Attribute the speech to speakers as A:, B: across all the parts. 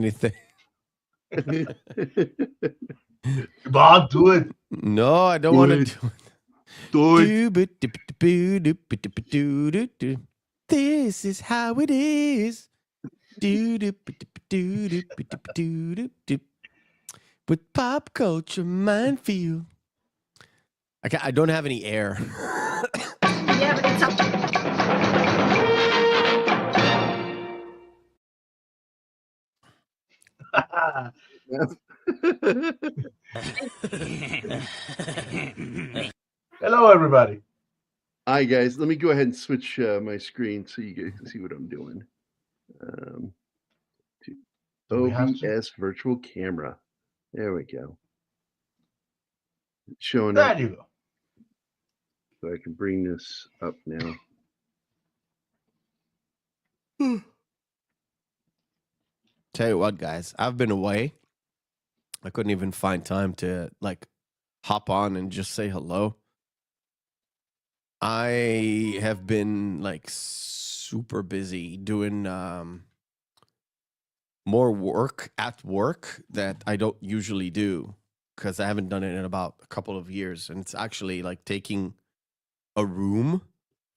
A: anything.
B: Come on, do it.
A: No, I don't want to do it. This is how it is. With Pop Culture Minefield. I don't have any air.
C: Yeah, but it's up.
B: Hello, everybody.
D: Hi, guys. Let me go ahead and switch my screen so you guys can see what I'm doing. OBS virtual camera. There we go. It's showing up.
B: There you go.
D: So I can bring this up now.
A: Tell you what, guys, I've been away. I couldn't even find time to hop on and just say hello. I have been super busy doing more work at work that I don't usually do because I haven't done it in about a couple of years. And it's actually taking a room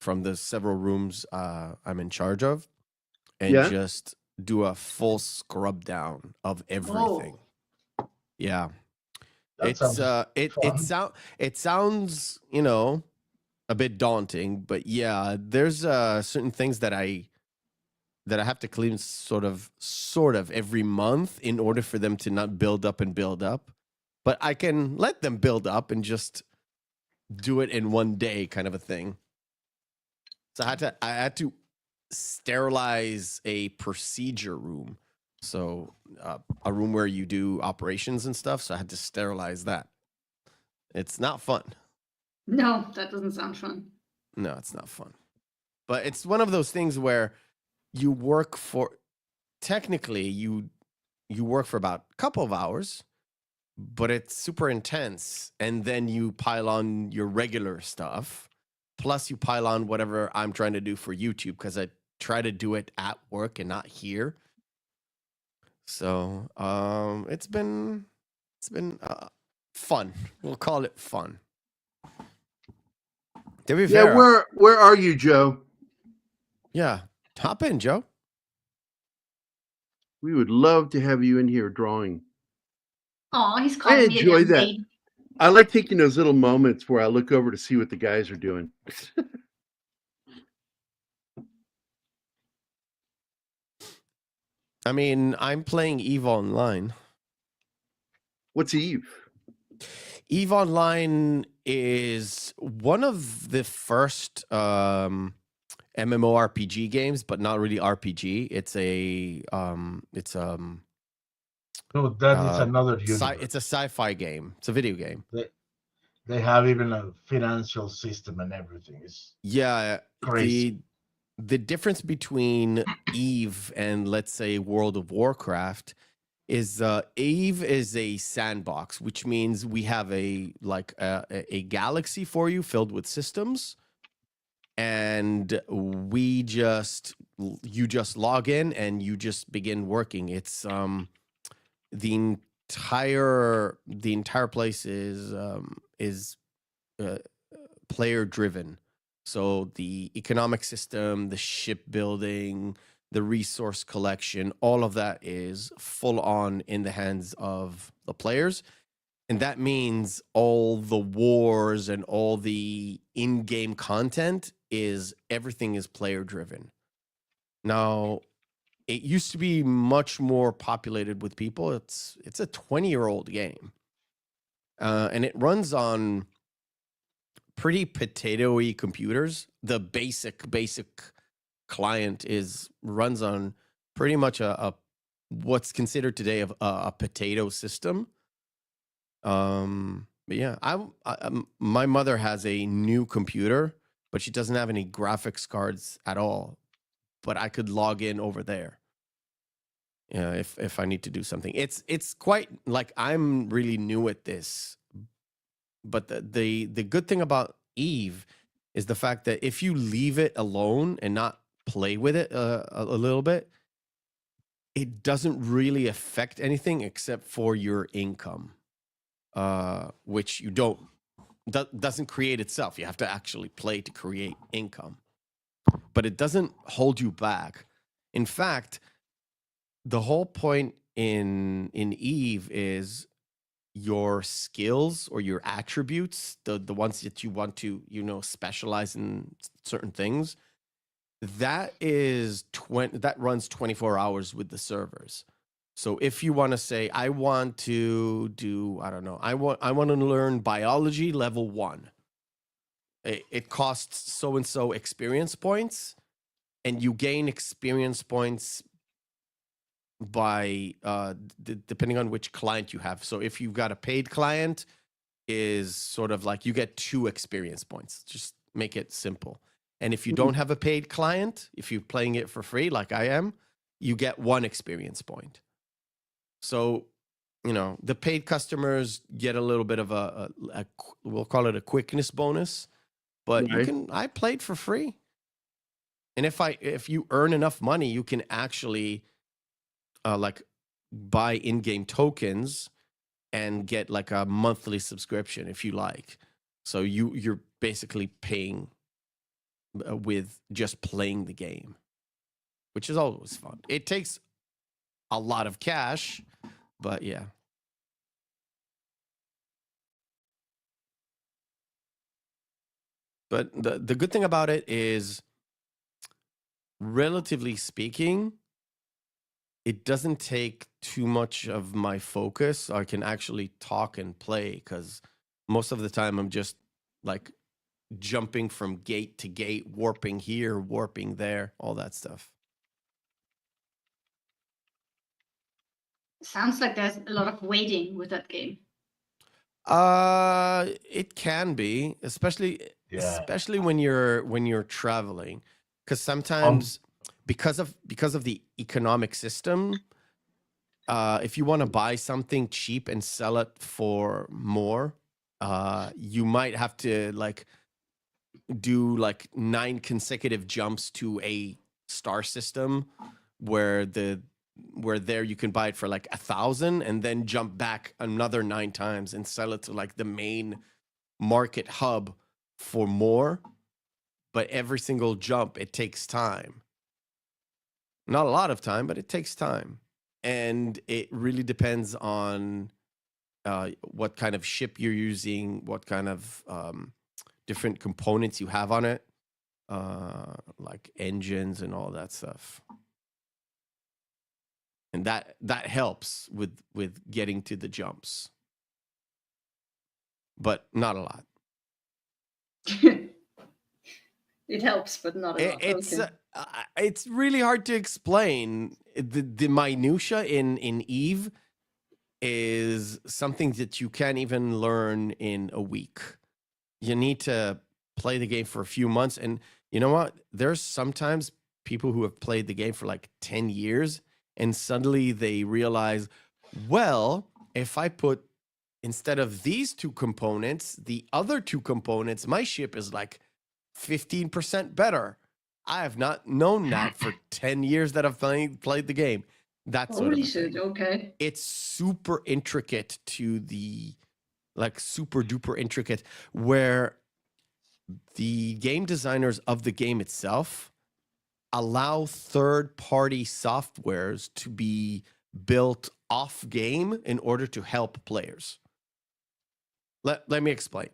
A: from the several rooms I'm in charge of and just do a full scrub down of everything. Oh. Yeah. It sounds, a bit daunting, but yeah, there's certain things that I have to clean sort of every month in order for them to not build up and build up. But I can let them build up and just do it in one day, kind of a thing. So I had to sterilize a procedure room. So a room where you do operations and stuff. So I had to sterilize that. It's not fun.
C: No, that doesn't sound fun.
A: No, it's not fun. But it's one of those things where you work for, technically you work for about a couple of hours, but it's super intense. And then you pile on your regular stuff. Plus you pile on whatever I'm trying to do for YouTube because I try to do it at work and not here. So it's been fun. We'll call it fun. To be fair,
D: where are you, Joe?
A: Yeah, hop in, Joe.
D: We would love to have you in here drawing.
C: Oh, he's calling me. I enjoy that. Maid.
D: I like taking those little moments where I look over to see what the guys are doing.
A: I mean, I'm playing EVE Online.
D: What's EVE?
A: EVE Online is one of the first MMORPG games, but not really RPG. It's
B: No, that is another universe.
A: It's a sci-fi game. It's a video game.
B: They have even a financial system and everything. It's crazy.
A: The difference between EVE and, let's say, World of Warcraft is EVE is a sandbox, which means we have a galaxy for you filled with systems, and you just log in and you just begin working. It's the entire place is player driven. So the economic system, the shipbuilding, the resource collection, all of that is full on in the hands of the players. And that means all the wars and all the in-game content everything is player driven. Now, it used to be much more populated with people. It's a 20-year-old game. And it runs on pretty potato-y computers. The basic client runs on pretty much a what's considered today a potato system. But yeah, my mother has a new computer, but she doesn't have any graphics cards at all. But I could log in over there. Yeah, if I need to do something. It's quite I'm really new at this. But the good thing about EVE is the fact that if you leave it alone and not play with it a little bit, it doesn't really affect anything except for your income, which you don't doesn't create itself. You have to actually play to create income, but it doesn't hold you back. In fact, the whole point in Eve is your skills or your attributes, the ones that you want to, specialize in certain things. That runs 24 hours with the servers. So if you want to say, I want to do, I don't know, I want to learn biology level 1. It costs so and so experience points, and you gain experience points by depending on which client you have. So if you've got a paid client, is sort of like you get 2 experience points. Just make it simple. And if you don't have a paid client, if you're playing it for free like I am, you get 1 experience point. So, the paid customers get a little bit of a we'll call it a quickness bonus, but I played for free. And if you earn enough money, you can actually like buy in-game tokens and get like a monthly subscription if you like. So you're basically paying with just playing the game, which is always fun. It takes a lot of cash, but yeah. But the good thing about it is, relatively speaking, it doesn't take too much of my focus. I can actually talk and play because most of the time I'm just like jumping from gate to gate, warping here, warping there, all that stuff.
C: Sounds like there's a lot of waiting with that game.
A: It can be, especially when you're traveling, because sometimes because of the economic system, if you want to buy something cheap and sell it for more, you might have to like do like 9 consecutive jumps to a star system where there you can buy it for like 1,000 and then jump back another 9 times and sell it to like the main market hub for more. But every single jump, it takes time. Not a lot of time, but it takes time. And it really depends on what kind of ship you're using, what kind of different components you have on it, like engines and all that stuff. And that helps with getting to the jumps, but not a lot.
C: It helps, but not a lot.
A: It's really hard to explain. The minutia in Eve is something that you can't even learn in a week. You need to play the game for a few months. And you know what? There's sometimes people who have played the game for like 10 years and suddenly they realize, well, if I put, instead of these 2 components, the other 2 components, my ship is like 15% better. I have not known that for 10 years that I've played the game. That's
C: holy shit, okay.
A: It's super intricate to the, like super duper intricate, where the game designers of the game itself allow third-party softwares to be built off game in order to help players. Let me explain.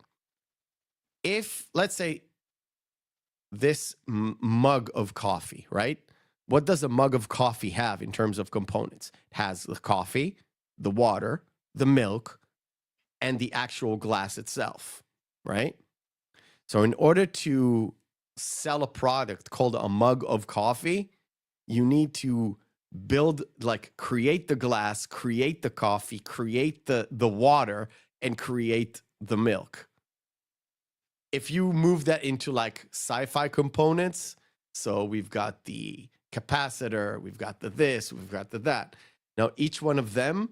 A: If, let's say, this mug of coffee, right? What does a mug of coffee have in terms of components? It has the coffee, the water, the milk, and the actual glass itself, right? So in order to sell a product called a mug of coffee, you need to build, like, create the glass, create the coffee, create the water, and create the milk. If you move that into like sci-fi components, so we've got the capacitor, we've got the this, we've got the that. Now, each one of them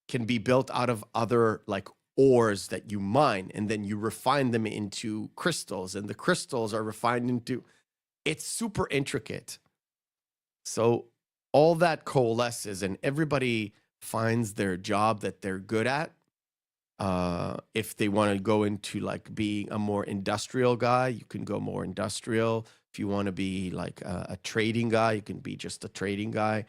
A: can be built out of other like ores that you mine, and then you refine them into crystals, and the crystals are refined into, it's super intricate. So all that coalesces and everybody finds their job that they're good at. If they want to go into like being a more industrial guy, you can go more industrial. If you want to be like a trading guy, you can be just a trading guy.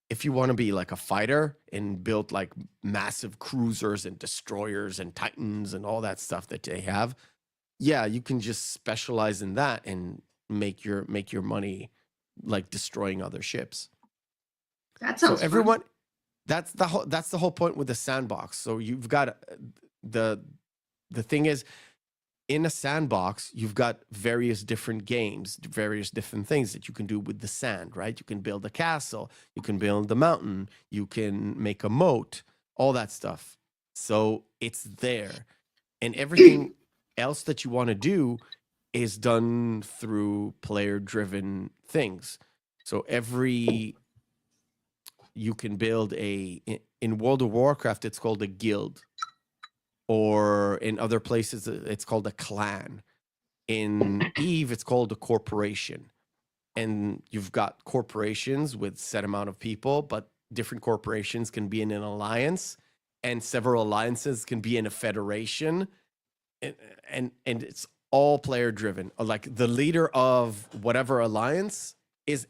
A: If you want to be like a fighter and build like massive cruisers and destroyers and titans and all that stuff that they have, yeah, you can just specialize in that and make your money like destroying other ships.
C: That sounds
A: So everyone,
C: fun.
A: that's the whole point with the sandbox. So you've got the thing is, in a sandbox, you've got various different games, various different things that you can do with the sand, right? You can build a castle, you can build a mountain, you can make a moat, all that stuff. So it's there. And everything else that you want to do is done through player-driven things. So you can build in World of Warcraft, it's called a guild. Or in other places, it's called a clan. In EVE, it's called a corporation. And you've got corporations with set amount of people, but different corporations can be in an alliance, and several alliances can be in a federation. And it's all player driven. Like the leader of whatever alliance is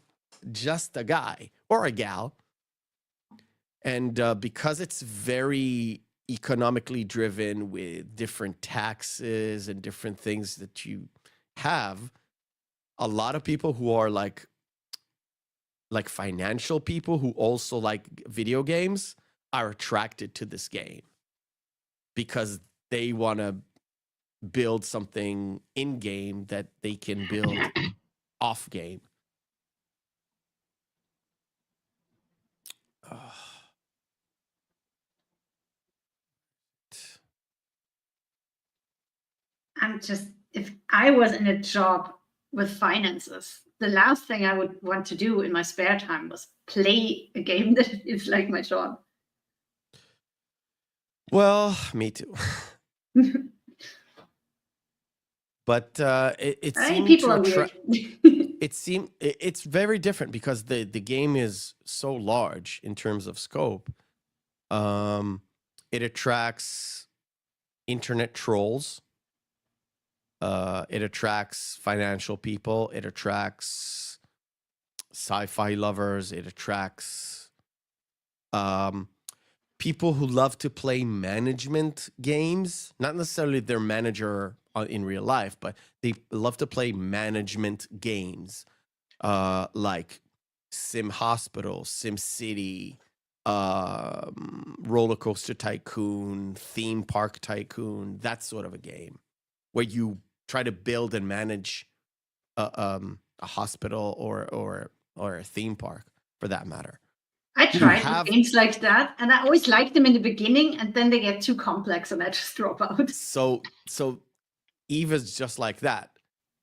A: just a guy or a gal. And because it's very economically driven with different taxes and different things that you have, a lot of people who are like financial people who also like video games are attracted to this game because they want to build something in game that they can build off game.
C: If I was in a job with finances, the last thing I would want to do in my spare time was play a game that is like my job.
A: Well, me too. But it seemed
C: people
A: to
C: are weird.
A: it's very different because the game is so large in terms of scope. It attracts internet trolls. It attracts financial people. It attracts sci-fi lovers. It attracts people who love to play management games. Not necessarily their manager in real life, but they love to play management games like Sim Hospital, Sim City, Roller Coaster Tycoon, Theme Park Tycoon, that sort of a game where you try to build and manage a hospital or a theme park, for that matter.
C: I tried with games like that, and I always liked them in the beginning, and then they get too complex, and I just drop out.
A: So EVE is just like that.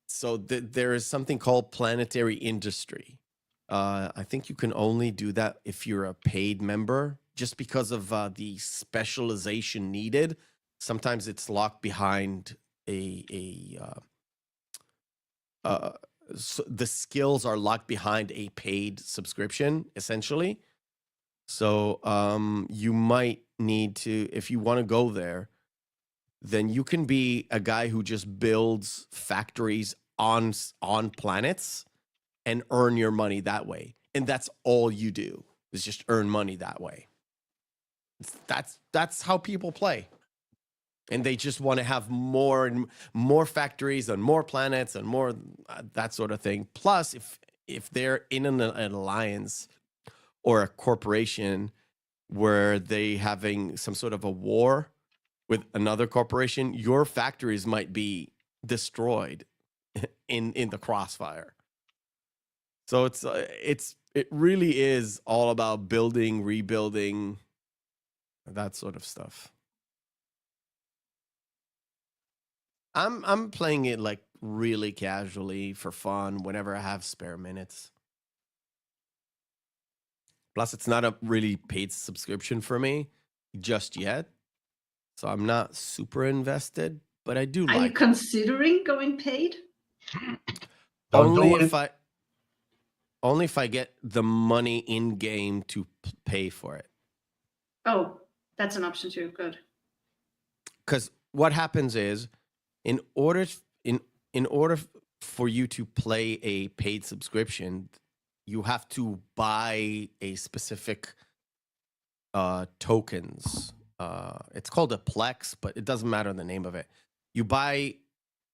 A: So there is something called planetary industry. I think you can only do that if you're a paid member, just because of the specialization needed. Sometimes it's locked behind so the skills are locked behind a paid subscription, essentially. So you might need to, if you want to go there, then you can be a guy who just builds factories on planets and earn your money that way. And that's all you do, is just earn money that way. That's how people play. And they just want to have more and more factories on more planets and more that sort of thing. Plus, if they're in an alliance or a corporation where they having some sort of a war with another corporation, your factories might be destroyed in the crossfire. So it really is all about building, rebuilding, that sort of stuff. I'm playing it like really casually for fun whenever I have spare minutes. Plus, it's not a really paid subscription for me just yet. So I'm not super invested, but I do like it.
C: Are you considering going paid?
A: Only only if I get the money in game to pay for it.
C: Oh, that's an option too. Good.
A: Because what happens is, in order for you to play a paid subscription, you have to buy a specific tokens. It's called a plex, but it doesn't matter the name of it. You buy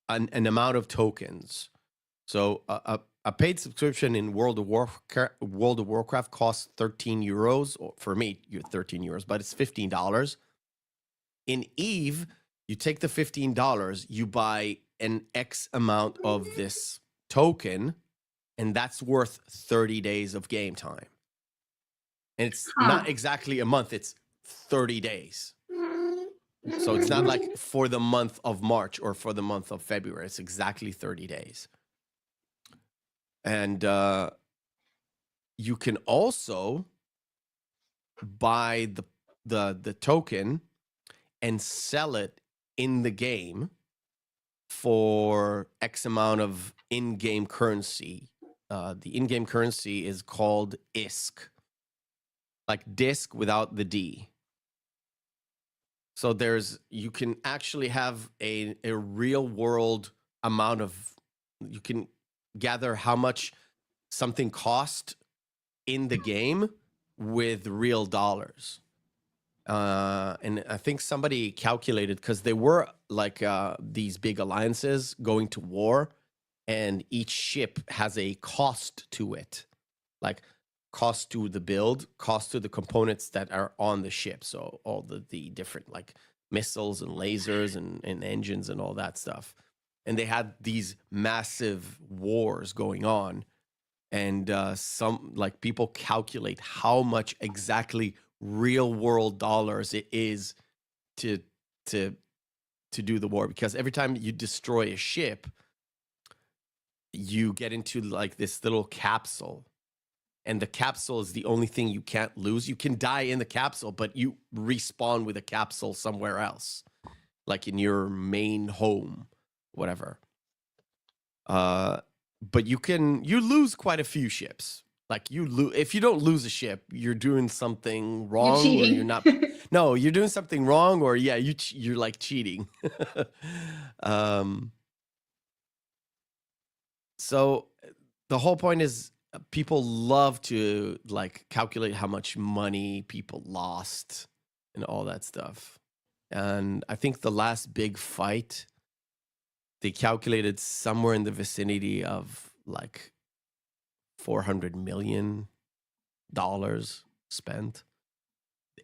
A: an amount of tokens. So a paid subscription in World of Warcraft costs 13 euros. Or for me, you're 13 euros, but it's $15. In Eve, you take the $15, you buy an X amount of this token, and that's worth 30 days of game time. And it's not exactly a month, it's 30 days. So it's not like for the month of March or for the month of February. It's exactly 30 days. And you can also buy the token and sell it in the game for X amount of in-game currency. The in-game currency is called ISK, like disc without the D. So you can actually have a real world amount of, you can gather how much something cost in the game with real dollars. And I think somebody calculated, because there were like these big alliances going to war, and each ship has a cost to it, like cost to the build, cost to the components that are on the ship. So all the different like missiles and lasers and engines and all that stuff. And they had these massive wars going on. And some like people calculate how much exactly real world dollars it is to do the war, because every time you destroy a ship, you get into like this little capsule, and the capsule is the only thing you can't lose. You can die in the capsule, but you respawn with a capsule somewhere else, like in your main home, whatever. But you lose quite a few ships. Like if you don't lose a ship, you're doing something wrong,
C: You're cheating.
A: or you're not. No, you're doing something wrong, or yeah, you're like cheating. So the whole point is, people love to like calculate how much money people lost and all that stuff. And I think the last big fight, they calculated somewhere in the vicinity of like $400 million spent.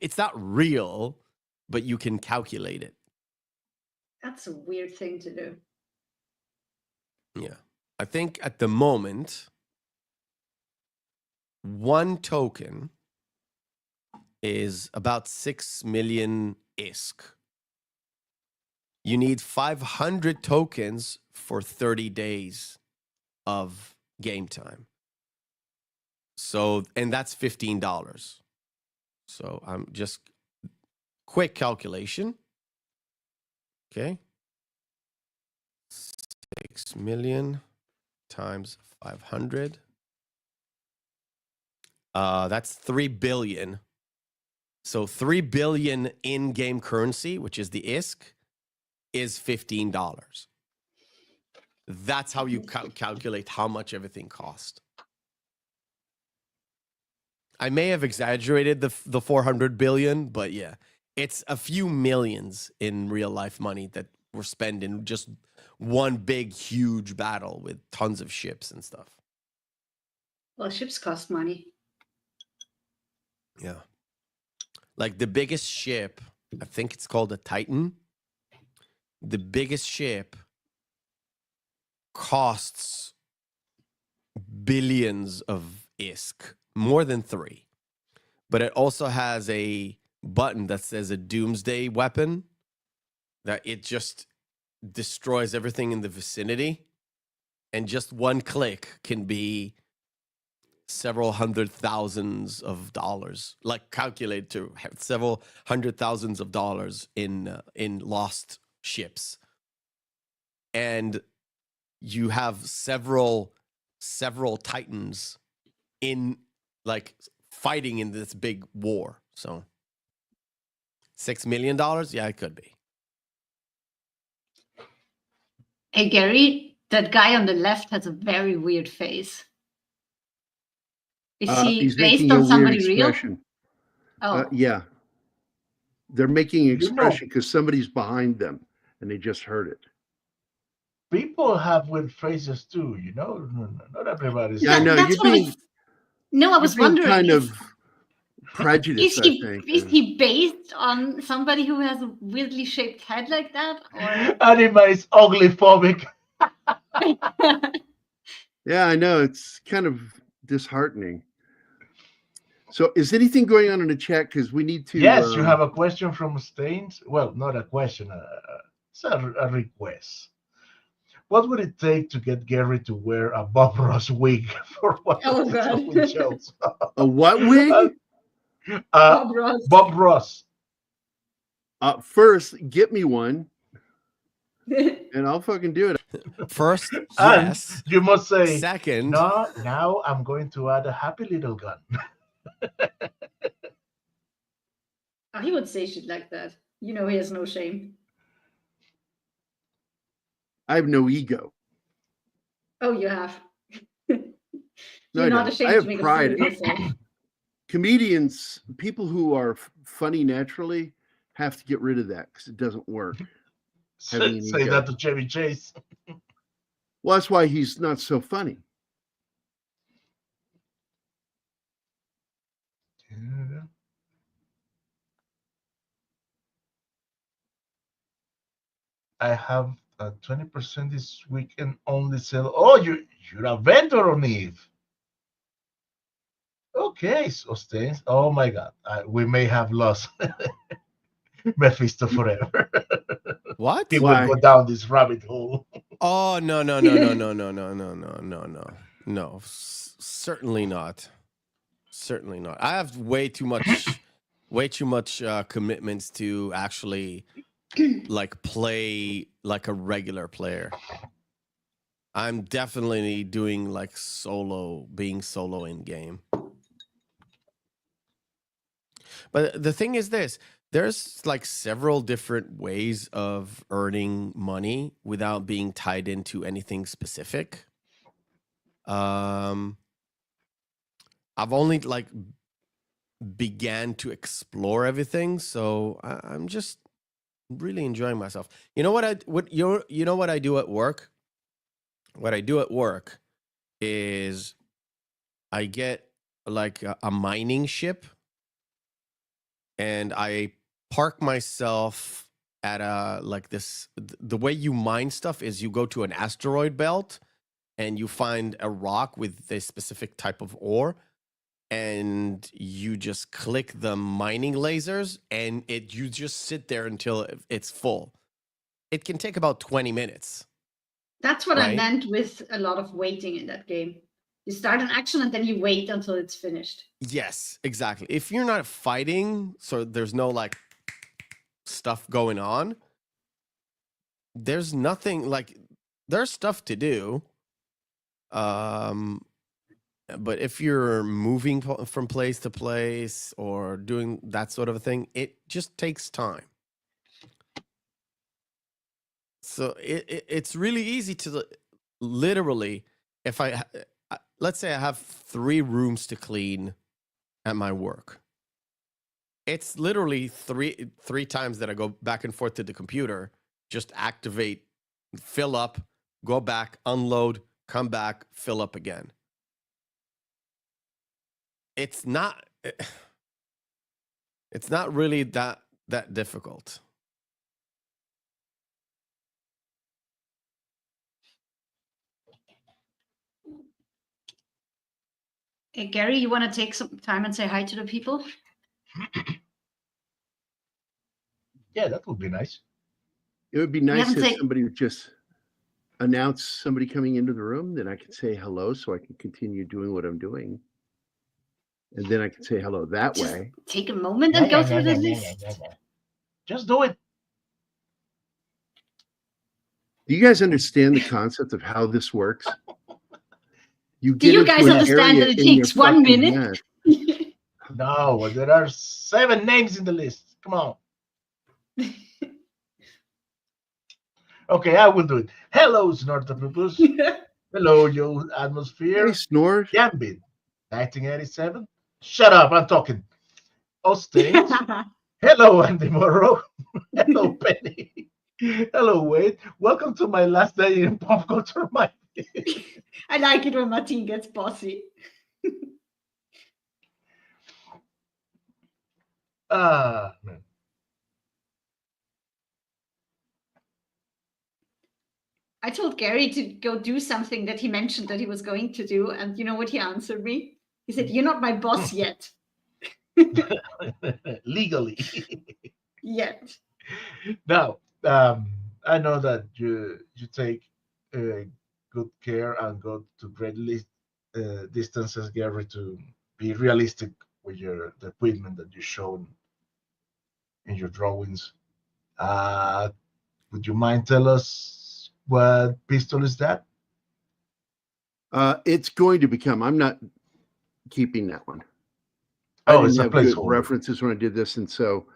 A: It's not real, but you can calculate it.
C: That's a weird thing to do.
A: Yeah. I think at the moment, one token is about 6 million ISK. You need 500 tokens for 30 days of game time. So, and that's $15. So I'm just quick calculation. Okay. 6 million times 500. That's 3 billion. So 3 billion in-game currency, which is the ISK, is $15. That's how you calculate how much everything cost. I may have exaggerated the 400 billion, but yeah, it's a few millions in real life money that were spent in just one big, huge battle with tons of ships and stuff.
C: Well, ships cost money.
A: Yeah. Like the biggest ship, I think it's called a Titan. The biggest ship costs billions of ISK, more than 3. But it also has a button that says a doomsday weapon, that it just destroys everything in the vicinity. And just one click can be several hundred thousands of dollars, like calculated to several hundred thousands of dollars in lost ships. And you have several Titans in like fighting in this big war. So $6 million, yeah, it could be.
C: Hey, Gerry, that guy on the left has a very weird face. Is he
D: He's
C: based
D: making a
C: on
D: weird
C: somebody real?
D: expression.
C: Oh,
D: Yeah, they're making an
B: You know-
D: expression because somebody's behind them and they just heard it.
B: People have weird faces too, you know. Not everybody's.
D: Yeah, I know.
C: that's
D: You're
C: what I
D: being,
C: was. No, I
D: you're
C: was
D: being
C: wondering.
D: kind
C: Is,
D: of prejudiced, I think.
C: is he based on somebody who has a weirdly shaped head like that, or?
B: Anime is ugly phobic.
D: Yeah, I know. It's kind of disheartening. So is anything going on in the chat? Because we need to...
B: Yes, you have a question from Stains. Well, not a question. It's a request. What would it take to get Gerry to wear a Bob Ross wig for one
C: Oh,
B: of his
C: God.
B: Halloween shows?
D: A what wig?
C: Bob Ross.
B: Bob Ross.
D: First, get me one, and I'll fucking do it.
A: First,
B: And
A: yes.
B: you must say,
A: Second,
B: no, now I'm going to add a happy little gun.
C: Oh, he would say shit like that. You know, he has no shame.
D: I have no ego.
C: Oh, you have.
D: No,
C: You're
D: I
C: not
D: don't.
C: ashamed
D: I
C: to
D: have
C: make
D: pride.
C: a fool of yourself.
D: Comedians, people who are funny naturally, have to get rid of that because it doesn't work. Having an
B: Say
D: ego.
B: that to Chevy Chase.
D: Well, that's why he's not so funny.
B: I have a 20% this weekend only sale. Oh, you're a vendor on Eve. Okay, so Stains. Oh my God, we may have lost Mephisto forever.
A: what?
B: He
D: Why?
B: will go down this rabbit hole.
A: Oh, no. No, certainly not. Certainly not. I have way too much commitments to actually like play like a regular player. I'm definitely doing like being solo in game. But the thing is this, there's like several different ways of earning money without being tied into anything specific. I've only like began to explore everything, so I'm just really enjoying myself. You know what I do at work? What I do at work is I get like a mining ship, and I park myself at the way you mine stuff is you go to an asteroid belt and you find a rock with this specific type of ore, and you just click the mining lasers, and you just sit there until it's full. It can take about 20 minutes.
C: That's what I
A: Right?
C: meant with a lot of waiting in that game. You start an action and then you wait until it's finished.
A: Yes, exactly. If you're not fighting, so there's no like stuff going on, there's nothing like there's stuff to do. But if you're moving from place to place or doing that sort of a thing, it just takes time. So it's really easy to literally, if let's say I have 3 rooms to clean at my work. It's literally three times that I go back and forth to the computer, just activate, fill up, go back, unload, come back, fill up again. It's not really that difficult.
C: Hey, Gerry, you want to take some time and say hi to the people?
B: Yeah, that would be nice.
D: It would be nice
C: haven't
D: if
C: said-
D: somebody would just announce somebody coming into the room, then I could say hello so I can continue doing what I'm doing. And then I can say hello that
C: Just
D: way.
C: take a moment and go through the list.
B: Just do it.
D: Do you guys understand the concept of how this works? You
C: Do
D: get
C: you
D: into
C: guys
D: an
C: understand
D: area
C: that it
D: in your
C: takes 1
D: fucking
C: minute?
D: head.
B: No, there are 7 names in the list. Come on. Okay, I will do it. Hello, Snortopus. Hello, Joe
D: Hey,
B: Atmosphere.
D: Snort.
B: Gambit, 1987. Shut up, I'm talking. Ostains. Hello, Andy Morrow. Hello, Penny. Hello, Wade. Welcome to my last day in Pop Culture Minefield.
C: I like it when Martin gets bossy.
B: Man.
C: I told Gerry to go do something that he mentioned that he was going to do, and you know what he answered me? He said, "You're not my boss yet."
B: Legally.
C: Yet.
B: Now, I know that you take good care and go to great distances, Gary, to be realistic with the equipment that you shown in your drawings. Would you mind tell us what pistol is that?
D: It's going to become. I'm not keeping that one.
B: Oh,
D: I
B: it's
D: didn't
B: a
D: have good
B: placeholder.
D: references when I did this, and so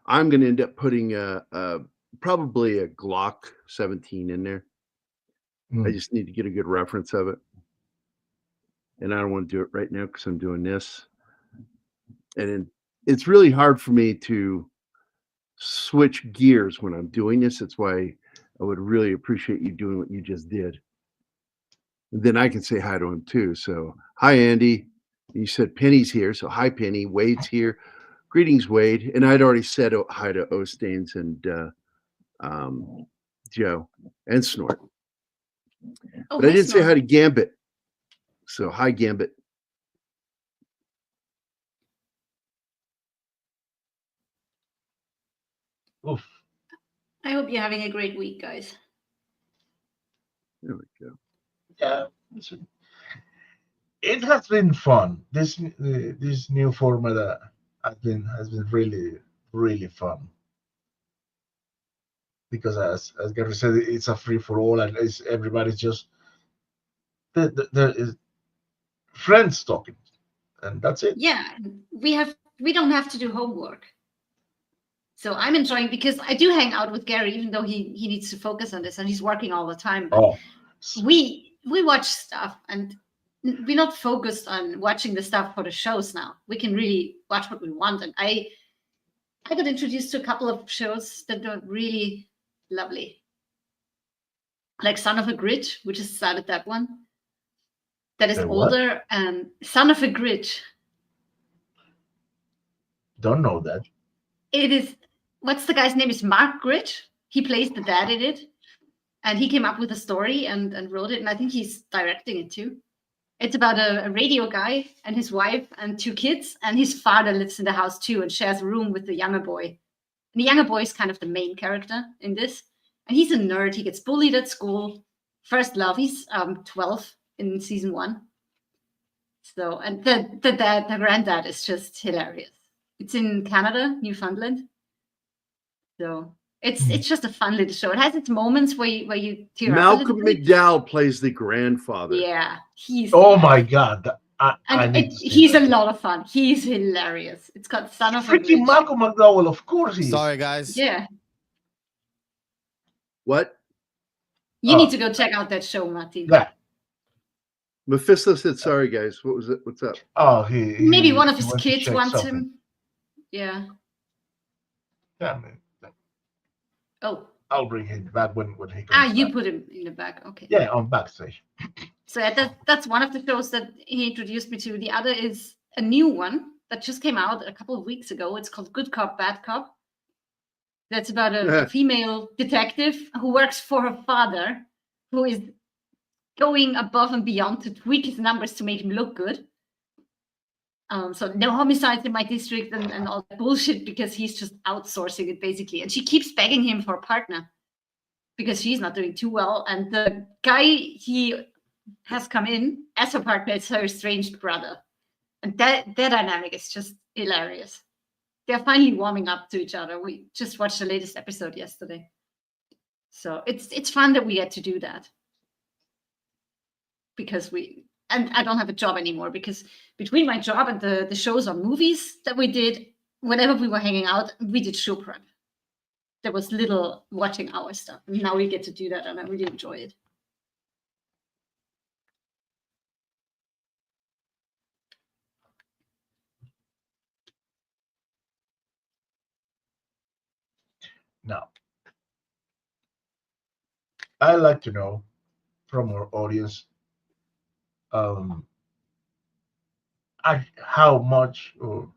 D: I'm going to end up putting probably a Glock 17 in there. I just need to get a good reference of it, and I don't want to do it right now because I'm doing this, and it's really hard for me to switch gears when I'm doing this. That's why I would really appreciate you doing what you just did. And then I can say hi to him too. So, hi, Andy. You said Penny's here. So, hi, Penny. Wade's here. Greetings, Wade. And I'd already said hi to Ostains and Joe and Snort.
C: Oh,
D: But I didn't say
C: Snort.
D: hi to Gambit. So, hi, Gambit.
B: Oof.
C: I hope you're having a great week, guys.
D: There we go.
B: Yeah, it has been fun. This new format has been really fun, because as Gary said, it's a free for all, and everybody's just there is friends talking, and that's it.
C: Yeah, we don't have to do homework. So I'm enjoying, because I do hang out with Gerry, even though he needs to focus on this and he's working all the time. But we watch stuff, and we're not focused on watching the stuff for the shows now. We can really watch what we want. And I got introduced to a couple of shows that are really lovely. Like Son of a Grid, we just started that one. That is older, and Son of a Grid.
B: Don't know that.
C: It is, what's the guy's name? Is Mark Grid. He plays the dad in it. And he came up with a story and wrote it. And I think he's directing it too. It's about a radio guy and his wife and 2 kids. And his father lives in the house too and shares a room with the younger boy. And the younger boy is kind of the main character in this. And he's a nerd. He gets bullied at school. First love. He's 12 in season 1. So, and the granddad is just hilarious. It's in Canada, Newfoundland. So it's just a fun little show. It has its moments where you tear
D: Malcolm
C: up a little bit.
D: McDowell plays the grandfather.
C: Yeah, he's.
B: Oh my god!
C: He's a lot of fun. He's hilarious. It's got Son of a
B: freaking
C: Bitch.
B: Malcolm McDowell, of course he is.
A: Sorry, guys.
C: Yeah.
D: What?
C: You need to go check out that show, Martin.
B: Yeah.
D: Mephisto said, "Sorry, guys. What was it? What's up?"
B: Oh,
C: maybe one of his
B: went to
C: kids
B: check
C: wants
B: something.
C: him. Yeah.
B: Yeah, man.
C: Oh.
B: I'll bring him back when he comes.
C: You
B: back.
C: put him in the back. Okay.
B: Yeah, on backstage.
C: So that's one of the shows that he introduced me to. The other is a new one that just came out a couple of weeks ago. It's called Good Cop, Bad Cop. That's about a female detective who works for her father, who is going above and beyond to tweak his numbers to make him look good. So no homicides in my district and all that bullshit, because he's just outsourcing it basically. And she keeps begging him for a partner because she's not doing too well. And the guy he has come in as her partner is her estranged brother. And that dynamic is just hilarious. They're finally warming up to each other. We just watched the latest episode yesterday. So it's fun that we get to do that. Because we and I don't have a job anymore because between my job and the shows or movies that we did, whenever we were hanging out, we did show prep. There was little watching our stuff. And now we get to do that, and I really enjoy it.
B: Now, I'd like to know from our audience how much, or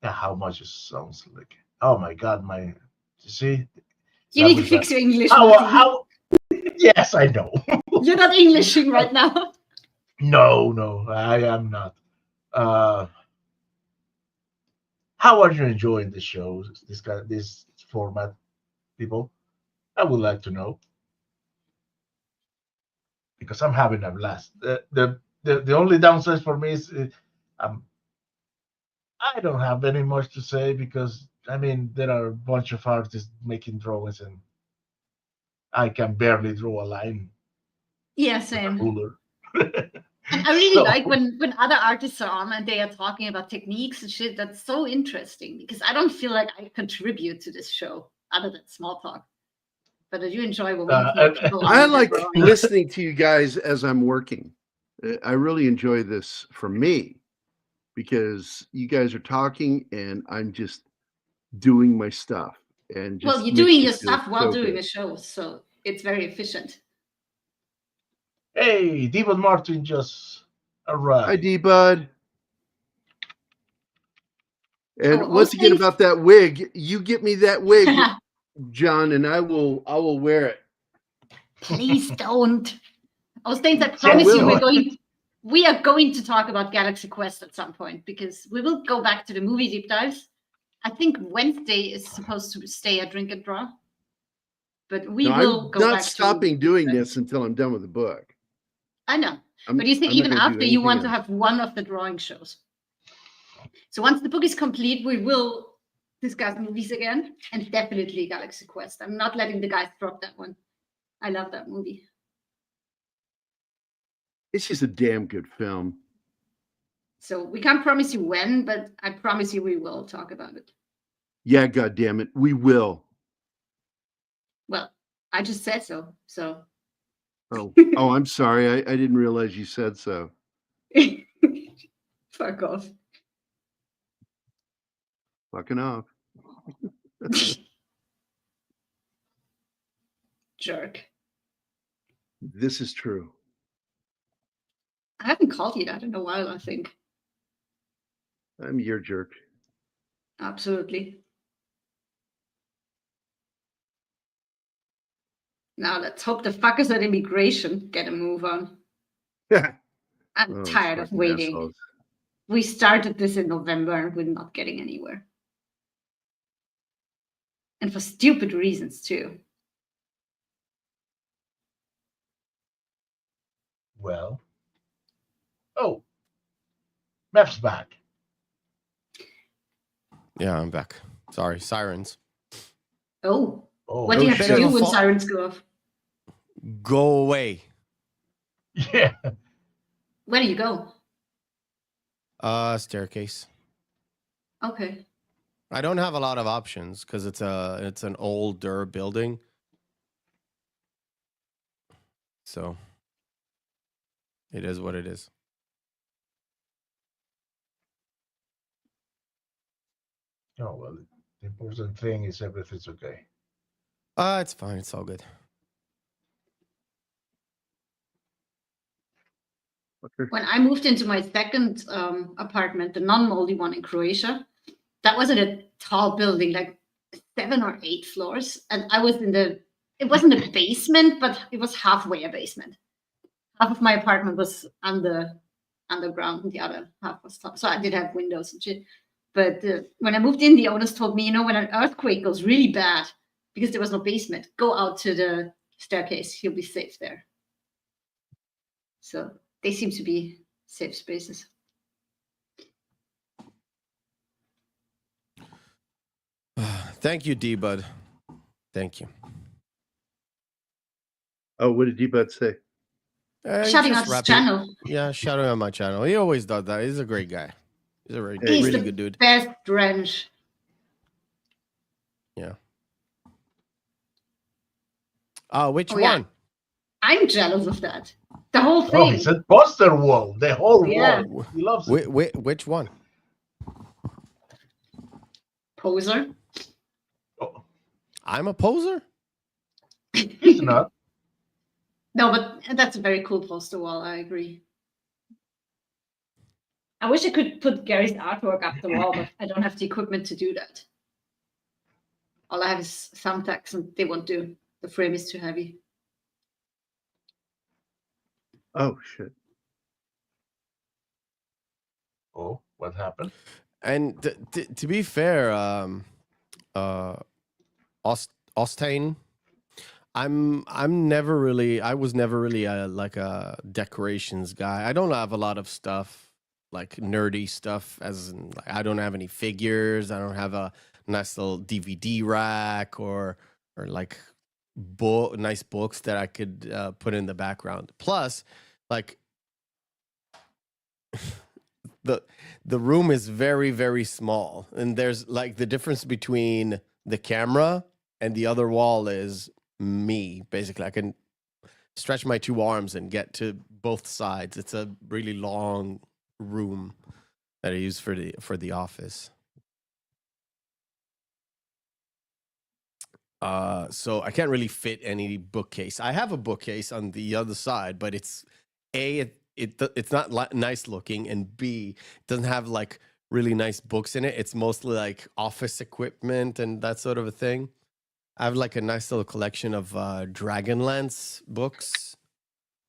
B: how much it sounds like. Oh my God, you see?
C: You need to fix your English.
B: How? Yes, I know.
C: You're not Englishing right now.
B: No, I am not. How are you enjoying the shows? This format, people. I would like to know because I'm having a blast. The only downside for me is I don't have any much to say because I mean there are a bunch of artists making drawings and I can barely draw a line.
C: Yeah,
B: with a
C: same.
B: ruler.
C: And I really like when other artists are on and they are talking about techniques and shit. That's so interesting because I don't feel like I contribute to this show other than small talk. But I do enjoy when we have more people on
D: I
C: and
D: like
C: drawing.
D: listening to you guys as I'm working. I really enjoy this for me because you guys are talking and I'm just doing my stuff. And just
C: well, you're
D: makes
C: doing
D: me
C: your
D: feel
C: stuff while
D: so
C: doing
D: good.
C: a show, so it's very efficient.
B: Hey, Devon Martin just
D: Hi,
B: arrived.
D: D-Bud. And
C: Oh,
D: once again
C: Old
D: about that wig, you get me that wig, John, and I will wear it.
C: Please don't. Ostains, I
B: Yes,
C: promise you
B: will.
C: we are going to talk about Galaxy Quest at some point because we will go back to the movie deep dives. I think Wednesday is supposed to stay a drink and draw. But we will
D: I'm
C: go
D: not
C: back
D: stopping
C: to
D: doing this until I'm done with the book.
C: I know.
D: I'm
C: But you think
D: not
C: even
D: gonna do
C: after you want
D: anything
C: to
D: else.
C: have one of the drawing shows. So once the book is complete, we will discuss movies again and definitely Galaxy Quest. I'm not letting the guys drop that one. I love that movie.
D: It's just a damn good film.
C: So we can't promise you when, but I promise you we will talk about it.
D: Yeah, God damn it, we will.
C: Well, I just said so. So
D: Oh, I'm sorry. I didn't realize you said so.
C: fuck off.
D: Fucking off.
C: Jerk.
D: This is true.
C: I haven't called you that in a while, I think.
D: I'm your jerk.
C: Absolutely. Now let's hope the fuckers at immigration get a move on. I'm
D: Those
C: tired of
D: fucking
C: waiting.
D: assholes.
C: We started this in November and we're not getting anywhere. And for stupid reasons too.
B: Well. Oh. Mep's back.
A: Yeah, I'm back. Sorry, sirens.
C: Oh.
B: Oh,
C: What do you have
A: bit
C: to
A: of
C: do
A: a
C: when
A: fall-
C: sirens go off?
A: Go away.
B: yeah.
C: Where do you go?
A: Staircase.
C: Okay.
A: I don't have a lot of options because it's an older building. So it is what it is.
B: Oh well. The important thing is everything's okay.
A: It's fine. It's all good.
C: When I moved into my second apartment, the non-moldy one in Croatia, that wasn't a tall building, like 7 or 8 floors. And I was it wasn't a basement, but it was halfway a basement. Half of my apartment was underground and the other half was top. So I did have windows and shit. But when I moved in, the owners told me, when an earthquake goes really bad, because there was no basement, go out to the staircase. You'll be safe there. So they seem to be safe spaces.
A: Thank you, D-Bud. Thank you.
D: Oh, what did D-Bud say?
C: Shouting
A: just
C: out his
A: rapping.
C: channel.
A: Yeah, shouting out my channel. He always does that. He's a great guy. He's a
C: He's
A: really
C: the
A: good dude.
C: best wrench.
A: Yeah. Which
C: Oh, yeah.
A: one?
C: I'm jealous of that. The whole
B: Oh,
C: thing.
B: he said poster wall, the whole
C: Yeah.
B: wall. He loves it.
A: Which one?
C: Poser.
B: Oh,
A: I'm a poser?
B: he's not.
C: No, but that's a very cool poster wall. I agree. I wish I could put Gary's artwork up the wall, but I don't have the equipment to do that. All I have is thumbtacks, and they won't do. The frame is too heavy.
D: Oh shit.
B: Oh, what happened?
A: And to be fair, Ostain, I was never really like a decorations guy. I don't have a lot of stuff, like nerdy stuff, as in, like, I don't have any figures. I don't have a nice little DVD rack or like nice books that I could put in the background. Plus, like the room is very, very small, and there's like the difference between the camera and the other wall is me. Basically, I can stretch my two arms and get to both sides. It's a really long room that I use for the office. So I can't really fit any bookcase. I have a bookcase on the other side, but it's it's not nice looking, and B, it doesn't have like really nice books in it. It's mostly like office equipment and that sort of a thing. I have like a nice little collection of Dragonlance books.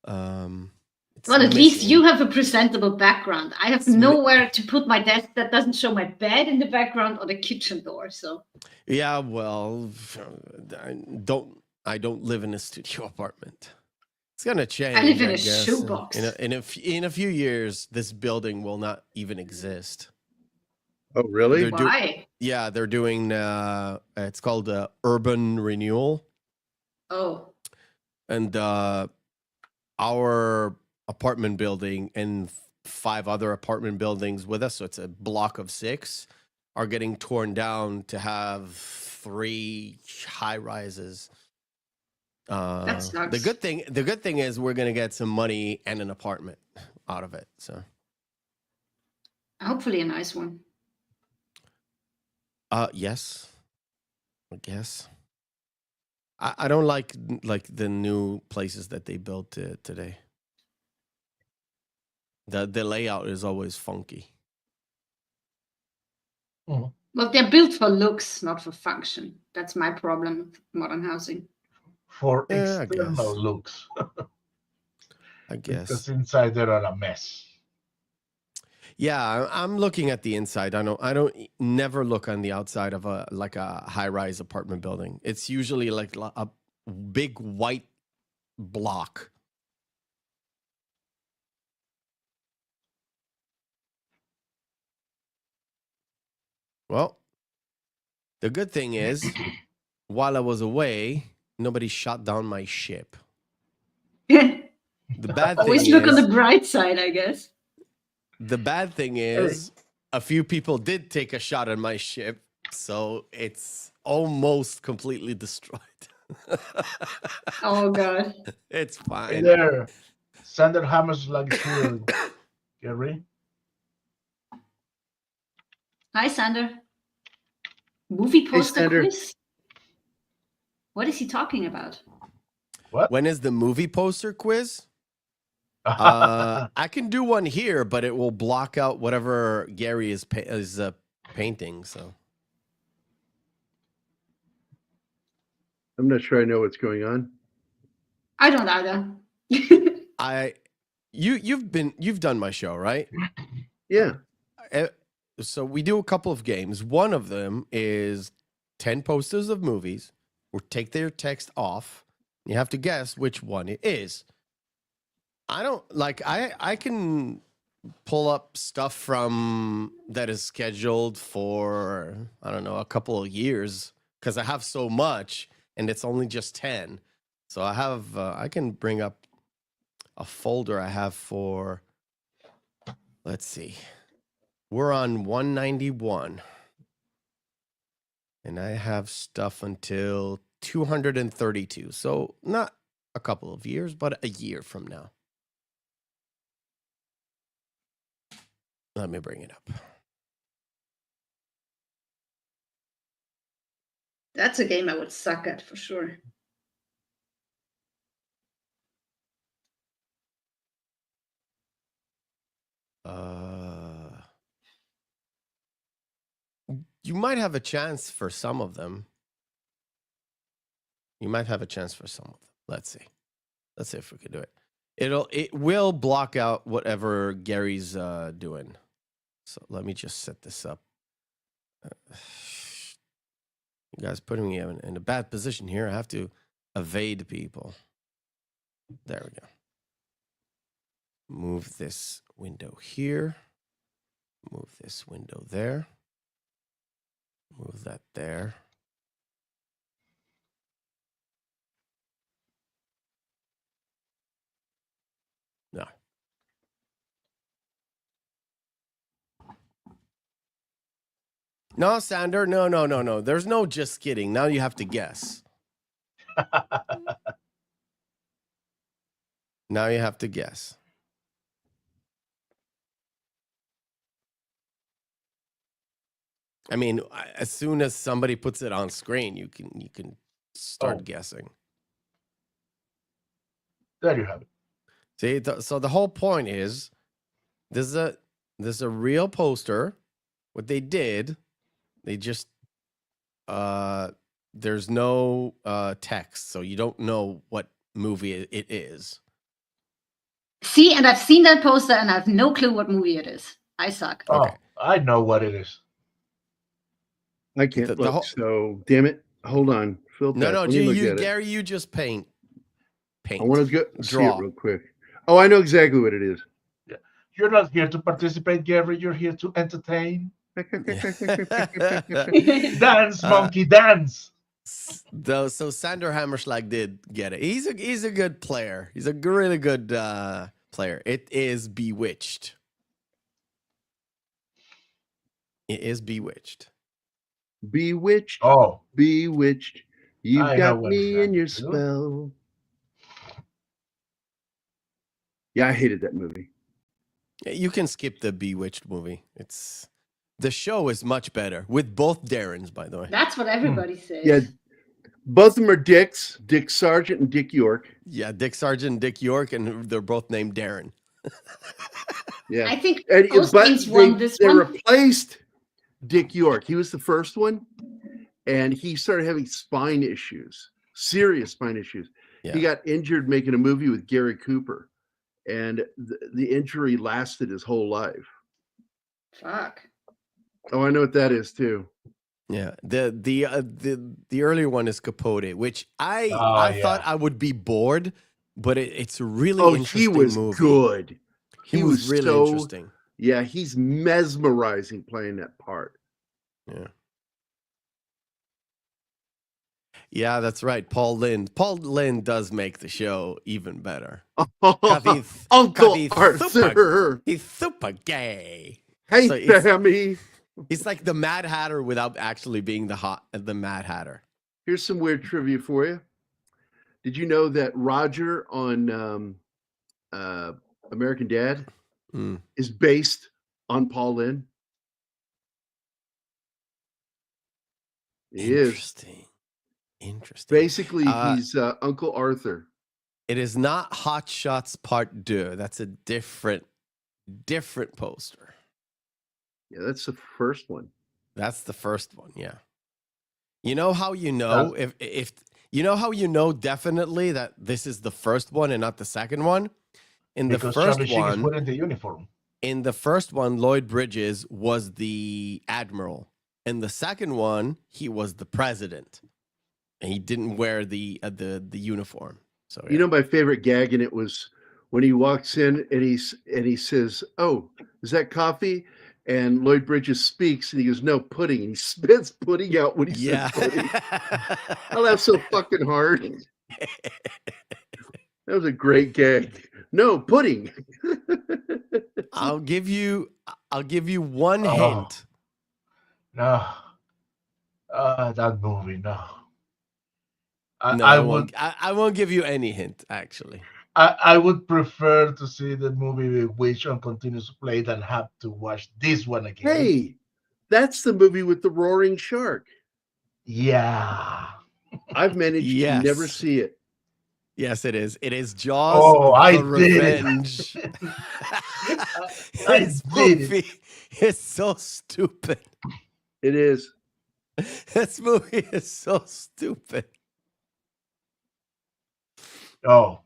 C: Well, at least you have a presentable background. I have nowhere to put my desk that doesn't show my bed in the background or the kitchen door. So
A: yeah, well, I don't live in a studio apartment. It's gonna change.
C: I live in a
A: guess.
C: shoebox.
A: In a few years, this building will not even exist.
D: Oh really?
C: Why?
A: Yeah, they're doing. It's called urban renewal,
C: Oh,
A: and our apartment building and 5 other apartment buildings with us, so it's a block of 6, are getting torn down to have 3 high rises.
C: that sucks.
A: The good thing is we're gonna get some money and an apartment out of it. So
C: Hopefully a nice one.
A: yes, I guess. I don't like the new places that they built today. The layout is always funky.
B: Oh,
C: Well, they're built for looks, not for function. That's my problem with modern housing.
B: for
A: Yeah, I
B: external
A: guess.
B: looks,
A: I guess.
B: because inside they are a mess.
A: Yeah, I'm looking at the inside. I don't never look on the outside of a high-rise apartment building. It's usually like a big white block. Well, the good thing is, while I was away, nobody shot down my ship. The bad thing
C: Always look on the
A: is,
C: bright side, I guess.
A: the bad thing is, a few people did take a shot at my ship, so it's almost completely destroyed.
C: Oh god.
A: It's
B: Hey
A: fine.
B: there, Sander Hammerslag is here, Gerry.
C: Hi, Sander. Movie poster
D: Sander.
C: quiz? What is he talking about?
B: What?
A: When is the movie poster quiz? I can do one here, but it will block out whatever Gerry is painting. So
D: I'm not sure I know what's going on.
C: I don't either.
A: you've done my show, right?
D: Yeah.
A: So we do a couple of games. One of them is 10 posters of movies. We'll take their text off. You have to guess which one it is. I can pull up stuff from that is scheduled for, I don't know, a couple of years, because I have so much and it's only just 10. So I can bring up a folder I have for, let's see, we're on 191. And I have stuff until 232. So not a couple of years, but a year from now. Let me bring it up.
C: That's a game I would suck at for sure.
A: You might have a chance for some of them. Let's see. Let's see if we can do it. It will block out whatever Gary's doing. So let me just set this up. You guys putting me in a bad position here. I have to evade people. There we go. Move this window here. Move this window there. Move that there. No. No, Sander. No. There's no just kidding. Now you have to guess. Now you have to guess. I mean, as soon as somebody puts it on screen, you can start guessing.
B: There you have it.
A: See, so the whole point is, there's a real poster. What they did, they just there's no text, so you don't know what movie it is.
C: See, and I've seen that poster, and I have no clue what movie it is. I suck.
B: Oh, I know what it is.
D: I can't look, so damn it. Hold on.
A: No, Gary, you just paint.
D: I want to see it real quick. Oh, I know exactly what it is.
B: Yeah. You're not here to participate, Gerry. You're here to entertain. Dance, monkey, dance.
A: So Sander Hammerschlag did get it. He's a good player. He's a really good player. It is Bewitched. It is Bewitched.
D: Bewitched.
B: Oh,
D: Bewitched. You've got me in your spell. Yeah, I hated that movie.
A: You can skip the Bewitched movie. The show is much better with both Darrens, by the way.
C: That's what everybody says.
D: Yeah, both of them are Dicks, Dick Sargent and Dick York.
A: Yeah, Dick Sargent and Dick York, and they're both named Darren.
C: Yeah, I think
D: they
C: one.
D: Replaced Dick York. He was the first one, and he started having spine issues, serious spine issues. Yeah. He got injured making a movie with Gary Cooper, and the injury lasted his whole life.
C: Fuck.
D: Oh, I know what that is too.
A: Yeah, the earlier one is Capote, which I thought I would be bored, but it's a really interesting movie.
D: He was good.
A: He was really interesting.
D: Yeah, he's mesmerizing playing that part.
A: Yeah. Yeah, that's right. Paul Lynde does make the show even better.
D: Uncle Arthur.
A: He's super gay.
D: Hey, so Sammy.
A: He's like the Mad Hatter without actually being the Mad Hatter.
D: Here's some weird trivia for you. Did you know that Roger on American Dad is based on Paul Lynde? He is.
A: Interesting.
D: Basically, he's Uncle Arthur.
A: It is not Hot Shots Part 2. That's a different poster.
D: Yeah, that's the first one.
A: That's the first one, yeah. You know how you know if you know how you know definitely that this is the first one and not the second one?
B: Because Charlie Sheen is wearing the uniform.
A: In the first one, Lloyd Bridges was the admiral. In the second one, he was the president. And he didn't wear the uniform. So yeah.
D: You know my favorite gag in it was when he walks in and he says, "Oh, is that coffee?" And Lloyd Bridges speaks and he goes, "No, pudding." And he spits pudding out when he says pudding. I laughed so fucking hard. That was a great gag. No, pudding.
A: I'll give you one
B: Oh.
A: hint.
B: No. That movie, no.
A: No, I won't give you any hint, actually.
B: I would prefer to see the movie with which one continues to play than have to watch this one again.
D: Hey, that's the movie with the roaring shark.
B: Yeah.
D: I've managed to never
A: Yes.
D: see it.
A: Yes, it is. It is Jaws.
B: Oh, I
A: the
B: did it.
A: Revenge.
B: I
A: This
B: did it.
A: movie is so stupid.
D: It is.
A: This movie is so stupid.
B: Oh.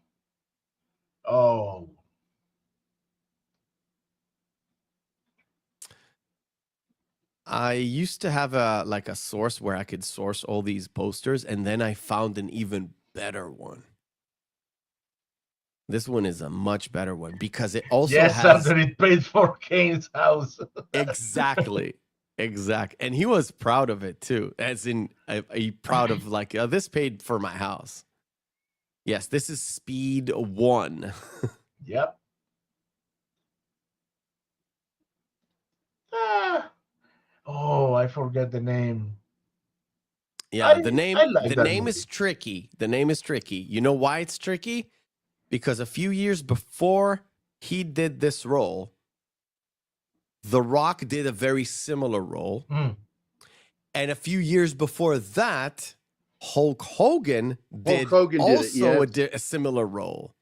A: I used to have a source where I could source all these posters, and then I found an even better one. This one is a much better one because it also
B: Yes,
A: has
B: after it paid for Kane's house.
A: exactly. And he was proud of it too, as in proud of this paid for my house. Yes, this is Speed 1.
B: Yep. Oh, I forget the name.
A: Yeah, the name
B: I like that
A: name
B: movie.
A: is tricky. The name is tricky. You know why it's tricky? Because a few years before he did this role, The Rock did a very similar role.
B: Mm.
A: And a few years before that, Hulk Hogan did a similar role.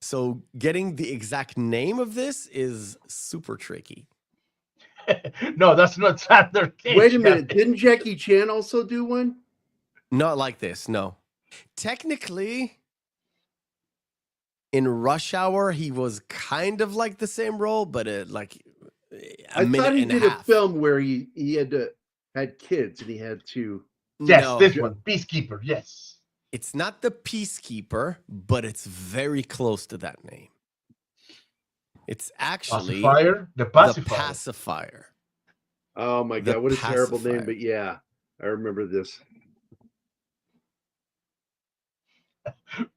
A: So getting the exact name of this is super tricky.
B: No, that's not Sander Cage.
D: Wait a minute. Didn't Jackie Chan also do one?
A: Not like this, no. Technically, in Rush Hour, he was kind of like the same role, but
D: I thought he did a
A: half.
D: film where he had kids and he had to.
B: Yes,
A: No,
B: this one, Peacekeeper. Yes.
A: it's not the Peacekeeper, but it's very close to that name. It's actually
B: The Pacifier.
A: The Pacifier.
D: Oh my
A: The
D: God, what a terrible name!
A: Pacifier.
D: But yeah, I remember this.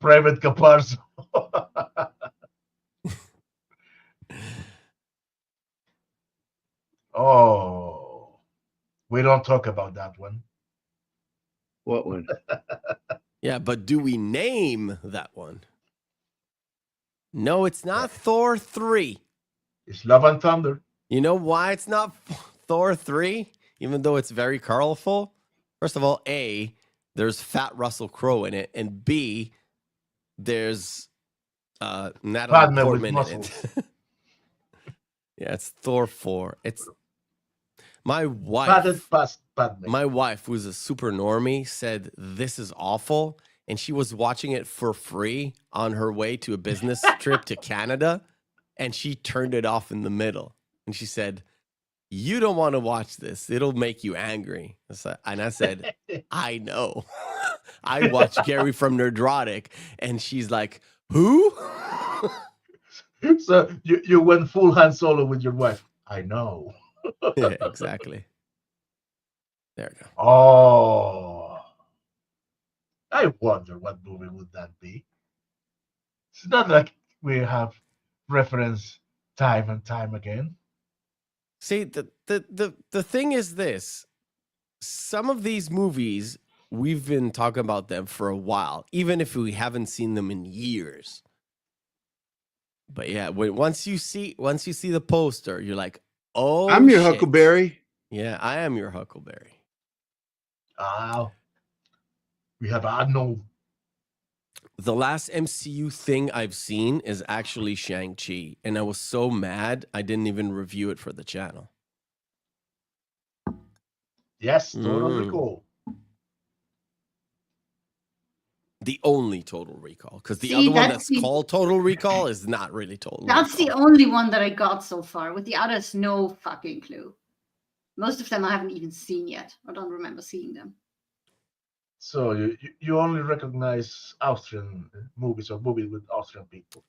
B: Private Caparzo. Oh, we don't talk about that one.
D: What one?
A: Yeah, but do we name that one? No, it's not Thor 3.
B: It's Love and Thunder.
A: You know why it's not Thor 3? Even though it's very colorful? First of all, A, there's Fat Russell Crowe in it, and B, there's Natalie
B: Padme with
A: Portman in
B: muscles.
A: it. Yeah, it's Thor 4. It's my wife.
B: Padme.
A: My wife, who's a super normie, said this is awful, and she was watching it for free on her way to a business trip to Canada, and she turned it off in the middle. And she said, "You don't want to watch this. It'll make you angry." And I said, "I know." I watched Gerry from Nerdrotic, and she's like, "Who?"
B: So you went full Han Solo with your wife. I know.
A: Yeah, exactly. There we go.
B: Oh, I wonder what movie would that be. It's not like we have reference time and time again.
A: See, the thing is this. Some of these movies, we've been talking about them for a while, even if we haven't seen them in years. But yeah, once you see the poster, you're like, "Oh,
D: I'm your
A: shit."
D: Huckleberry.
A: Yeah, I am your Huckleberry.
B: We have Arnold.
A: The last MCU thing I've seen is actually Shang-Chi, and I was so mad I didn't even review it for the channel.
B: Yes, totally cool.
A: The only Total Recall, because the other one that's called Total Recall is not really Total Recall.
C: That's the only one that I got so far. With the others, no fucking clue. Most of them I haven't even seen yet. I don't remember seeing them.
B: So you only recognize Austrian movies or movies with Austrian people?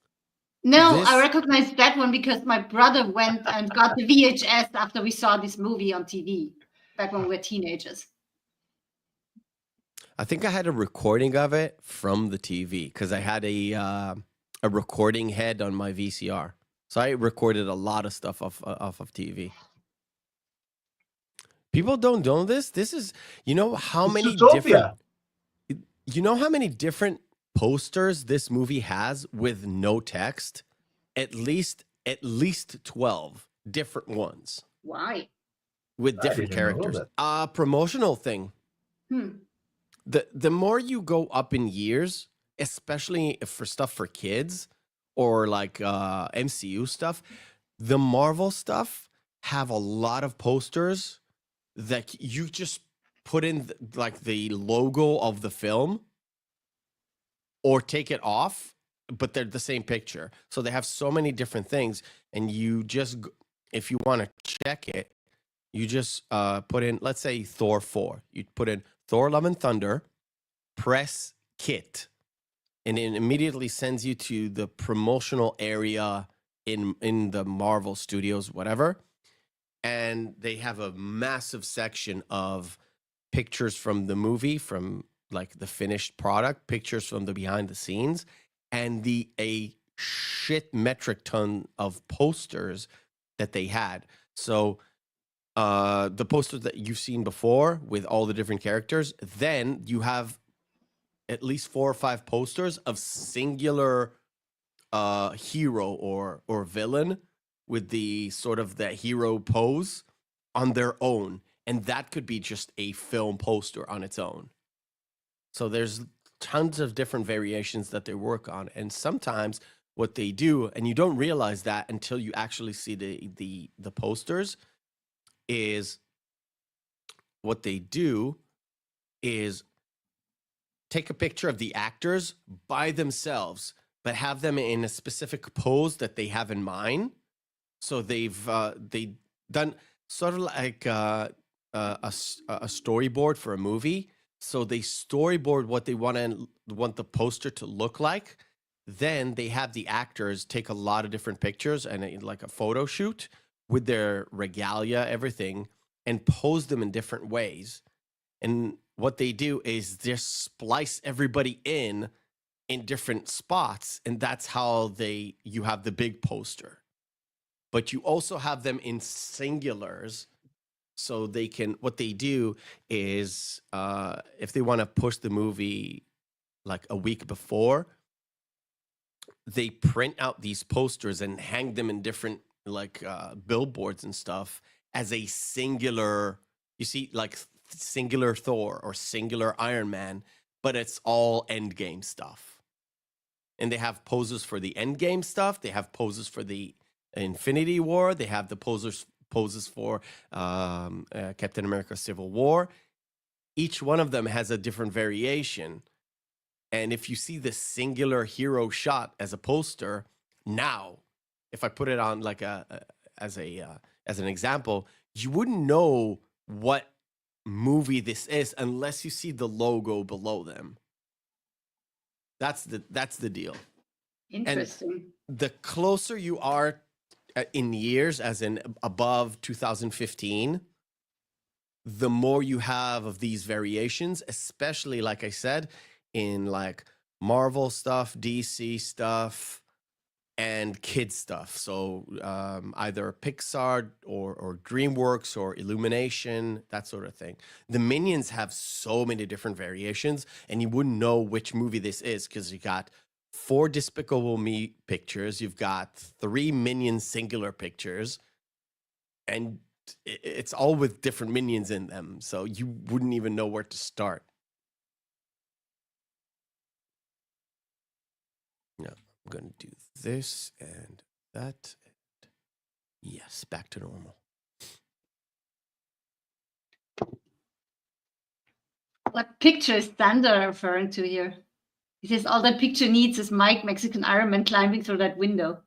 C: No, I recognize that one because my brother went and got the VHS after we saw this movie on TV back when we were teenagers.
A: I think I had a recording of it from the TV because I had a a recording head on my VCR. So I recorded a lot of stuff off of TV. People don't know this. This is, you know how
B: It's
A: many
B: Zootopia.
A: different, you know how many different posters this movie has with no text? At least 12 different ones
C: Why?
A: with
B: I
A: different
B: didn't know
A: characters.
B: that.
A: Promotional thing.
C: Hmm.
A: The more you go up in years, especially for stuff for kids or like MCU stuff, the Marvel stuff have a lot of posters that you just put in like the logo of the film or take it off, but they're the same picture. So they have so many different things, and you just, if you want to check it, you just put in, let's say Thor 4. You put in Thor Love and Thunder, press kit, and it immediately sends you to the promotional area in the Marvel Studios, whatever. And they have a massive section of pictures from the movie, from like the finished product, pictures from the behind the scenes, and a shit metric ton of posters that they had. So the posters that you've seen before with all the different characters, then you have at least 4 or 5 posters of singular hero or villain with the sort of that hero pose on their own, and that could be just a film poster on its own. So there's tons of different variations that they work on, and sometimes what they do, and you don't realize that until you actually see the posters, is what they do is take a picture of the actors by themselves, but have them in a specific pose that they have in mind. So they've done sort of like a storyboard for a movie. So they storyboard what they want the poster to look like. Then they have the actors take a lot of different pictures and like a photo shoot with their regalia, everything, and pose them in different ways. And what they do is just splice everybody in different spots, and that's how you have the big poster. But you also have them in singulars, so they can, what they do is if they want to push the movie like a week before, they print out these posters and hang them in different like billboards and stuff as a singular, you see, like singular Thor or singular Iron Man, but it's all Endgame stuff. And they have poses for the Endgame stuff. They have poses for the Infinity War. They have the poses for Captain America Civil War. Each one of them has a different variation. And if you see the singular hero shot as a poster, now, if I put it on like as an example, you wouldn't know what movie this is unless you see the logo below them. That's the deal.
C: Interesting.
A: And the closer you are in years, as in above 2015, the more you have of these variations, especially, like I said, in like Marvel stuff, DC stuff, and kid stuff. So either Pixar or DreamWorks or Illumination, that sort of thing. The Minions have so many different variations, and you wouldn't know which movie this is because you got 4 Despicable Me pictures, you've got 3 Minions singular pictures, and it's all with different Minions in them. So you wouldn't even know where to start. No, I'm going to do this and that. And yes, back to normal.
C: What picture is Thunder referring to here? He says all that picture needs is Mike, Mexican Iron Man, climbing through that window.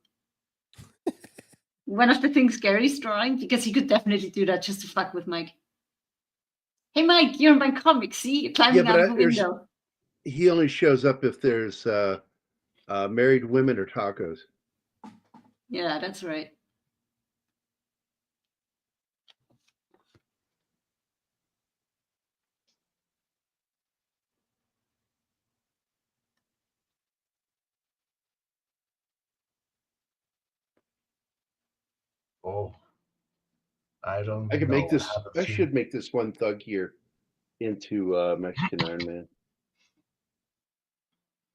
C: One of the things Gerry's drawing, because he could definitely do that just to fuck with Mike. Hey, Mike, you're in my comic. See, you're climbing out of the window.
D: He only shows up if there's married women or tacos.
C: Yeah, that's right.
B: Oh, I don't
D: I could make
B: know.
D: this.
B: Haven't
D: I
B: seen.
D: should make this one thug here into Mexican Iron Man.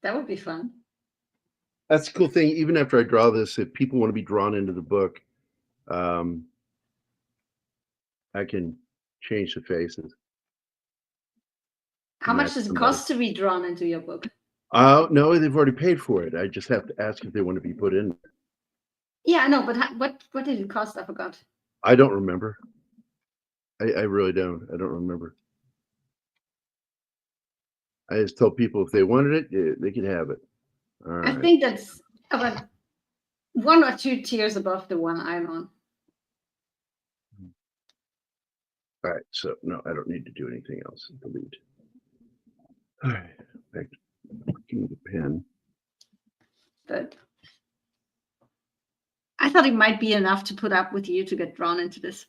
C: That would be fun.
D: That's the cool thing. Even after I draw this, if people want to be drawn into the book, I can change the faces.
C: How
D: And
C: much
D: that's
C: does it
D: somebody.
C: cost to be drawn into your book?
D: No, they've already paid for it. I just have to ask if they want to be put in.
C: Yeah, I know, but what did it cost? I forgot.
D: I don't remember. I really don't. I don't remember. I just told people if they wanted it, they could have it. All
C: I
D: right.
C: think that's about 1 or 2 tiers above the one I'm on.
D: All right. So no, I don't need to do anything else. Delete. All right. Back to the pen.
C: But I thought it might be enough to put up with you to get drawn into this.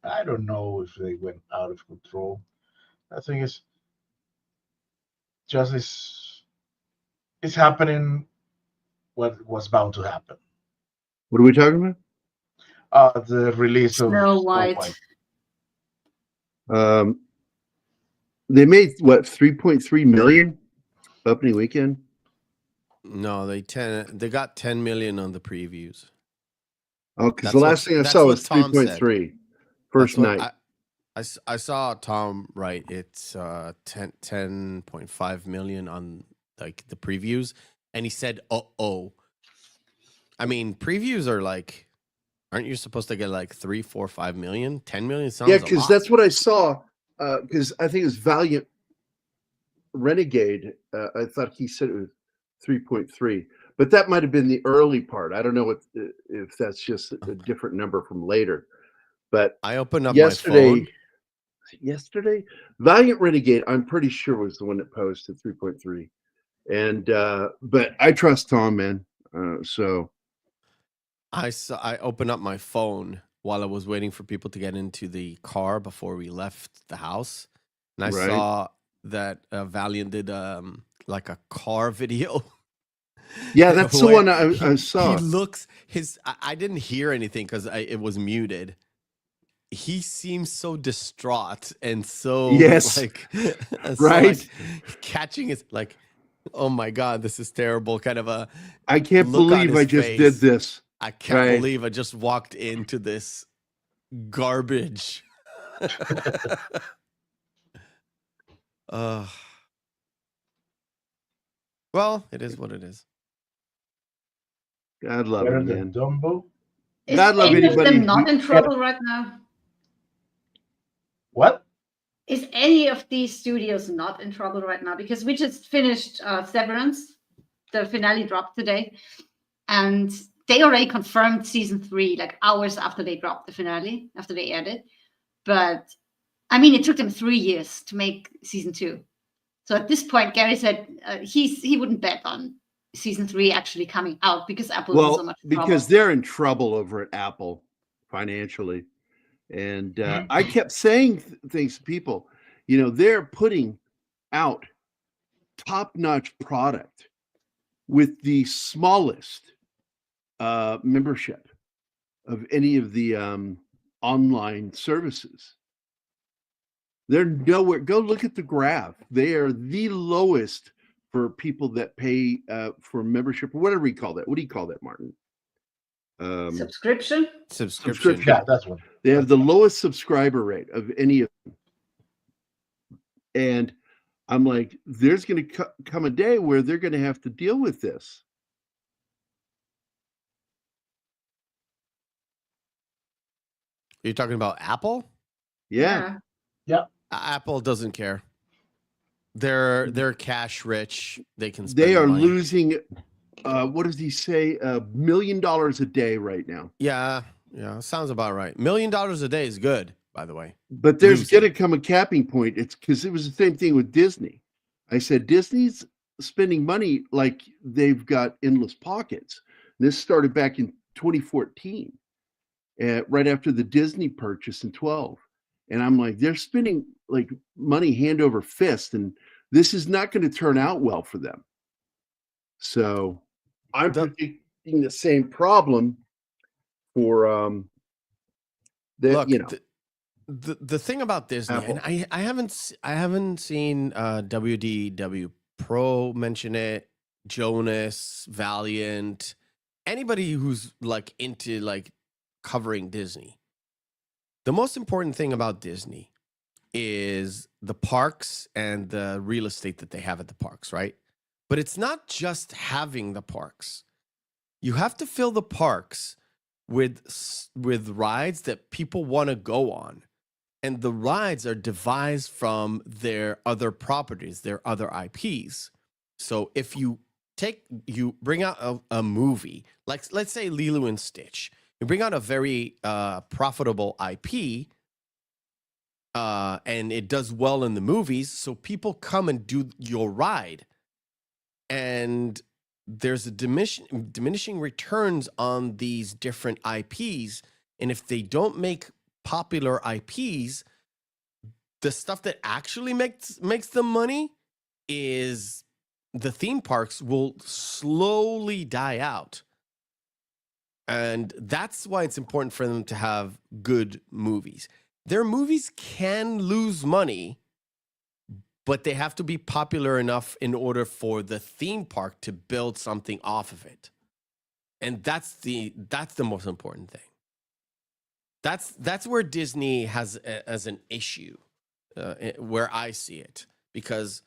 B: I don't know if they went out of control. I think it's just it's happening what was bound to happen.
D: What are we talking
B: The release of
C: Snow
B: Snow
C: White.
D: about? They made what 3.3 million opening weekend.
A: No, they got 10 million on the previews.
D: Oh, because
A: That's
D: the
A: what-
D: last thing I
A: that's
D: saw
A: what
D: was
A: Tom said.
D: 3.3 first
A: That's what
D: night.
A: I saw Tom write it's 10.5 million on like the previews, and he said, "Oh." I mean, previews are like, aren't you supposed to get like 3, 4, 5 million? 10 million sounds
D: Yeah,
A: a
D: because
A: lot.
D: that's what I saw. Because I think it was Valiant Renegade. I thought he said it was 3.3, but that might have been the early part. I don't know if that's just a different number from later. But
A: I opened up
D: yesterday,
A: my phone.
D: Valiant Renegade, I'm pretty sure was the one that posted 3.3. And but I trust Tom, man. So
A: I opened up my phone while I was waiting for people to get into the car before we left the house, and I
D: Right.
A: saw that Valiant did like a car video.
D: yeah, that's the
A: where
D: one I saw.
A: He looks I didn't hear anything because it was muted. He seems so distraught and so
D: Yes.
A: like so,
D: Right.
A: like, catching his like, oh my god, this is terrible kind of a
D: I can't
A: look on
D: believe
A: his
D: I just
A: face.
D: did this.
A: I can't
D: Right.
A: believe I just walked into this garbage. Well, it is what it is.
D: God love
B: Better
D: him,
B: than
D: man.
B: Dumbo.
C: Is
D: God love
C: any of
D: anybody
C: them not
D: who-
C: in trouble right now?
B: What?
C: Is any of these studios not in trouble right now? Because we just finished Severance. The finale dropped today. And they already confirmed season 3, like hours after they dropped the finale, after they aired it. But I mean, it took them 3 years to make season 2. So at this point, Gerry said he wouldn't bet on season 3 actually coming out because Apple is in so
D: Well,
C: much
D: because
C: trouble.
D: they're in trouble over at Apple financially. And I kept saying things to people, you know, they're putting out top-notch product with the smallest membership of any of the online services. They're nowhere. Go look at the graph. They are the lowest for people that pay for membership or whatever you call that. What do you call that, Martin?
C: Subscription?
A: Subscription.
B: Yeah, that's one.
D: They have the lowest subscriber rate of any of them. And I'm like, there's going to come a day where they're going to have to deal with this.
A: Are you talking about Apple?
D: Yeah.
A: Apple doesn't care. They're cash rich. They can spend
D: They
A: the
D: are
A: money.
D: losing, what does he say? $1 million a day right now.
A: Yeah, sounds about right. $1 million a day is good. by the way.
D: But there's
A: Losing.
D: going to come a capping point. It's because it was the same thing with Disney. I said, Disney's spending money like they've got endless pockets. This started back in 2014, right after the Disney purchase in 12. And I'm like, they're spending like money hand over fist, and this is not going to turn out well for them. So I'm predicting the same problem for
A: Look,
D: you know,
A: the thing about Disney,
D: Apple.
A: and I haven't seen WDW Pro mention it, Jonas, Valiant, anybody who's like into like covering Disney. The most important thing about Disney is the parks and the real estate that they have at the parks, right? But it's not just having the parks. You have to fill the parks with rides that people want to go on. And the rides are devised from their other properties, their other IPs. So if you bring out a movie, like let's say Lilo and Stitch, you bring out a very profitable IP, and it does well in the movies, so people come and do your ride. And there's a diminishing returns on these different IPs. And if they don't make popular IPs, the stuff that actually makes them money is the theme parks will slowly die out. And that's why it's important for them to have good movies. Their movies can lose money, but they have to be popular enough in order for the theme park to build something off of it. And that's the most important thing. That's where Disney has as an issue, where I see it, because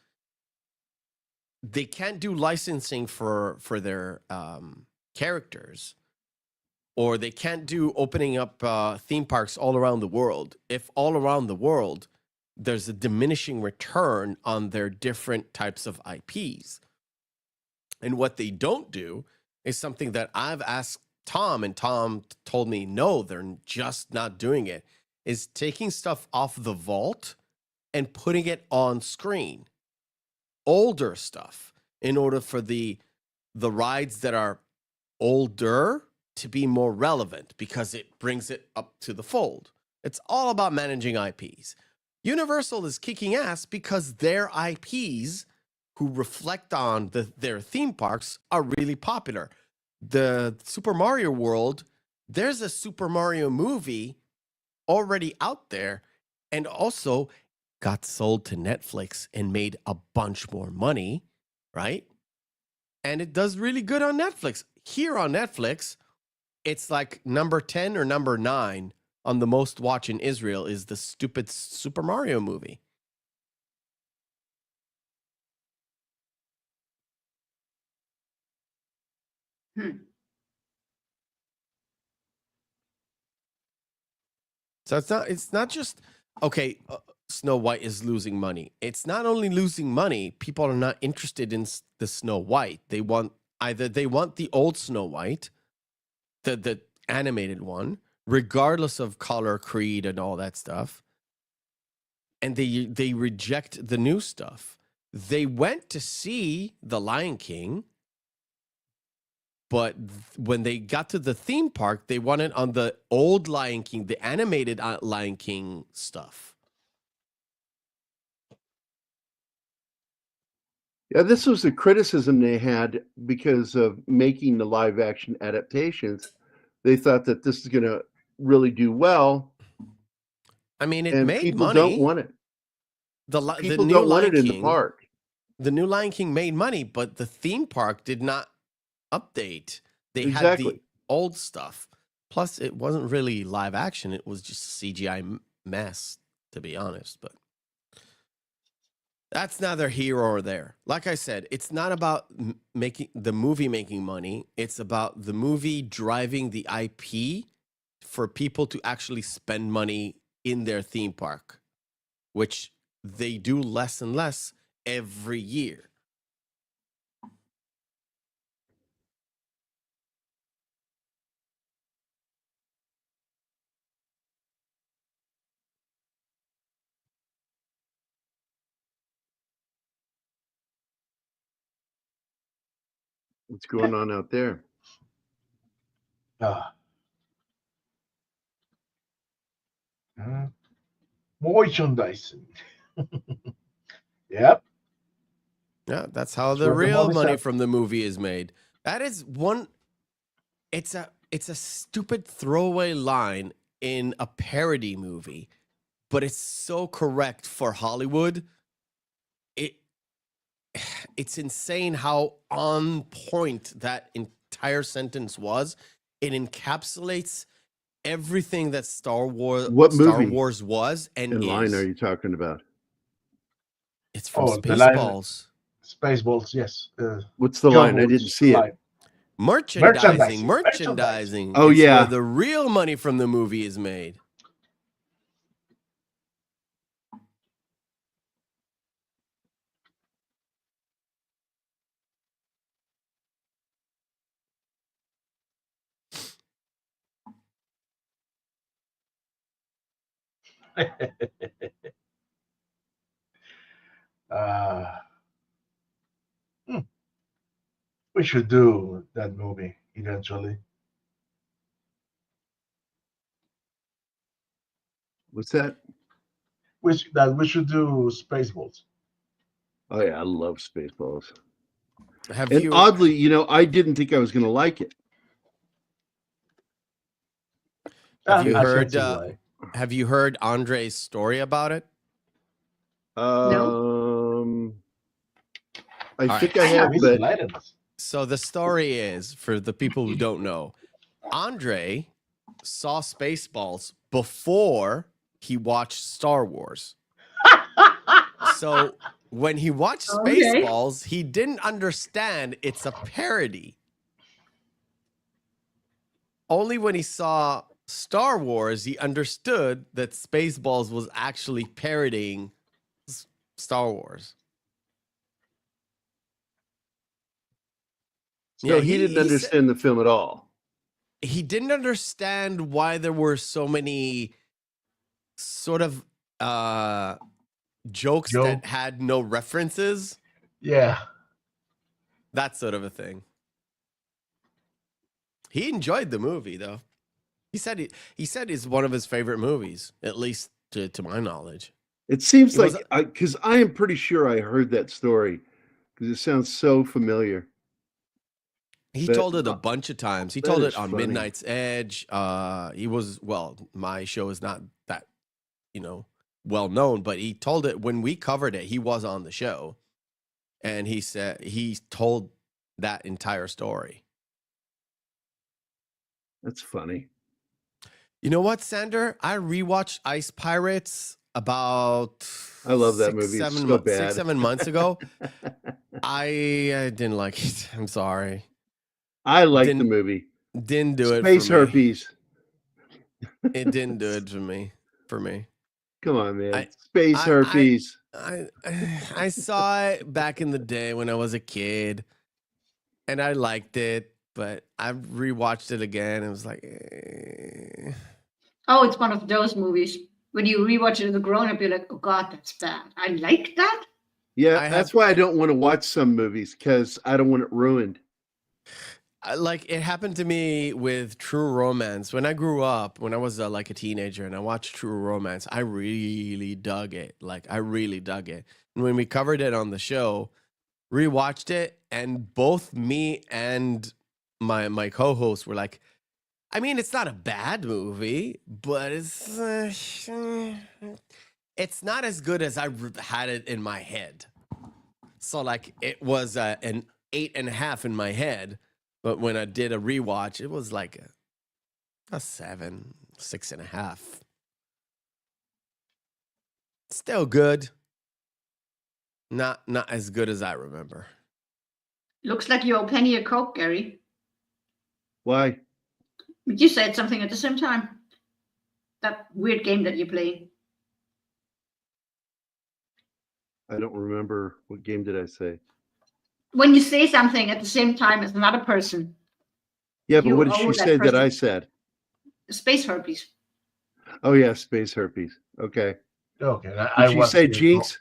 A: they can't do licensing for their characters, or they can't do opening up theme parks all around the world. If all around the world there's a diminishing return on their different types of IPs. And what they don't do is something that I've asked Tom, and Tom told me, no, they're just not doing it, is taking stuff off the vault and putting it on screen. Older stuff, in order for the rides that are older to be more relevant, because it brings it up to the fold. It's all about managing IPs. Universal is kicking ass because their IPs, who reflect on their theme parks, are really popular. The Super Mario World, there's a Super Mario movie already out there, and also got sold to Netflix and made a bunch more money, right? And it does really good on Netflix. Here on Netflix, it's like number 10 or number 9 on the most watch in Israel is the stupid Super Mario movie. So it's not just, okay, Snow White is losing money. It's not only losing money, people are not interested in the Snow White. They want the old Snow White, the animated one, regardless of color, creed, and all that stuff. And they reject the new stuff. They went to see The Lion King, but when they got to the theme park, they wanted on the old Lion King, the animated Lion King stuff.
D: Yeah, this was the criticism they had because of making the live action adaptations. They thought that this is going to really do well.
A: I mean, it
D: and
A: made
D: people
A: money.
D: don't want it. People
A: new
D: don't want
A: Lion
D: it in
A: King,
D: the park.
A: The new Lion King made money, but the theme park did not update. They had
D: Exactly.
A: the old stuff. Plus, it wasn't really live action. It was just a CGI mess, to be honest. But that's neither here or there. Like I said, it's not about making the movie making money. It's about the movie driving the IP for people to actually spend money in their theme park, which they do less and less every year.
D: What's going on out there?
B: Ah. Merchandising. Yep.
A: Yeah, that's how
B: That's
A: the
B: where the
A: real
B: money's
A: money
B: at.
A: from the movie is made. That is one. It's a stupid throwaway line in a parody movie, but it's so correct for Hollywood. It's insane how on point that entire sentence was. It encapsulates everything that Star Wars was and
D: In
A: is.
D: line are you talking about?
A: It's from
B: Oh, the line.
A: Spaceballs.
B: Spaceballs, yes.
D: What's the
B: John
D: line? I
B: Woo's
D: didn't see it.
B: line.
A: Merchandising.
D: Oh,
A: It's
D: yeah.
A: where the real money from the movie is made.
B: uh, we should do that movie eventually.
D: What's that?
B: We should do Spaceballs.
D: Oh yeah, I love Spaceballs.
A: Have
D: And
A: you
D: oddly, I didn't think I was going to like it.
A: have you
B: I
A: heard
B: said so,
A: have you heard Andre's story about it?
D: I think I
C: I
D: have,
C: have.
B: Please
D: but
B: enlighten us.
A: So the story is, for the people who don't know, Andre saw Spaceballs before he watched Star Wars. So when he watched
C: Okay.
A: Spaceballs, he didn't understand it's a parody. Only when he saw Star Wars, he understood that Spaceballs was actually parodying Star Wars.
D: so
A: Yeah,
D: he didn't
A: said-
D: understand the film at all.
A: he didn't understand why there were so many sort of jokes that had no references.
B: Yeah.
A: That sort of a thing. He enjoyed the movie though. He said it's one of his favorite movies, at least to my knowledge.
D: It seems
A: It was
D: like because I am pretty sure I heard that story because it sounds so familiar.
A: He
D: That-
A: told it a bunch of times. He
D: that
A: told
D: is
A: it on
D: funny.
A: Midnight's Edge. My show is not that, well known, but he told it when we covered it. He was on the show, and he said he told that entire story.
D: That's funny.
A: You know what, Sander? I rewatched Ice Pirates about
D: I love that movie. It's so bad.
A: 6-7 months ago. I didn't like it. I'm sorry.
D: I like the
A: Didn't-
D: movie.
A: Didn't do it
D: Space
A: for me.
D: herpes.
A: It didn't do it for me.
D: Come on, man.
A: I-
D: Space
A: I-
D: herpes.
A: I saw it back in the day when I was a kid, and I liked it, but I rewatched it again. And it was like,
C: Oh, it's one of those movies. When you rewatch it as a grown-up, you're like, oh God, that's bad. I like that.
D: Yeah,
A: I
D: that's
A: have-
D: why I don't want to watch some movies because I don't want it ruined.
A: Like it happened to me with True Romance. When I grew up, when I was like a teenager, and I watched True Romance, I really dug it. I really dug it. And when we covered it on the show, rewatched it, and both me and my co-host were like, I mean, it's not a bad movie, but it's not as good as I had it in my head. So it was an 8.5 in my head, but when I did a rewatch, it was like a 7, 6.5. Still good. Not as good as I remember.
C: Looks like you owe Penny a Coke, Gerry.
D: Why?
C: You said something at the same time. That weird game that you play.
D: I don't remember. What game did I say?
C: When you say something at the same time as another person,
D: Yeah, but
C: You
D: what did
C: owe
D: she
C: that
D: say that I
C: person-
D: said?
C: space herpes.
D: Oh yeah, space herpes. Okay.
B: Okay.
D: Did she say Jinx?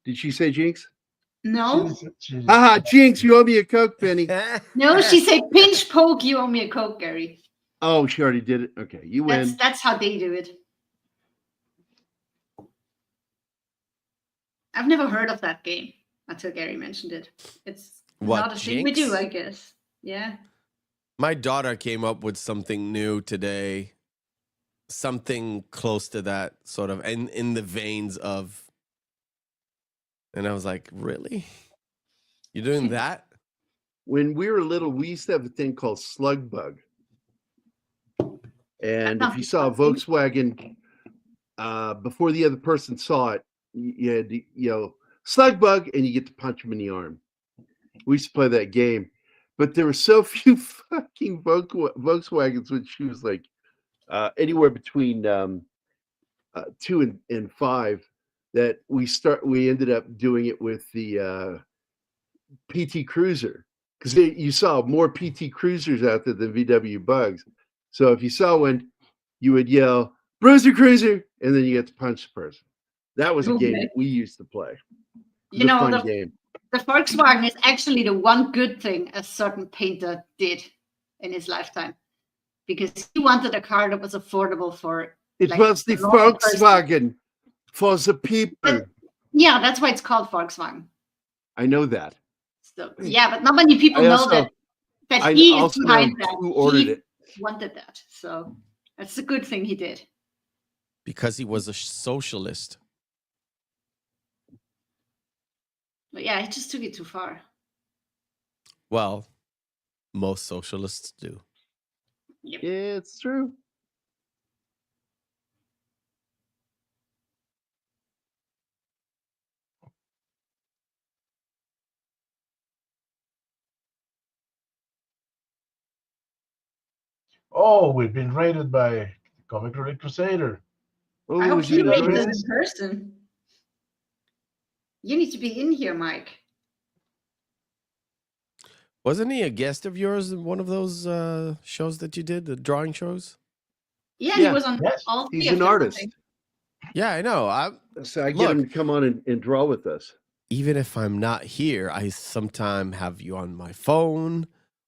D: Did she say Jinx?
C: No,
D: Haha, Jinx, you owe me a Coke, Penny.
C: no, she said pinch poke. You owe me a Coke, Gerry.
D: Oh, she already did it. Okay, you win.
C: That's how they do it. I've never heard of that game until Gerry mentioned it. It's
A: What,
C: not a thing we do,
A: Jinx?
C: I guess. Yeah.
A: My daughter came up with something new today. Something close to that, sort of, and in the veins of. And I was like, really? You're doing that?
D: When we were little, we used to have a thing called Slug Bug. And if you saw a Volkswagen before the other person saw it, you had to yell Slug Bug, and you get to punch him in the arm. We used to play that game, but there were so few fucking Volkswagens, which she was like anywhere between 2 and 5, that we ended up doing it with the PT Cruiser, because you saw more PT Cruisers out there than VW Bugs. So if you saw one, you would yell Bruiser Cruiser, and then you get to punch the person. That was a game that we used to play.
C: You know,
D: fun game.
C: The Volkswagen is actually the one good thing a certain painter did in his lifetime, because he wanted a car that was affordable for.
D: It was the Volkswagen for the people.
C: Yeah, that's why it's called Volkswagen.
D: I know that.
C: So yeah, but not many people know that he is behind that.
D: Who ordered it?
C: Wanted that, so that's a good thing he did.
A: Because he was a socialist.
C: But yeah, he just took it too far.
A: Well, most socialists do.
C: Yep.
D: Yeah, it's true.
B: Oh, we've been raided by Comic Relic Crusader.
D: Oh,
C: I hope
D: is
C: he
D: it
C: rated
D: nice?
C: us in person. You need to be in here, Mike.
A: Wasn't he a guest of yours in one of those shows that you did, the drawing shows?
C: Yeah,
D: Yeah.
C: he was on
B: Yes.
C: all three
D: He's
C: of
D: an
C: them, I
D: artist.
C: think.
A: Yeah, I know.
D: So I get him to come on and draw with us.
A: Even if I'm not here, I sometimes have you on my phone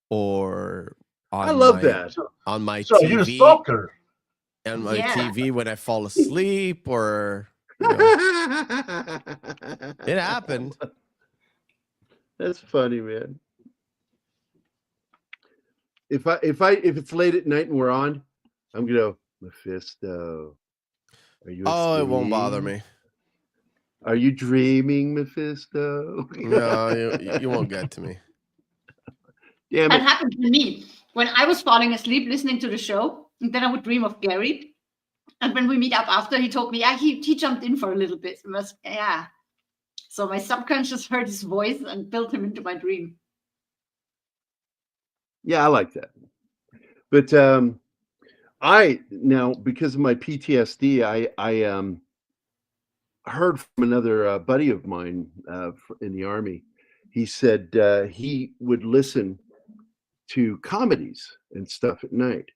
A: or on
D: I love
A: my,
D: that.
A: on my
B: So
A: TV.
B: you're a stalker.
A: On my
C: Yeah.
A: TV when I fall asleep, or you know, it happened.
D: That's funny, man. If it's late at night and we're on, I'm gonna go, Mephisto. Are you?
A: Oh, it won't bother
D: asleep?
A: me.
D: Are you dreaming, Mephisto?
A: No, you won't get to me.
D: Damn
C: That
D: it!
C: happened to me when I was falling asleep listening to the show, and then I would dream of Gerry. And when we meet up after, he told me, yeah, he jumped in for a little bit. Yeah. So my subconscious heard his voice and built him into my dream.
D: Yeah, I like that. But I now, because of my PTSD, I heard from another buddy of mine in the Army. He said he would listen to comedies and stuff at night,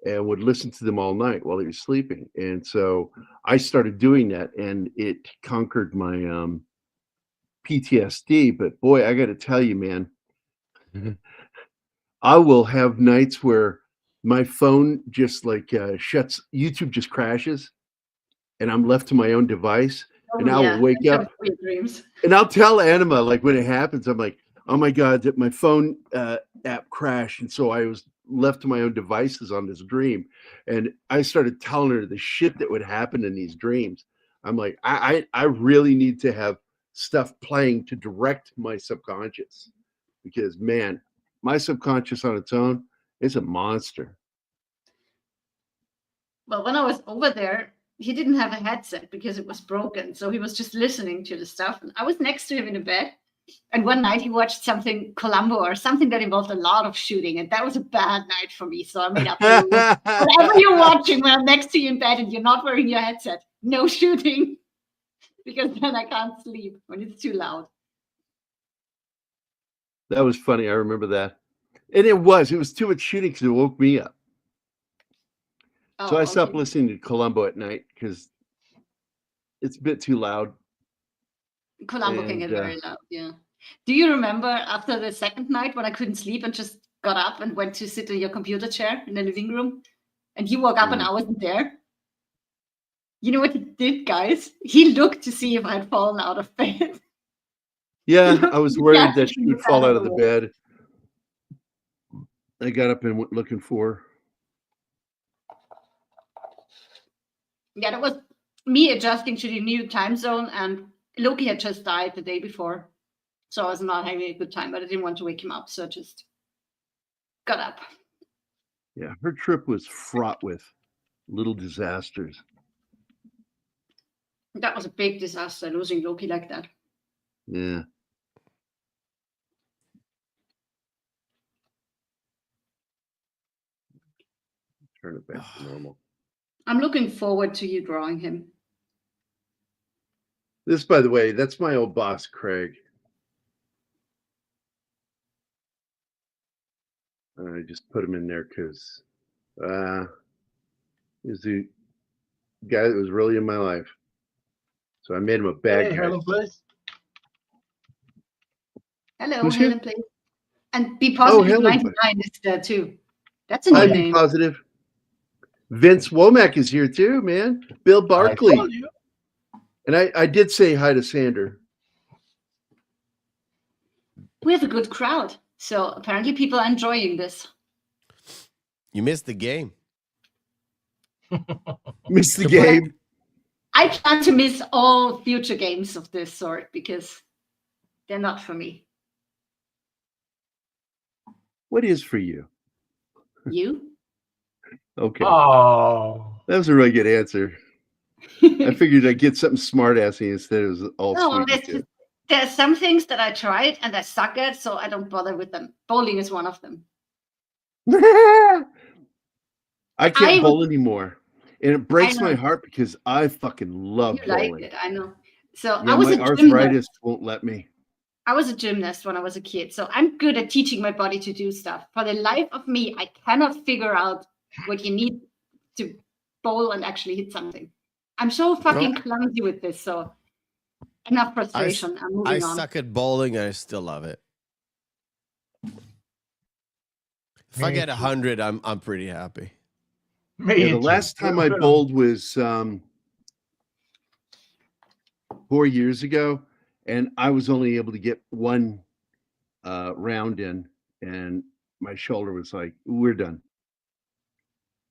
D: and would listen to them all night while he was sleeping. And so I started doing that, and it conquered my PTSD. But boy, I got to tell you, man, I will have nights where my phone just like shuts, YouTube just crashes, and I'm left to my own device. And I will wake up,
C: weird dreams.
D: and I'll tell Anima, like when it happens, I'm like, oh my God, that my phone app crashed. And so I was left to my own devices on this dream. And I started telling her the shit that would happen in these dreams. I'm like, I really need to have stuff playing to direct my subconscious, because man, my subconscious on its own is a monster.
C: Well, when I was over there, he didn't have a headset because it was broken. So he was just listening to the stuff. And I was next to him in the bed. And one night he watched something, Columbo, or something that involved a lot of shooting. And that was a bad night for me. So I made up the rule. Whatever you're watching when I'm next to you in bed and you're not wearing your headset, no shooting. Because then I can't sleep when it's too loud.
D: That was funny. I remember that. And it was too much shooting because it woke me up.
C: Oh,
D: So I stopped
C: okay.
D: listening to Columbo at night because it's a bit too loud.
C: Columbo can
D: And,
C: get very loud, yeah. Do you remember after the second night when I couldn't sleep and just got up and went to sit in your computer chair in the living room? And you woke up and I wasn't there? You know what he did, guys? He looked to see if I had fallen out of bed.
D: Yeah, I was worried that she
C: Exactly
D: would fall
C: that
D: out of the
C: way.
D: bed. I got up and went looking for her.
C: Yeah, that was me adjusting to the new time zone, and Loki had just died the day before. So I was not having a good time, but I didn't want to wake him up, so I just got up.
D: Yeah, her trip was fraught with little disasters.
C: That was a big disaster, losing Loki like that.
D: Yeah. Turn it back to normal.
C: I'm looking forward to you drawing him.
D: This, by the way, that's my old boss, Craig. I just put him in there because he's the guy that was really in my life. So I made him a bad guy.
B: Helen, please.
C: Hello,
D: Who's here?
C: Helen, please. And Be Positive
D: Helen.
C: 99 is there too. That's a new
D: I'd be
C: name.
D: positive. Vince Womack is here too, man. Bill
B: I
D: Barkley.
B: told you.
D: And I did say hi to Sander.
C: We have a good crowd. So apparently people are enjoying this.
A: You missed the game.
D: Missed the game.
C: I plan to miss all future games of this sort because they're not for me.
D: What is for you?
C: You?
D: Okay.
B: Oh.
D: That was a really good answer. I figured I'd get something smart-assy instead of all
C: No,
D: sweet.
C: there's some things that I tried and I suck at, so I don't bother with them. Bowling is one of them.
D: I can't bowl anymore. And it breaks my
C: know.
D: heart because I fucking love
C: You like
D: bowling.
C: it, I know. So
D: Yeah,
C: I was
D: my
C: a
D: arthritis
C: gymnast.
D: won't let me.
C: I was a gymnast when I was a kid, so I'm good at teaching my body to do stuff. For the life of me, I cannot figure out what you need to bowl and actually hit something. I'm so fucking clumsy with this, so enough frustration. I'm moving on.
A: I suck at bowling and I still love it. If I get 100, I'm pretty happy.
D: Yeah, the last time I bowled was 4 years ago, and I was only able to get one round in, and my shoulder was like, "We're done."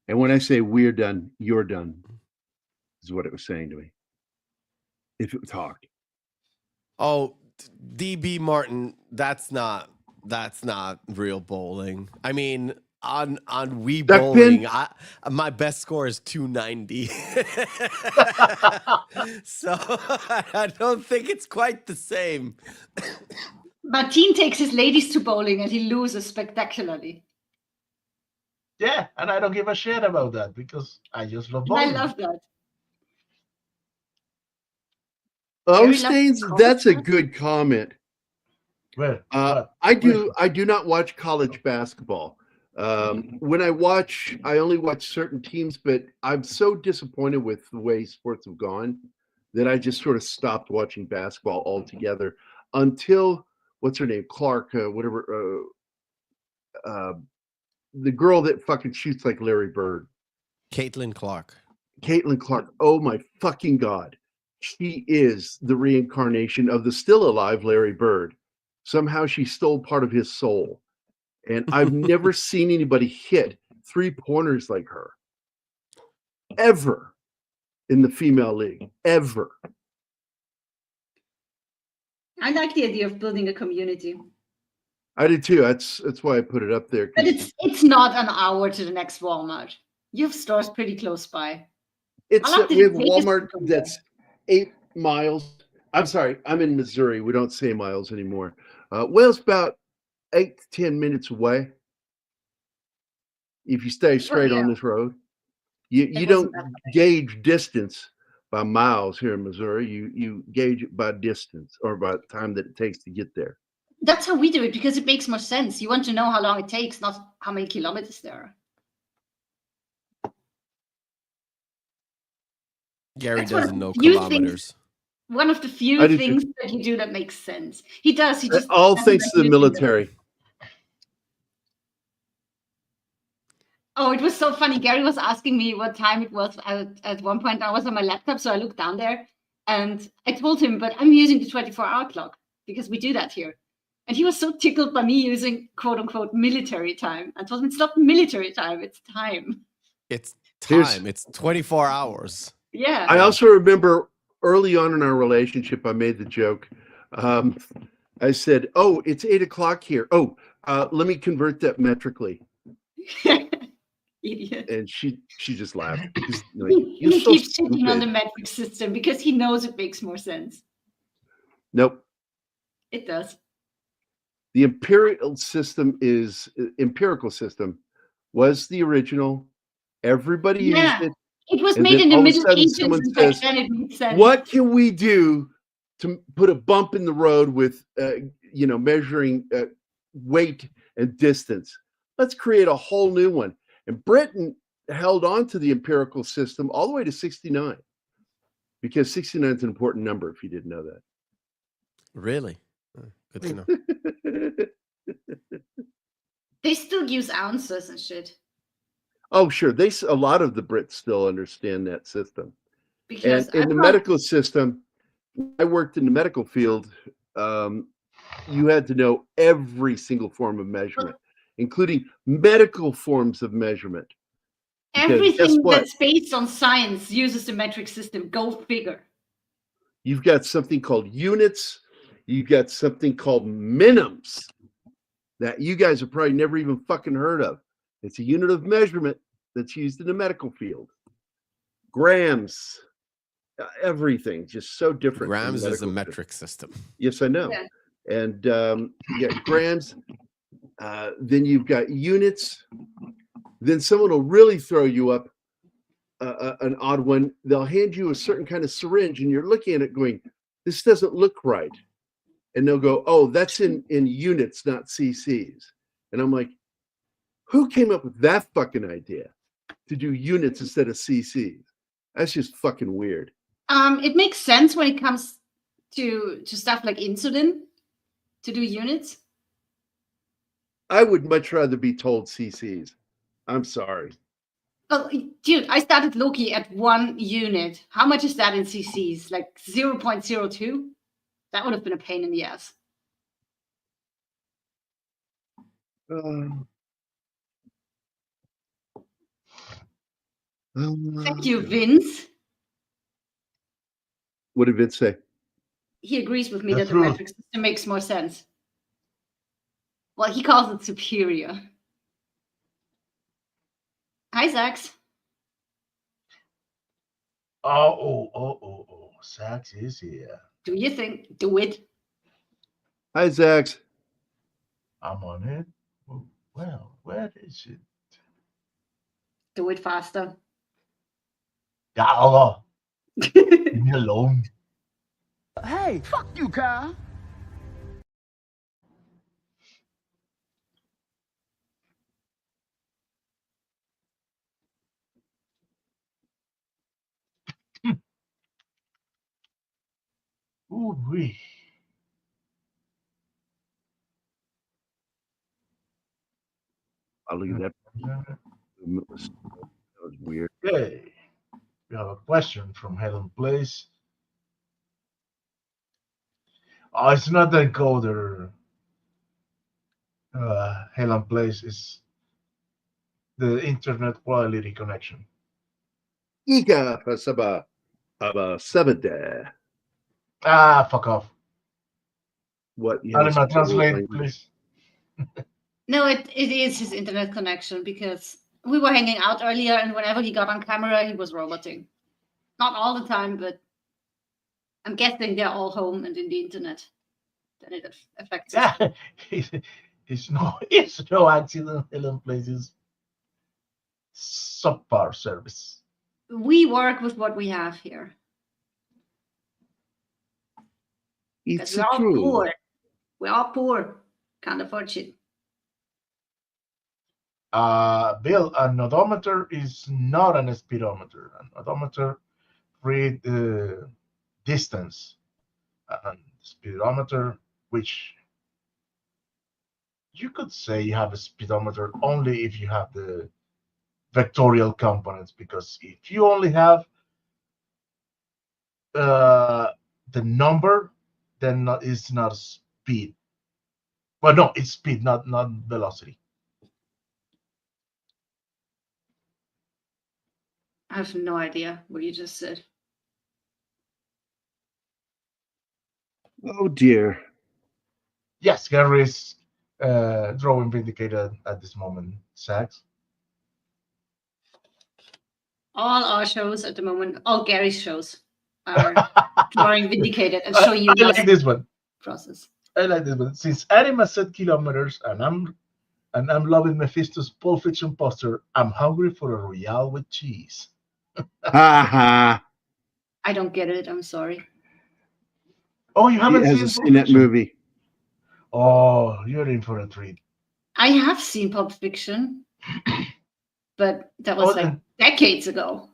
D: And when I say we're done, you're done, is what it was saying to me. If it talked.
A: Oh, DB Martin, that's not real bowling. I mean, on Wii
D: Duck
A: Bowling, my best score is 290. So I don't think it's quite the same.
C: Martin takes his ladies to bowling and he loses spectacularly.
B: Yeah, and I don't give a shit about that because I just love bowling.
C: I love that.
D: Oh, Stains, that's a good comment.
B: Well,
D: I do not watch college basketball. When I watch, I only watch certain teams, but I'm so disappointed with the way sports have gone that I just sort of stopped watching basketball altogether until what's her name, Clark, the girl that fucking shoots like Larry Bird,
A: Caitlin Clark.
D: Oh my fucking God. She is the reincarnation of the still alive Larry Bird. Somehow she stole part of his soul. And I've never seen anybody hit 3-pointers like her. Ever in the female league. Ever.
C: I like the idea of building a community.
D: I did too. That's why I put it up there.
C: But it's not an hour to the next Walmart. You have stores pretty close by.
D: We have Walmart that's 8 miles. I'm sorry, I'm in Missouri. We don't say miles anymore. Well, it's about 8 to 10 minutes away. If you stay straight on this road, you don't gauge distance by miles here in Missouri. You gauge it by distance or by the time that it takes to get there.
C: That's how we do it because it makes more sense. You want to know how long it takes, not how many kilometers there are.
A: Gary doesn't know kilometers.
C: one of the
D: I
C: few
D: do too.
C: things that you do that makes sense. He does. He just
D: All
C: doesn't
D: thanks to the
C: like using them.
D: military.
C: Oh, it was so funny. Gerry was asking me what time it was. At one point, I was on my laptop, so I looked down there, and I told him, "But I'm using the 24-hour clock because we do that here." And he was so tickled by me using "quote unquote" military time. I told him it's not military time; it's time.
A: It's
D: Here's-
A: time. It's 24 hours.
C: Yeah.
D: I also remember early on in our relationship, I made the joke. I said, "Oh, it's 8 o'clock here. Oh, let me convert that metrically."
C: Idiot.
D: And she just laughed. She's like,
C: He
D: "You're so
C: keeps shitting on the
D: stupid."
C: metric system because he knows it makes more sense.
D: Nope.
C: It does.
D: The empirical system was the original. Everybody
C: Yeah.
D: used it.
C: It was
D: And
C: made
D: then
C: in the
D: all of a
C: Middle
D: sudden
C: Ages,
D: someone
C: and back
D: says,
C: then it made sense.
D: What can we do to put a bump in the road with, measuring weight and distance? Let's create a whole new one. And Britain held on to the empirical system all the way to 69, because 69 is an important number if you didn't know that.
A: Really? Good to know.
C: They still use ounces and shit.
D: Oh, sure. A lot of the Brits still understand that system.
C: Because
D: And in the medical system, I worked in the medical field. You had to know every single form of measurement, including medical forms of measurement. Because guess
C: everything
D: what?
C: that's based on science uses the metric system. Go figure.
D: You've got something called units. You've got something called minims that you guys have probably never even fucking heard of. It's a unit of measurement that's used in the medical field. Grams, everything, just so different. from
A: Grams
D: the
A: is a
D: medical
A: metric system.
D: Yes, I know.
C: Yeah.
D: And you got grams. Then you've got units. Then someone will really throw you up an odd one. They'll hand you a certain kind of syringe, and you're looking at it going, "This doesn't look right." And they'll go, "Oh, that's in units, not cc's." And I'm like, who came up with that fucking idea to do units instead of cc's? That's just fucking weird.
C: It makes sense when it comes to stuff like insulin to do units.
D: I would much rather be told cc's. I'm sorry.
C: Well, dude, I started Loki at 1 unit. How much is that in cc's? Like 0.02? That would have been a pain in the ass. Thank you, Vince.
D: What did Vince say?
C: He agrees with me
B: That's
C: that the
B: true.
C: metric system makes more sense. Well, he calls it superior. Hi, Zax.
B: Oh, Sax is here.
C: Do you think? Do it.
D: Hi, Zax.
B: I'm on it. Well, where is it?
C: Do it faster.
B: Yeah, leave me alone.
E: Hey, fuck you, Kyle.
B: Ooh wee.
D: Oh, look at that. That was weird.
B: Okay. We have a question from Helen Place. Oh, it's not the encoder. Helen Place is the internet quality connection.
D: Ika Pasaba Sabada.
B: Ah, fuck off.
D: What? You have a
B: Anima,
D: special
B: translate,
D: language?
B: please.
C: No, it is his internet connection because we were hanging out earlier, and whenever he got on camera, he was roboting. Not all the time, but I'm guessing they're all home and in the internet. Then it affects us.
B: Yeah, it's no accident. Helen Place's subpar service.
C: We work with what we have here.
D: It's
C: Because we're all
D: true.
C: poor. We're all poor. Can't afford shit.
B: Bill, an odometer is not an speedometer. An odometer read distance. and speedometer, which you could say you have a speedometer only if you have the vectorial components, because if you only have the number, then it's not speed. Well, no, it's speed, not velocity.
C: I have no idea what you just said.
D: Oh dear.
B: Yes, Gerry is drawing vindicated at this moment. Sax.
C: All our shows at the moment, all Gary's shows, are drawing vindicated and show you
B: I like this one.
C: process.
B: I like this one. Since Anima said kilometers, and I'm loving Mephisto's Pulp Fiction poster, I'm hungry for a Royale with cheese.
D: Ha ha.
C: I don't get it. I'm sorry.
B: Oh, you
D: He
B: haven't
D: hasn't
B: seen
D: seen that
B: Fiction?
D: movie.
B: Oh, you're in for a treat.
C: I have seen Pulp Fiction, but that was like decades ago.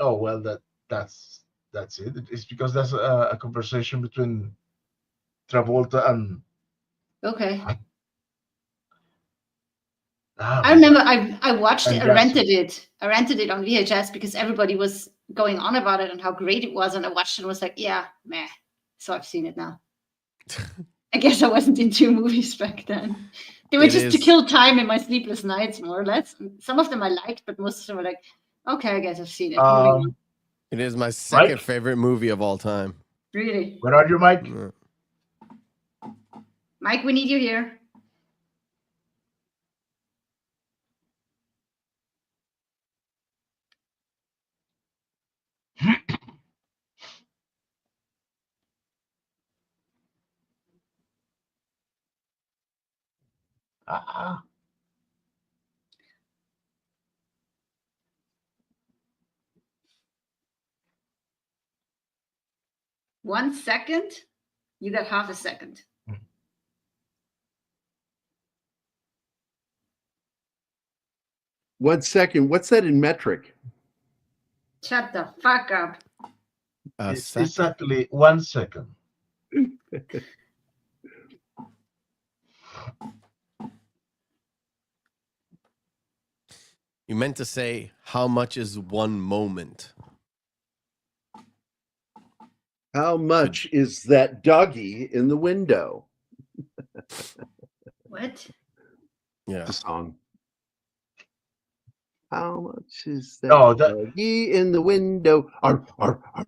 B: Oh well, that's it. It's because that's a conversation between Travolta and.
C: Okay.
B: Ah,
C: I remember I watched it,
B: And
C: I rented it. I rented it on VHS because everybody was going on about it and how great it was. And I watched it and was like, yeah, meh. So I've seen it now. I guess I wasn't into movies back then. They were
A: It
C: just to
A: is-
C: kill time in my sleepless nights, more or less. Some of them I liked, but most of them were like, okay, I guess I've seen it. Moving on.
A: It is my second
B: Mike?
A: favorite movie of all time.
C: Really?
B: where are you, Mike?
A: Mm.
C: Mike, we need you here.
B: Ah,
C: 1 second. You got half a second.
D: One second. What's that in metric?
C: Shut the fuck up.
B: it's
A: Second.
B: exactly 1 second.
A: You meant to say, how much is one moment?
D: How much is that doggy in the window?
C: What?
A: Yeah.
D: The song. How much is that
B: Oh, that-
D: doggy in the window? Arr, arr, arr.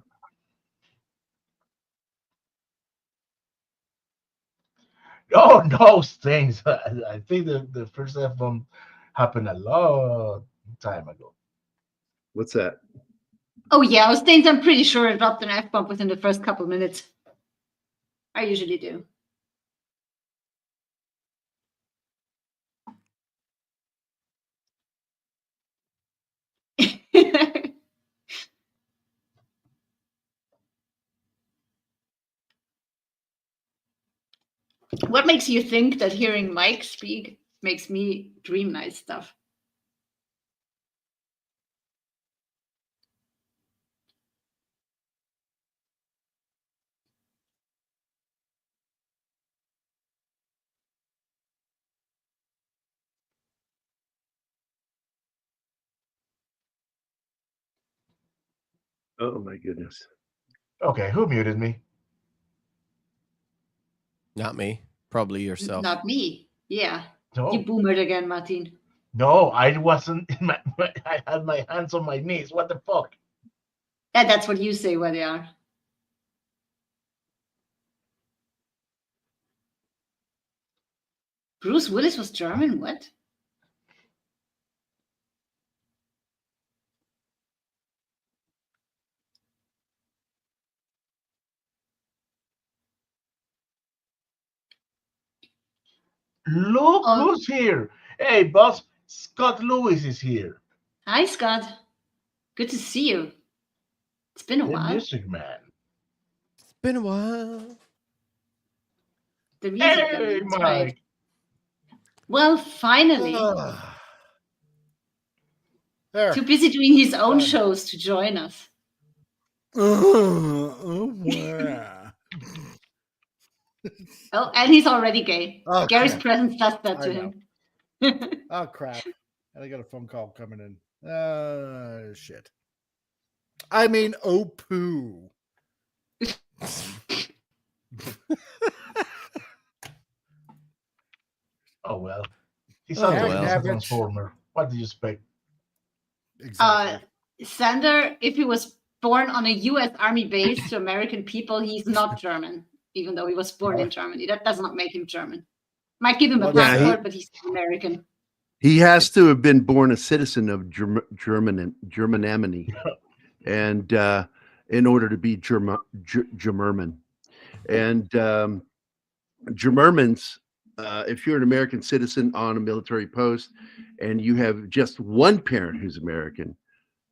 B: Oh, those things. I think the first F-bomb happened a long time ago.
D: What's that?
C: Oh yeah, I was thinking I'm pretty sure I dropped an F-bomb within the first couple minutes. I usually do. What makes you think that hearing Mike speak makes me dream nice stuff?
D: Oh my goodness.
B: Okay, who muted me?
A: Not me. Probably yourself.
C: Not me. Yeah.
B: No,
C: You boomered again, Martin.
B: no, I wasn't. I had my hands on my knees. What the fuck?
C: That's what you say where they are. Bruce Willis was German? What?
B: Look
C: Oh.
B: who's here. Hey, boss, Scott Lewis is here.
C: Hi, Scott. Good to see you. It's been a
B: The
C: while.
B: music man.
A: It's been a while.
C: The music.
B: Hey,
C: That's
B: Mike.
C: right. Well, finally.
F: There.
C: Too busy doing his own
F: Done.
C: shows to join us.
F: Yeah.
C: Oh, and he's already gay.
F: Oh,
C: Gary's
F: crap.
C: presence does that
F: I
C: to
F: know.
C: him.
F: Oh, crap. And I got a phone call coming in. Shit. I mean, oh, poo.
B: Oh well, he's
A: Oh,
B: a
A: well.
B: transformer. What do you expect?
F: Exactly.
C: Sander, if he was born on a U.S. Army base to American people, he's not German, even though he was born in Germany. That does not make him German. Might give him a
F: Well,
D: yeah,
C: passport, but he's American.
D: He has to have been born a citizen of Germany, and in order to be German. And Germans, if you're an American citizen on a military post, and you have just one parent who's American,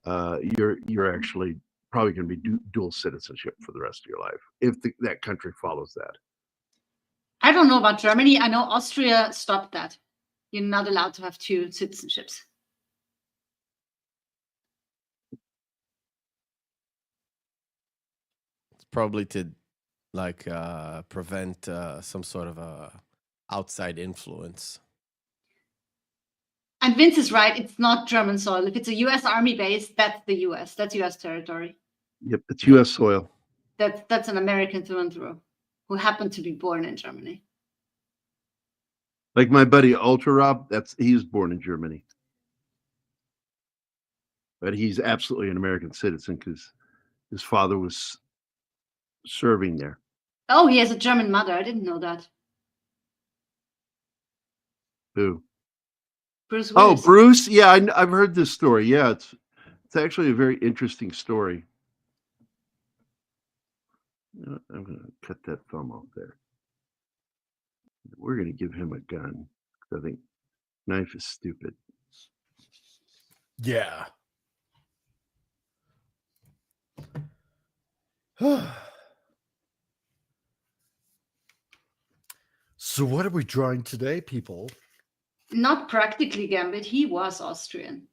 D: you're actually probably going to be dual citizenship for the rest of your life if that country follows that.
C: I don't know about Germany. I know Austria stopped that. You're not allowed to have two citizenships.
A: It's probably to like prevent some sort of a outside influence.
C: And Vince is right. It's not German soil. If it's a U.S. Army base, that's the U.S. That's U.S. territory.
D: Yep, it's U.S. soil.
C: That's an American through and through who happened to be born in Germany.
D: Like my buddy Ultra Rob, he was born in Germany, but he's absolutely an American citizen because his father was serving there.
C: Oh, he has a German mother. I didn't know that.
D: Who?
C: Bruce
D: Oh,
C: Willis.
D: Bruce. Yeah, I've heard this story. Yeah, it's actually a very interesting story. I'm going to cut that thumb off there. We're going to give him a gun. I think knife is stupid.
F: Yeah. So what are we drawing today, people?
C: Not practically Gambit. He was Austrian.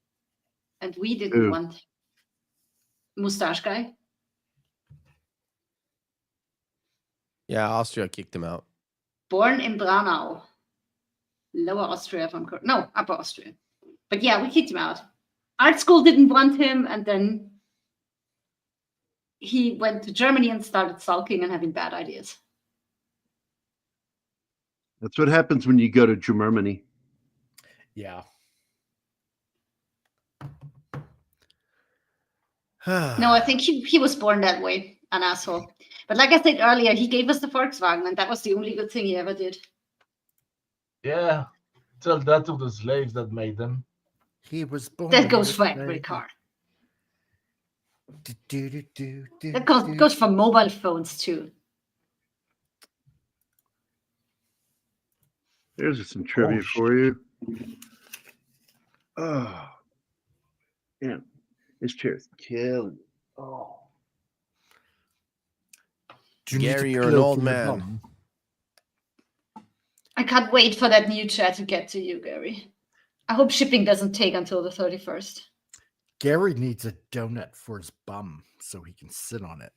C: And we didn't
D: Who?
C: want Mustache Guy.
A: Yeah, Austria kicked him out.
C: Born in Braunau. Lower Austria, if I'm correct. No, Upper Austria. But yeah, we kicked him out. Art school didn't want him, and then he went to Germany and started sulking and having bad ideas.
D: That's what happens when you go to Germany.
F: Yeah.
C: No, I think he was born that way, an asshole. But like I said earlier, he gave us the Volkswagen, and that was the only good thing he ever did.
B: Yeah, tell that to the slaves that made them.
F: He was born.
C: That goes for every car. That goes for mobile phones too.
D: There's some trivia for you. Oh, yeah. This chair's killing me. Oh.
A: Gary, you're an old man.
C: I can't wait for that new chair to get to you, Gary. I hope shipping doesn't take until the 31st.
F: Gary needs a donut for his bum so he can sit on it.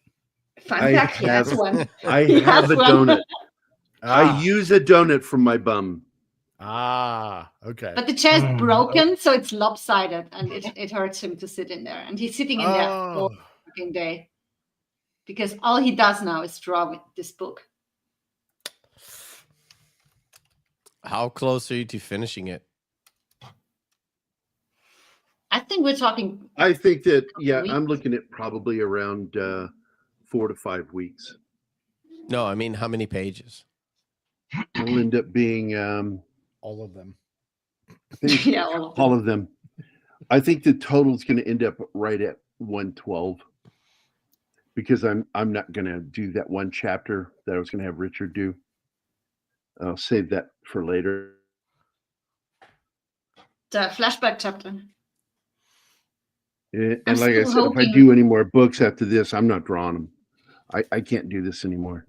C: Fun fact, he has one.
D: I
C: He
D: have
C: has
D: a
C: one.
D: donut. I use a donut from my bum.
F: Okay.
C: But the chair is broken, so it's lopsided, and it hurts him to sit in there. And he's sitting in there all fucking day. Because all he does now is draw with this book.
A: How close are you to finishing it?
C: I think we're talking.
D: I think that, yeah,
C: weeks.
D: I'm looking at probably around 4 to 5 weeks.
A: No, I mean, how many pages?
D: It'll end up being
F: all of them.
D: I think
C: Yeah,
D: all of them. I think the total is going to end up right at 112 because I'm not going to do that one chapter that I was going to have Richard do. I'll save that for later.
C: The flashback chapter.
D: And
C: I'm
D: like I
C: still
D: said, if I
C: hoping-
D: do any more books after this, I'm not drawing them. I can't do this anymore.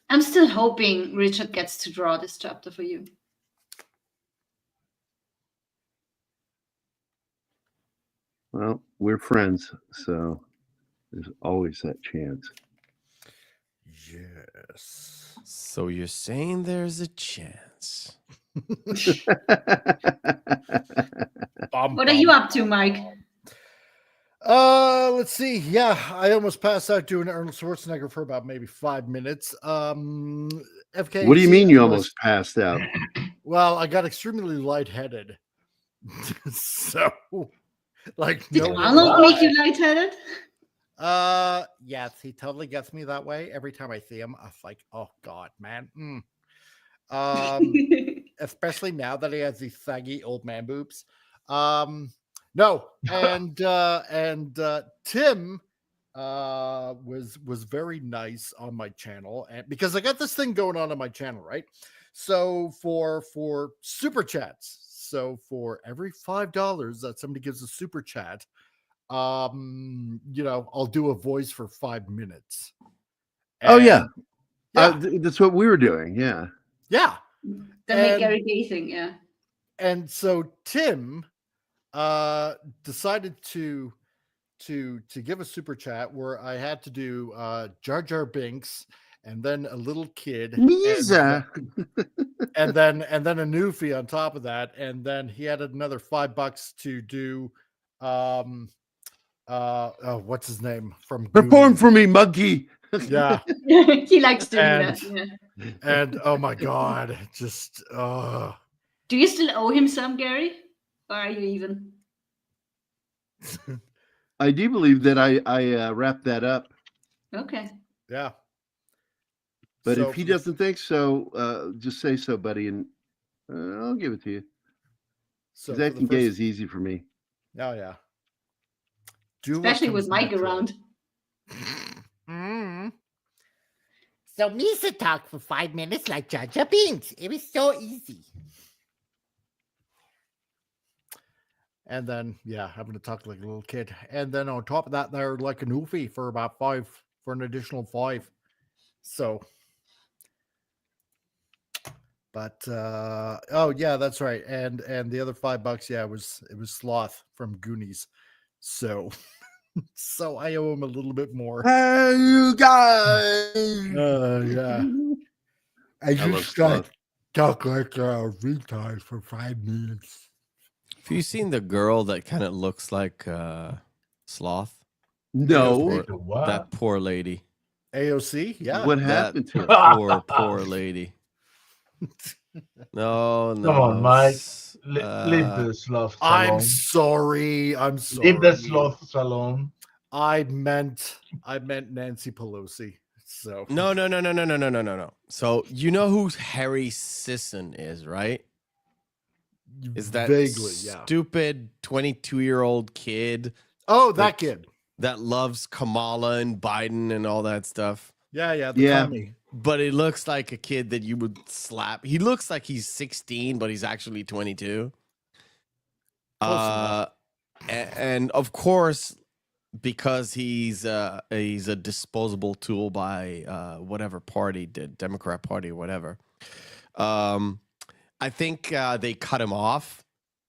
C: I'm still hoping Richard gets to draw this chapter for you.
D: Well, we're friends, so there's always that chance.
F: Yes.
A: So you're saying there's a chance?
C: What are you up to, Mike?
F: Let's see. Yeah, I almost passed out doing Arnold Schwarzenegger for about maybe 5 minutes. FK.
D: What do you mean you almost passed out?
F: Well, I got extremely lightheaded. So, like,
C: Did
F: no.
C: Arnold make you lightheaded?
F: Yes, he totally gets me that way. Every time I see him, I'm like, oh God, man. Especially now that he has these saggy old man boobs. No, and Tim was very nice on my channel, and because I got this thing going on my channel, right? So for super chats, so for every $5 that somebody gives a super chat, I'll do a voice for 5 minutes.
D: Oh yeah,
F: yeah.
D: That's what we were doing. Yeah.
C: That make Gerry gazing, yeah.
F: And so Tim decided to give a super chat where I had to do Jar Jar Binks and then a little kid
D: Lisa.
F: and then a Newfie on top of that, and then he had another $5 to do what's his name from
D: Perform for me, monkey.
F: Yeah.
C: He likes doing
F: And-
C: that. Yeah.
F: And oh my God, just
C: Do you still owe him some, Gerry? Or are you even?
D: I do believe that I wrapped that up.
C: Okay.
F: yeah.
D: But
F: So
D: if he
F: for the-
D: doesn't think so, just say so, buddy, and I'll give it to you.
F: so
D: Because
F: for the
D: acting gay
F: first-
D: is easy for me.
F: Oh yeah. Do
C: Especially with Mike around.
G: So Misa talked for 5 minutes like Jar Jar Binks. It was so easy.
F: And then, yeah, I'm going to talk like a little kid. And then on top of that, they're like a Newfie for about $5, for an additional $5. So, but, oh yeah, that's right. And the other $5, yeah, it was Sloth from Goonies. So, so I owe him a little bit more.
D: Hey, you guys!
F: Yeah. I
D: love Sloth.
F: talk like a retard for 5 minutes.
A: Have you seen the girl that kind of looks like Sloth?
D: No.
B: What?
A: That poor lady.
F: AOC? Yeah.
D: What
A: That
D: happened to her?
A: poor lady. No.
B: Come on, Mike.
A: s-
B: Leave
A: uh,
B: the sloths
F: I'm
B: alone.
F: sorry. I'm sorry.
B: Leave the sloths alone.
F: I meant Nancy Pelosi. So
A: No. So you know who Harry Sisson is, right? Is that
F: vaguely, yeah.
A: stupid 22-year-old kid
F: Oh, that kid.
A: that loves Kamala and Biden and all that stuff?
F: Yeah.
D: Yeah.
F: Commie.
A: But it looks like a kid that you would slap. He looks like he's 16, but he's actually 22.
F: Close enough.
A: And of course, because he's a disposable tool by whatever party, the Democrat Party or whatever. I think they cut him off,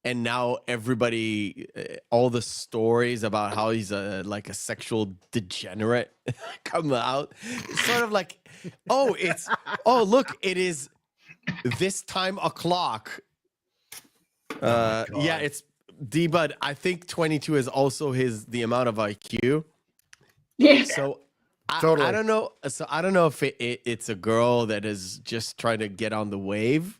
A: and now everybody, all the stories about how he's like a sexual degenerate come out. It's sort of like, look, it is this time o'clock. Yeah, it's D-Bud. I think 22 is also the amount of IQ.
C: Yeah.
A: So
F: Totally.
A: I don't know. So I don't know if it's a girl that is just trying to get on the wave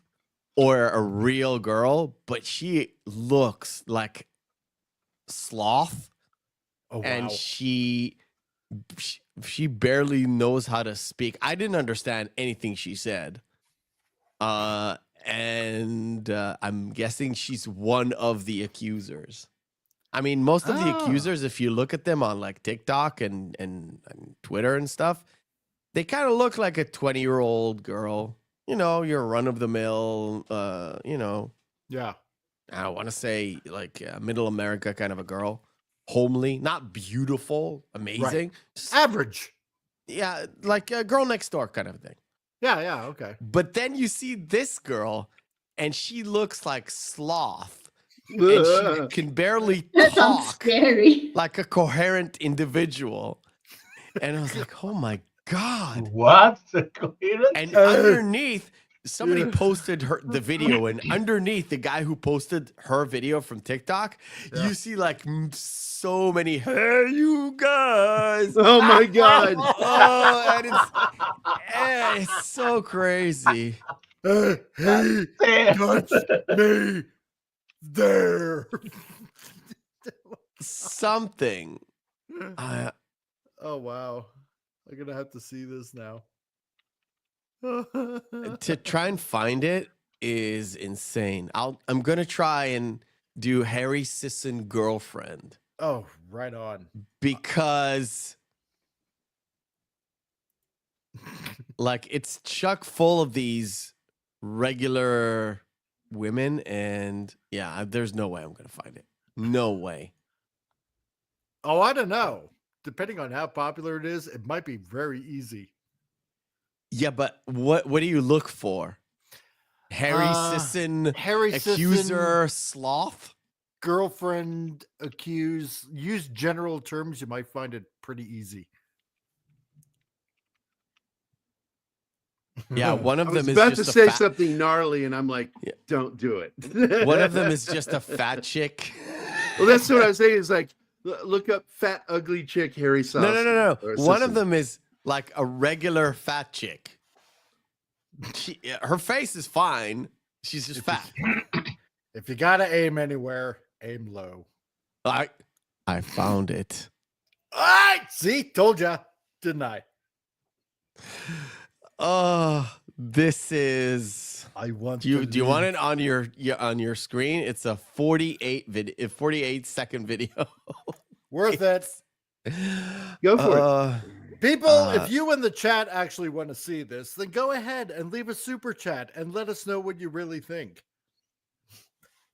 A: or a real girl, but she looks like Sloth.
F: Oh, wow.
A: And she barely knows how to speak. I didn't understand anything she said. And I'm guessing she's one of the accusers. I mean, most of the accusers, if you look at them on like TikTok and Twitter and stuff, they kind of look like a 20-year-old girl. You know, your run-of-the-mill,
F: Yeah.
A: I want to say like middle America kind of a girl. Homely, not beautiful, amazing. Just-
F: Average.
A: yeah, like a girl next door kind of thing.
F: Yeah. Okay.
A: But then you see this girl, and she looks like Sloth, and she can barely
C: That sounds
A: talk
C: scary.
A: like a coherent individual. And I was like, oh my God.
B: What? The coherence?
A: And underneath, somebody posted the video, and underneath the guy who posted her video from TikTok, you see like so many, hey, you guys.
D: Oh my God.
A: Oh, and it's so crazy.
F: Hey,
B: Damn.
F: touch me there.
A: Something.
F: Oh wow, I'm gonna have to see this now.
A: To try and find it is insane. I'm gonna try and do Harry Sisson girlfriend
F: Oh, right on.
A: because like it's chock full of these regular women, and yeah, there's no way I'm gonna find it. No way.
F: Oh, I don't know. Depending on how popular it is, it might be very easy.
A: Yeah, but what do you look for? Harry Sisson,
F: Harry
A: accuser,
F: Sisson,
A: sloth?
F: girlfriend, accuse. Use general terms. You might find it pretty easy.
A: Yeah, one
D: I
A: of
D: was
A: them is
D: about to
A: just a
D: say
A: fat,
D: something gnarly, and I'm like,
A: Yeah.
D: don't do it.
A: one of them is just a fat chick.
D: Well, that's what I was saying. Is like, look up fat, ugly chick, Harry Sauce.
A: No.
D: or
A: One of
D: Sisson.
A: them is like a regular fat chick. Her face is fine. She's just fat.
F: If you gotta aim anywhere, aim low.
A: I found it.
F: All right, see, told ya, didn't I?
A: Oh, this is.
F: I want.
A: Do you want it on your screen? It's a 48 second video.
F: Worth it.
D: Go for
A: it.
F: People, if you in the chat actually want to see this, then go ahead and leave a super chat and let us know what you really think.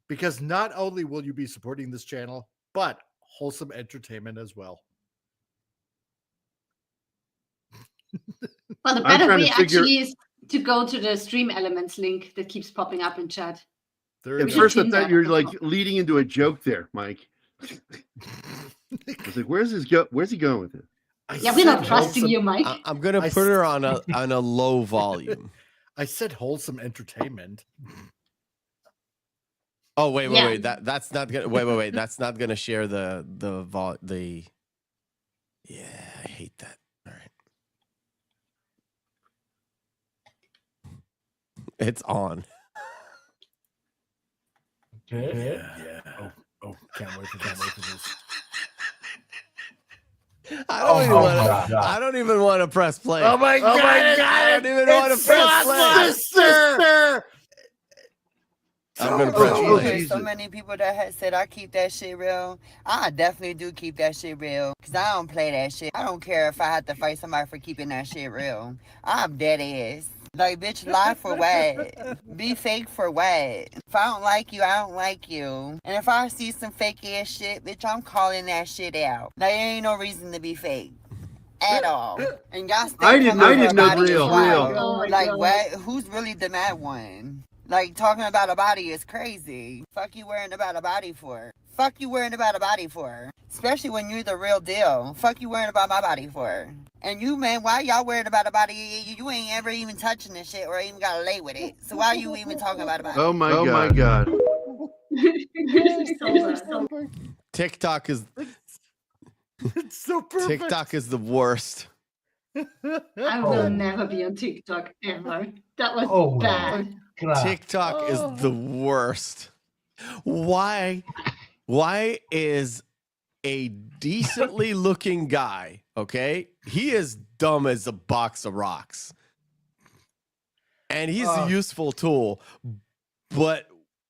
F: Because not only will you be supporting this channel, but wholesome entertainment as well.
C: Well, the
D: I'm
C: better
D: trying
C: way
D: to figure-
C: actually is to go to the stream elements link that keeps popping up in chat.
F: There
D: At
F: it
D: first, I
C: Pin
D: thought
C: that
D: you were
C: at the
D: like
C: top.
D: leading into a joke there, Mike. I was like, where's he going with it?
C: Yeah, we're not trusting you, Mike.
A: I'm gonna put her on a low volume.
F: I said wholesome entertainment.
A: Oh wait.
C: Yeah.
A: That's not gonna wait. That's not gonna share the. Yeah, I hate that. All right, it's on.
B: Okay.
F: Yeah. Oh, can't wait for this.
A: I
B: Oh
A: don't
B: my
A: even
B: God.
A: I don't even want to press play.
F: Oh my God!
A: I don't even want to press play.
F: Sister.
A: I'm gonna press
D: Oh,
A: play.
H: There's so
D: Jesus.
H: many people that had said I keep that shit real. I definitely do keep that shit real. Cause I don't play that shit. I don't care if I have to fight somebody for keeping that shit real. I'm dead ass. Like, bitch, lie for what? Be fake for what? If I don't like you, I don't like you. And if I see some fake ass shit, bitch, I'm calling that shit out. Like, there ain't no reason to be fake. At all. And y'all still
D: I didn't
H: coming
D: know
H: for
D: no
H: body as
D: real.
H: well.
C: Oh my
H: Like,
C: God.
H: what? Who's really the mad one? Like, talking about a body is crazy. Fuck you worrying about a body for? Fuck you worrying about a body for? Especially when you're the real deal. Fuck you worrying about my body for? And you, man, why y'all worried about a body? You ain't ever even touching this shit or even got to lay with it. So why are you even talking about a body?
D: Oh my God.
C: This is so bad.
A: TikTok is
F: It's so perfect.
A: TikTok is the worst.
C: I will never be on TikTok ever. That was
B: Oh my
C: bad.
B: God.
A: TikTok is the worst. Why is a decently looking guy, okay? He is dumb as a box of rocks. And he's a useful tool. But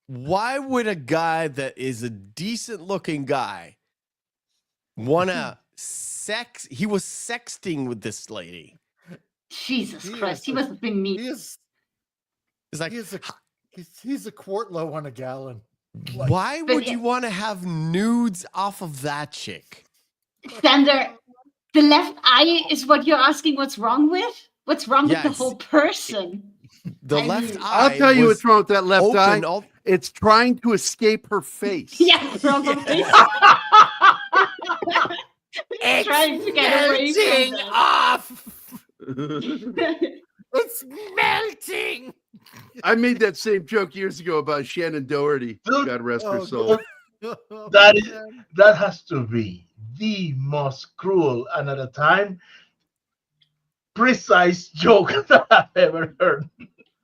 A: why would a guy that is a decent looking guy wanna he was sexting with this lady.
C: Jesus
F: He
C: Christ,
F: is
C: he
F: a-
C: must have been neat.
F: He's
A: It's like,
F: he's a quart low on a gallon.
A: why
C: But
A: would
C: it-
A: you want to have nudes off of that chick?
C: Sander, the left eye is what you're asking what's wrong with? What's wrong with the
A: Yes.
C: whole person?
A: The
C: I
A: left
C: mean-
A: eye.
D: I'll tell you
A: was
D: what's wrong with that left eye.
A: open all-
D: It's trying to escape her face.
C: Yeah, probably. Trying to get away from
G: Melting
C: that.
G: off. It's melting.
D: I made that same joke years ago about Shannon Doherty.
B: Dude,
D: God rest her
F: Oh,
D: soul.
B: That has to be the most cruel and at a time precise joke that I've ever heard.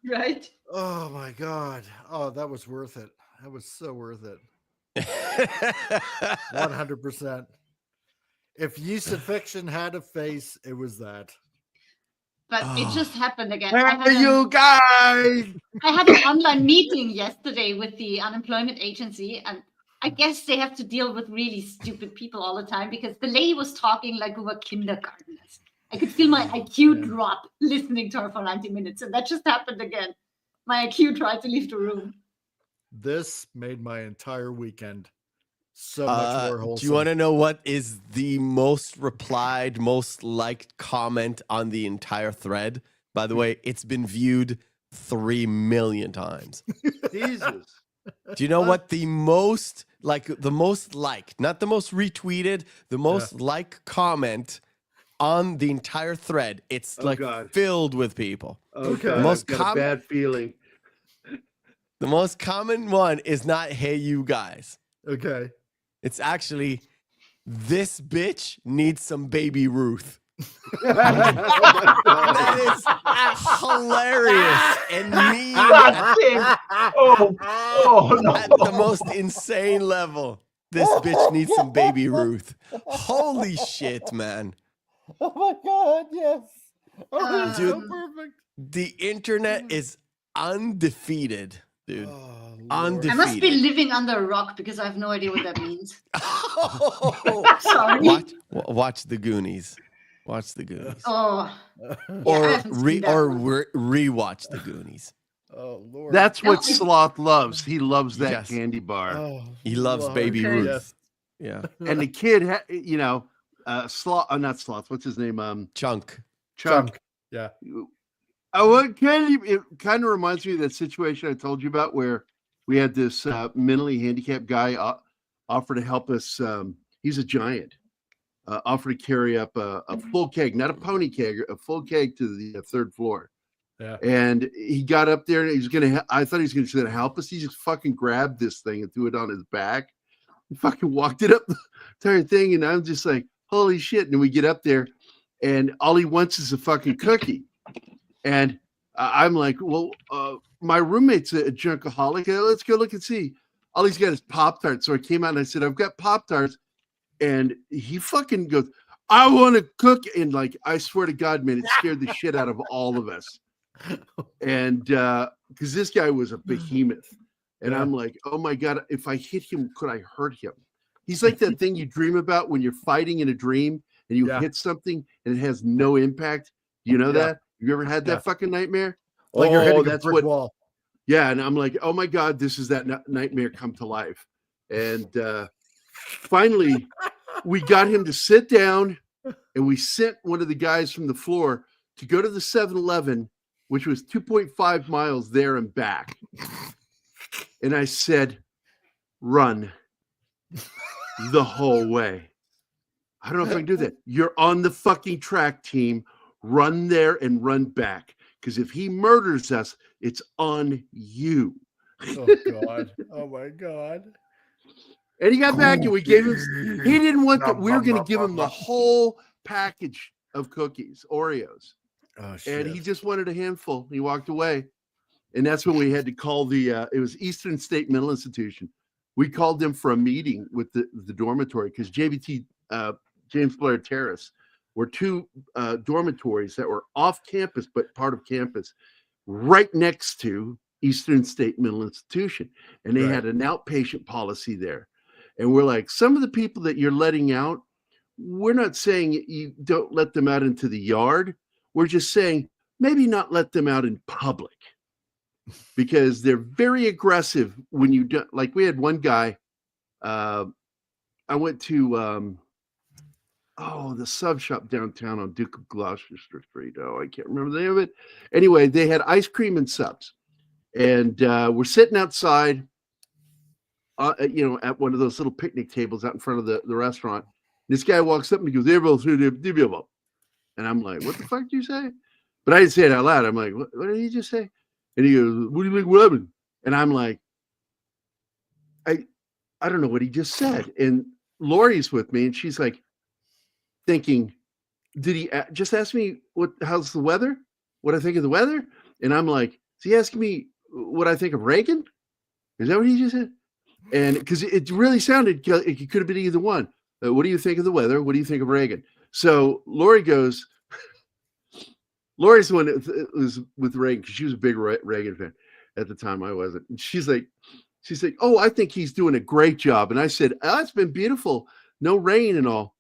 C: Right?
F: Oh my God. Oh, that was worth it. That was so worth it. 100%. If Yeast of Fiction had a face, it was that.
C: But it just happened again.
D: Hey, you guys!
C: I had an online meeting yesterday with the unemployment agency, and I guess they have to deal with really stupid people all the time because the lady was talking like we were kindergartners. I could feel my IQ drop listening to her for 90 minutes, and that just happened again. My IQ tried to leave the room.
F: This made my entire weekend so much more wholesome.
A: Do you want to know what is the most replied, most liked comment on the entire thread? By the way, it's been viewed 3 million times.
D: Jesus.
A: Do you know what the most liked, not the most retweeted, the most liked comment on the entire thread? It's filled with people.
D: Okay.
A: The most
D: I've got a bad feeling.
A: The most common one is not "Hey, you guys."
F: Okay.
A: It's actually, "This bitch needs some baby Ruth." That is hilarious and mean at the most insane level. "This bitch needs some baby Ruth." Holy shit, man.
F: Oh my God, yes. Oh,
A: Dude,
F: so perfect.
A: The internet is undefeated, dude. Undefeated.
C: I must be living under a rock because I have no idea what that means. Sorry.
A: Watch the Goonies. Watch the Goonies.
C: Oh.
A: Or rewatch the Goonies.
F: Oh Lord.
D: That's what Sloth loves. He loves that candy bar.
F: Oh,
A: He loves baby Ruth.
F: Yes.
A: Yeah.
D: And the kid, Sloth, not Sloth. What's his name?
A: Chunk.
F: Yeah.
D: It kind of reminds me of that situation I told you about where we had this mentally handicapped guy offer to help us. He's a giant. Offer to carry up a full keg, not a pony keg, a full keg to the third floor.
F: Yeah.
D: And he got up there and he was I thought he was going to help us. He just fucking grabbed this thing and threw it on his back. He fucking walked it up the entire thing. And I'm just like, holy shit. And we get up there and all he wants is a fucking cookie. And I'm like, well, my roommate's a junkaholic. Let's go look and see. All he's got is Pop-Tarts. So I came out and I said, I've got Pop-Tarts. And he fucking goes, I want to cook. And like, I swear to God, man, it scared the shit out of all of us. And because this guy was a behemoth. And I'm like, oh my God, if I hit him, could I hurt him? He's like that thing you dream about when you're fighting in a dream and you hit something and it has no impact. You know that? You ever had that fucking nightmare?
F: Like you're hitting a brick wall.
D: Yeah, and I'm like, oh my God, this is that nightmare come to life. And finally, we got him to sit down, and we sent one of the guys from the floor to go to the 7-Eleven, which was 2.5 miles there and back. And I said, run the whole way. I don't know if I can do that. You're on the fucking track team. Run there and run back. Because if he murders us, it's on you.
F: Oh God. Oh my God.
D: And he got back and we gave him, he didn't want that. We were going to give him the whole package of cookies, Oreos.
F: Oh, shit.
D: And he just wanted a handful. He walked away. And that's when we had to call it was Eastern State Mental Institution. We called them for a meeting with the dormitory because JBT, James Blair Terrace, were two dormitories that were off campus, but part of campus, right next to Eastern State Mental Institution. And they had an outpatient policy there. And we're like, some of the people that you're letting out, we're not saying you don't let them out into the yard. We're just saying maybe not let them out in public because they're very aggressive when you do. Like we had one guy, I went to, the sub shop downtown on Duke of Gloucester Street. Oh, I can't remember the name of it. Anyway, they had ice cream and subs. And we're sitting outside, at one of those little picnic tables out in front of the restaurant. This guy walks up and he goes, and I'm like, what the fuck do you say? But I didn't say it out loud. I'm like, what did he just say? And he goes, what do you think will happen? And I'm like, I don't know what he just said. And Lori's with me, and she's like thinking, did he just ask me how's the weather? What I think of the weather? And I'm like, is he asking me what I think of Reagan? Is that what he just said? And because it really sounded, it could have been either one. What do you think of the weather? What do you think of Reagan? So Lori goes, Lori's the one that was with Reagan because she was a big Reagan fan at the time. I wasn't. And she's like, oh, I think he's doing a great job. And I said, oh, it's been beautiful. No rain and all.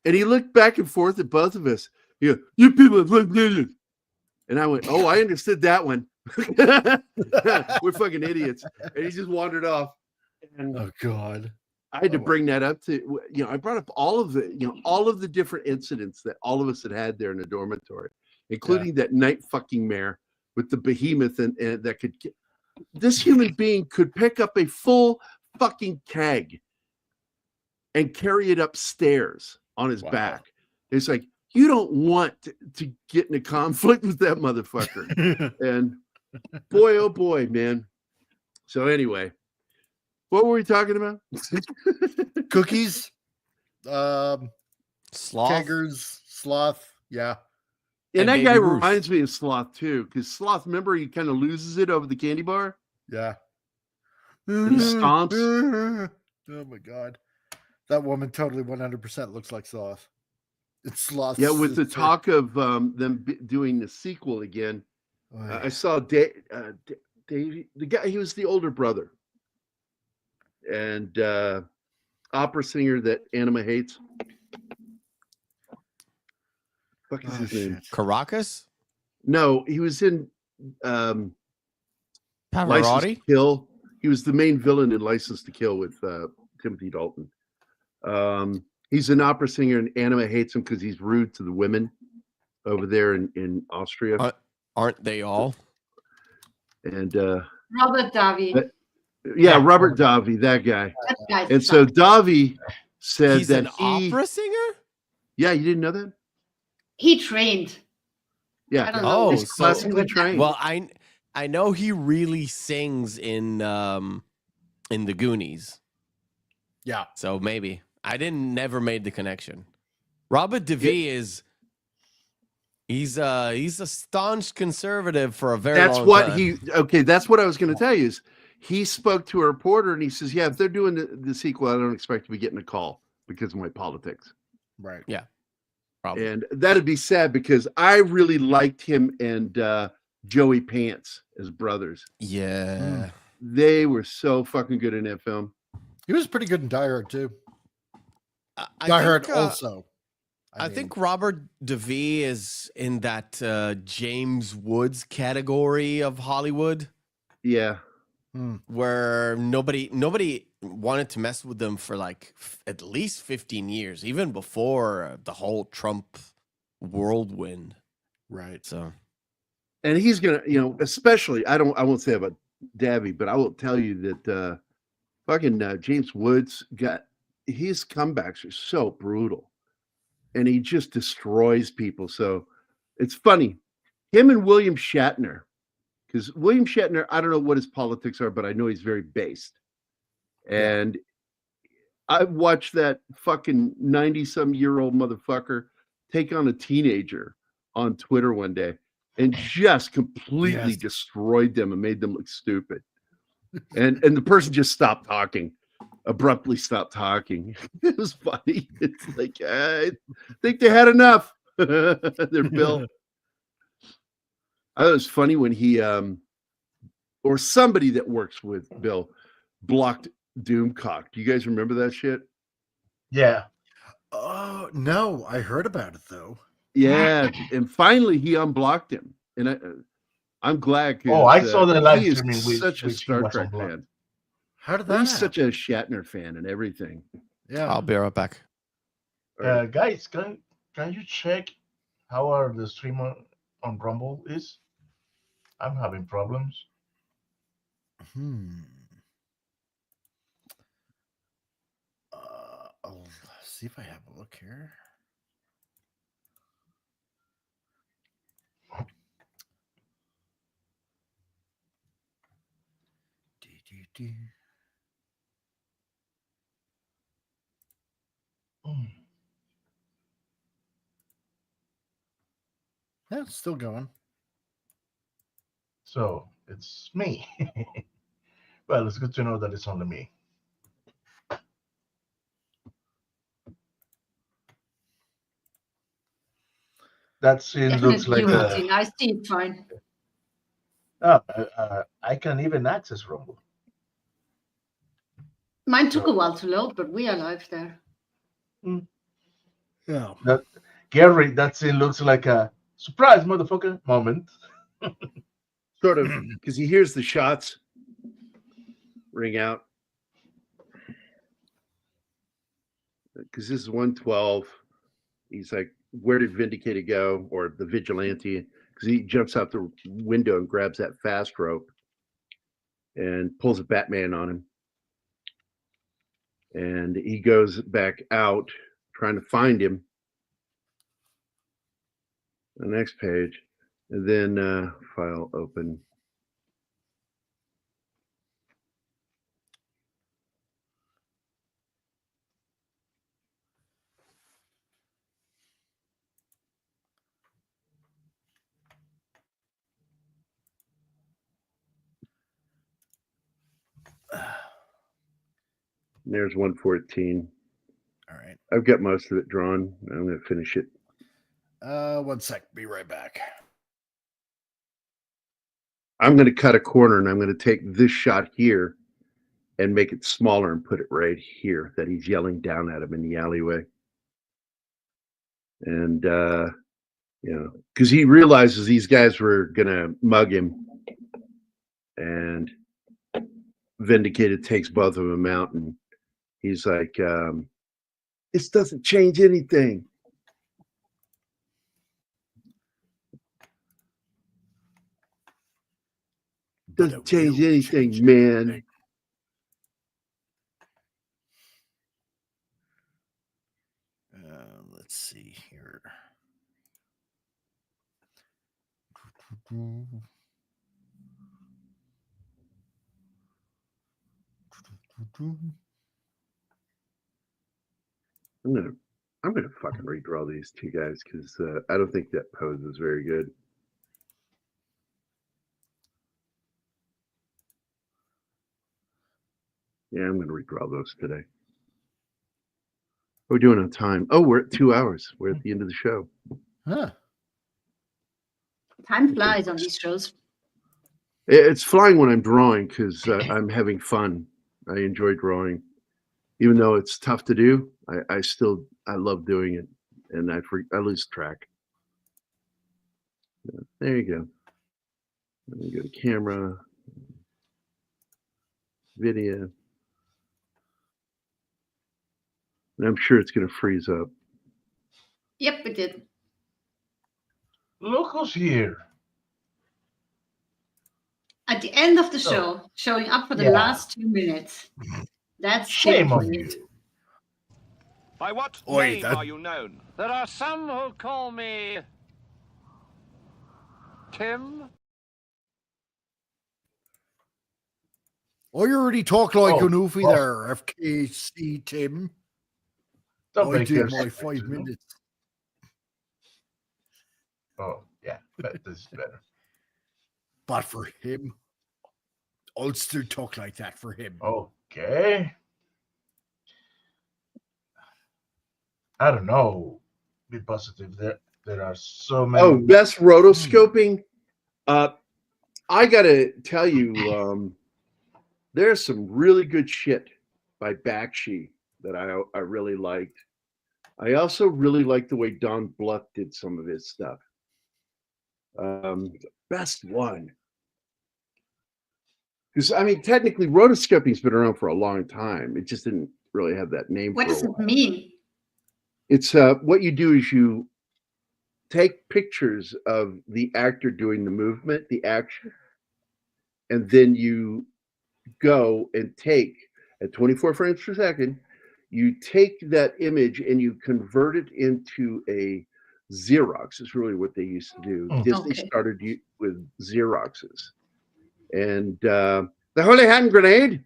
D: And he looked back and forth at both of us. You know, you people look good. And I went, oh, I understood that one. We're fucking idiots. And he just wandered off. And
F: Oh God.
D: I had to bring that up to, I brought up all of the different incidents that all of us had there in the dormitory, including that night fucking mare with the behemoth and that could, this human being could pick up a full fucking keg and carry it upstairs on his back. It's like, you don't want to get in a conflict with that motherfucker. And boy, oh boy, man. So anyway, what were we talking about?
F: Cookies,
A: Sloth.
F: keggers, sloth. Yeah.
D: And that
A: Baby
D: guy
A: Ruth.
D: reminds me of Sloth too, because Sloth, remember, he kind of loses it over the candy bar.
F: Yeah.
D: And he stomps.
F: Oh my God. That woman totally 100% looks like Sloth. It's Sloth.
D: Yeah, with the talk of them doing the sequel again, I saw Dave, the guy, he was the older brother. And opera singer that Anima hates. Fuck is his name?
A: Caracas?
D: No, he was in License
A: Pavarotti?
D: to Kill. He was the main villain in License to Kill with Timothy Dalton. He's an opera singer, and Anima hates him because he's rude to the women over there in Austria.
A: Aren't they all?
D: And
C: Robert Davi.
D: Robert Davi, that guy.
C: That guy's
D: And so Davi said
A: He's
D: that
A: an opera singer?
D: Yeah, you didn't know that?
C: he trained.
D: Yeah.
C: I don't know.
D: He's classically trained.
A: Well, I know he really sings in the Goonies.
F: Yeah.
A: So maybe. I never made the connection. Robert DeVee is he's a staunch conservative for a very long time.
D: That's what I was going to tell you is he spoke to a reporter and he says, yeah, if they're doing the sequel, I don't expect to be getting a call because of my politics.
F: Right.
A: Yeah. Probably.
D: And that'd be sad because I really liked him and Joey Pants as brothers.
A: Yeah.
D: They were so fucking good in that film.
F: He was pretty good in Die Hard too.
A: I
F: Die Hard
A: think,
F: also.
A: I think Robert DeVee is in that James Woods category of Hollywood.
D: Yeah.
A: Where nobody wanted to mess with them for like at least 15 years, even before the whole Trump whirlwind.
F: Right.
A: So,
D: and he's gonna, especially I won't say about Davy, but I will tell you that James Woods his comebacks are so brutal, and he just destroys people. So it's funny, him and William Shatner. Because William Shatner, I don't know what his politics are, but I know he's very based. And I watched that fucking 90-some-year-old motherfucker take on a teenager on Twitter one day and just completely destroyed them and made them look stupid. And the person just stopped talking, abruptly stopped talking. It was funny. It's like, I think they had enough. Their bill. I thought it was funny when he or somebody that works with Bill blocked Doomcock. Do you guys remember that shit?
B: Yeah.
F: Oh no, I heard about it though.
D: Yeah, and finally he unblocked him, and I'm glad.
B: Oh, I saw the live
D: he is
B: streaming with
D: such a
B: which he
D: Star
B: was
D: Trek
B: unblocked.
D: fan.
F: How did that
D: He's
F: happen?
D: such a Shatner fan and everything.
F: Yeah.
A: I'll be right back.
B: Guys, can you check how are the streamer on Rumble is? I'm having problems.
F: I'll see if I have a look here. Yeah, it's still going.
B: So it's me. Well, it's good to know that it's only me. That scene looks
C: Definitely
B: like
C: you, Martin. I see it fine.
B: I can even access Rumble.
C: Mine took a while to load, but we are live there.
F: Yeah.
B: That Gerry, that scene looks like a surprise motherfucker moment.
D: Sort of, because he hears the shots ring out. Because this is 112. He's like, where did Vindicator go? Or the vigilante? Because he jumps out the window and grabs that fast rope and pulls a Batman on him. And he goes back out trying to find him. The next page. And then file open. And there's 114.
F: All right.
D: I've got most of it drawn. I'm going to finish it.
F: 1 sec. Be right back.
D: I'm going to cut a corner and I'm going to take this shot here and make it smaller and put it right here that he's yelling down at him in the alleyway. And, you know, because he realizes these guys were going to mug him. And Vindicated takes both of them out and he's like, this doesn't change anything. Doesn't change anything, man.
F: Let's see here.
D: I'm gonna fucking redraw these two guys because I don't think that pose is very good. Yeah, I'm gonna redraw those today. What are we doing on time? Oh, we're at 2 hours. We're at the end of the show.
F: Huh.
C: Time flies on these shows.
D: It's flying when I'm drawing because I'm having fun. I enjoy drawing, even though it's tough to do. I love doing it, and I lose track. There you go. Let me go to camera, video, and I'm sure it's going to freeze up.
C: Yep, it did.
B: Look who's here.
C: At the end of the show, showing up for the last 2 minutes. That's
B: Shame on
C: it.
B: you.
I: By what name are you known?
E: There are some who call me Tim.
F: Oh, you already talk like
B: Oh,
F: an oofy
B: oh.
F: there, FKC Tim.
B: Don't
F: I
B: make
F: did
B: yourself
F: my 5
B: into them.
F: minutes.
B: Oh, yeah, but this is better.
F: But for him, I'll still talk like that for him.
B: Okay. I don't know. Be positive. There are so many.
D: Oh, best rotoscoping. I gotta tell you, there's some really good shit by Bakshi that I really liked. I also really like the way Don Bluth did some of his stuff. Best one. Because I mean, technically, rotoscoping's been around for a long time. It just didn't really have that name.
C: What
D: for
C: does
D: a
C: it
D: while.
C: mean?
D: It's what you do is you take pictures of the actor doing the movement, the action, and then you go and take at 24 frames per second, you take that image and you convert it into a Xerox. Is really what they used to do. Disney
C: Okay.
D: started with Xeroxes. And the Holy Hand Grenade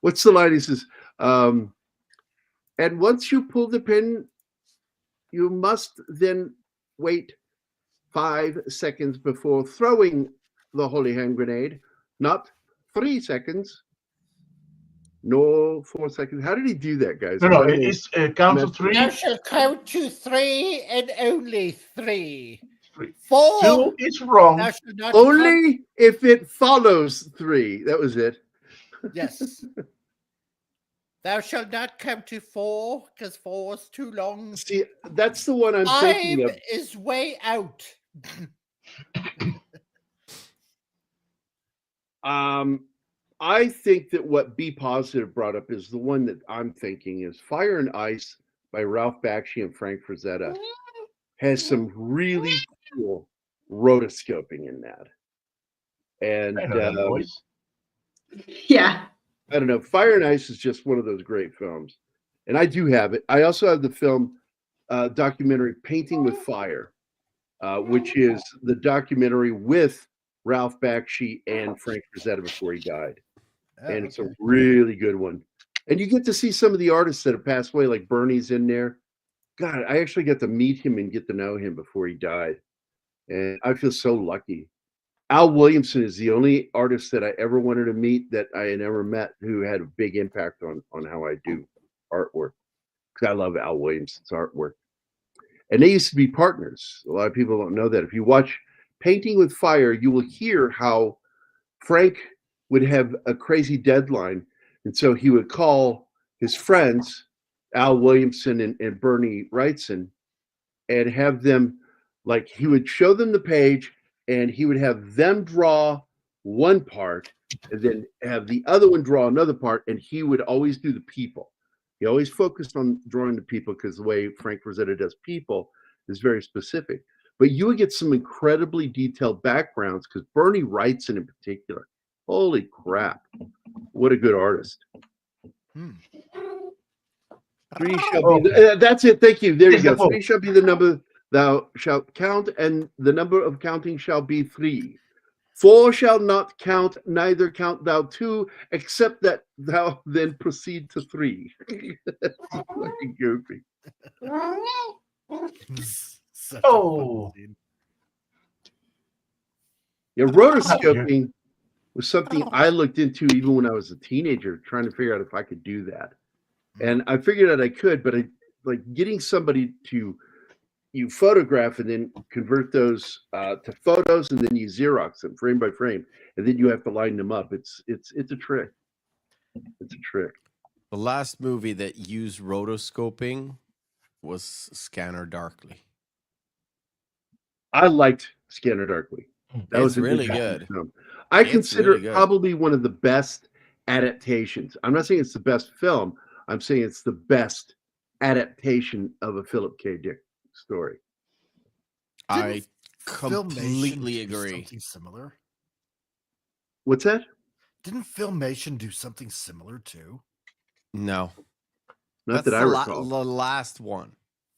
D: what's the line? He says, and once you pull the pin, you must then wait 5 seconds before throwing the holy hand grenade, not 3 seconds, nor 4 seconds. How did he do that, guys?
B: No, it's count to 3.
G: Thou shalt count to 3 and only 3.
B: 3.
G: 4.
B: 2 is wrong.
G: Thou shalt not
D: Only if it follows 3. That was it.
G: Yes. Thou shalt not count to 4 because 4 is too long.
D: See, that's the one I'm
G: 5
D: thinking of.
G: is way out.
D: I think that what Be Positive brought up is the one that I'm thinking is Fire and Ice by Ralph Bakshi and Frank Frazetta. Has some really cool rotoscoping in that. And
C: Yeah.
D: I don't know, Fire and Ice is just one of those great films. And I do have it. I also have the film documentary Painting with Fire, which is the documentary with Ralph Bakshi and Frank Frazetta before he died. And it's a really good one. And you get to see some of the artists that have passed away, like Bernie's in there. God, I actually got to meet him and get to know him before he died. And I feel so lucky. Al Williamson is the only artist that I ever wanted to meet that I had never met who had a big impact on how I do artwork. Because I love Al Williamson's artwork. And they used to be partners. A lot of people don't know that. If you watch Painting with Fire, you will hear how Frank would have a crazy deadline. And so he would call his friends, Al Williamson and Bernie Wrightson, and have them, like, he would show them the page and he would have them draw one part and then have the other one draw another part. And he would always do the people. He always focused on drawing the people because the way Frank Frazetta does people is very specific. But you would get some incredibly detailed backgrounds because Bernie Wrightson in particular, holy crap, what a good artist. 3 shall be that's it. Thank you. There you go. 3 shall be the number thou shalt count, and the number of counting shall be 3. 4 shall not count, neither count thou 2, except that thou then proceed to 3. That's fucking goofy. Yeah, rotoscoping was something I looked into even when I was a teenager, trying to figure out if I could do that. And I figured out I could, but like getting somebody to you photograph and then convert those to photos, and then you Xerox them frame by frame, and then you have to line them up. It's a trick. It's a trick.
A: The last movie that used rotoscoping was Scanner Darkly.
D: I liked Scanner Darkly. That was
A: really good.
D: Film. I consider it probably one of the best adaptations. I'm not saying it's the best film. I'm saying it's the best adaptation of a Philip K. Dick story.
A: I completely agree.
F: Something similar.
D: What's that?
F: Didn't Filmation do something similar too?
A: No,
D: not that I recall.
A: The last one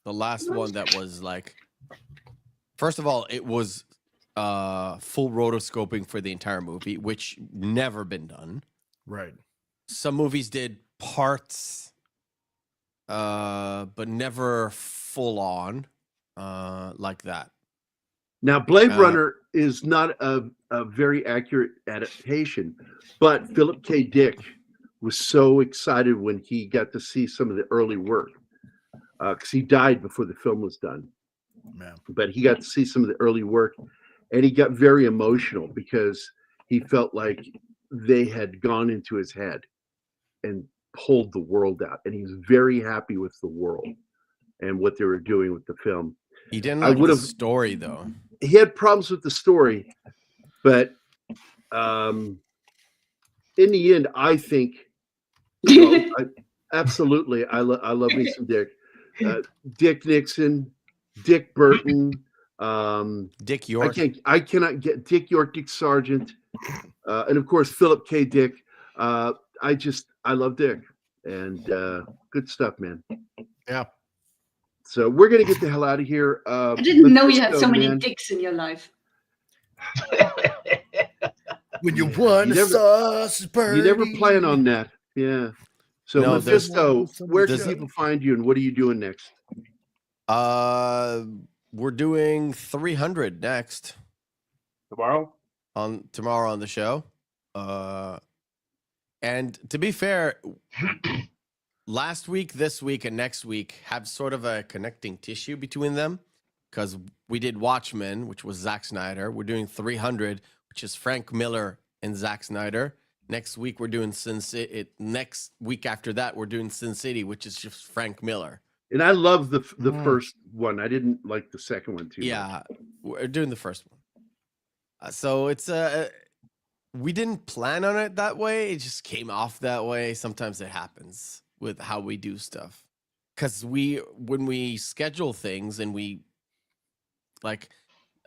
A: that was like, first of all, it was full rotoscoping for the entire movie, which never been done.
F: Right.
A: Some movies did parts, but never full on like that.
D: Now, Blade Runner is not a very accurate adaptation, but Philip K. Dick was so excited when he got to see some of the early work because he died before the film was done.
F: Man.
D: But he got to see some of the early work, and he got very emotional because he felt like they had gone into his head and pulled the world out, and he was very happy with the world and what they were doing with the film.
A: He didn't like the story, though.
D: He had problems with the story, but in the end, I think absolutely, I love me some Dick. Dick Nixon, Dick Burton,
A: Dick York.
D: I cannot get Dick York, Dick Sargent, and of course Philip K. Dick. I love Dick, and good stuff, man.
F: Yeah.
D: So we're gonna get the hell out of here.
C: I didn't know you had so many dicks in your life.
F: When you won a sausage party.
D: You never plan on that. Yeah. So
A: No, there's-
D: Mephisto, where can
A: there's-
D: people find you, and what are you doing next?
A: We're doing 300 next
D: Tomorrow?
A: tomorrow on the show. And to be fair, last week, this week, and next week have sort of a connecting tissue between them because we did Watchmen, which was Zack Snyder. We're doing 300, which is Frank Miller and Zack Snyder. Next week, we're doing Sin City. Next week after that, we're doing Sin City, which is just Frank Miller.
D: And I love the first one. I didn't like the second one too much.
A: Yeah, we're doing the first one. So it's we didn't plan on it that way. It just came off that way. Sometimes it happens with how we do stuff. Because when we schedule things and we like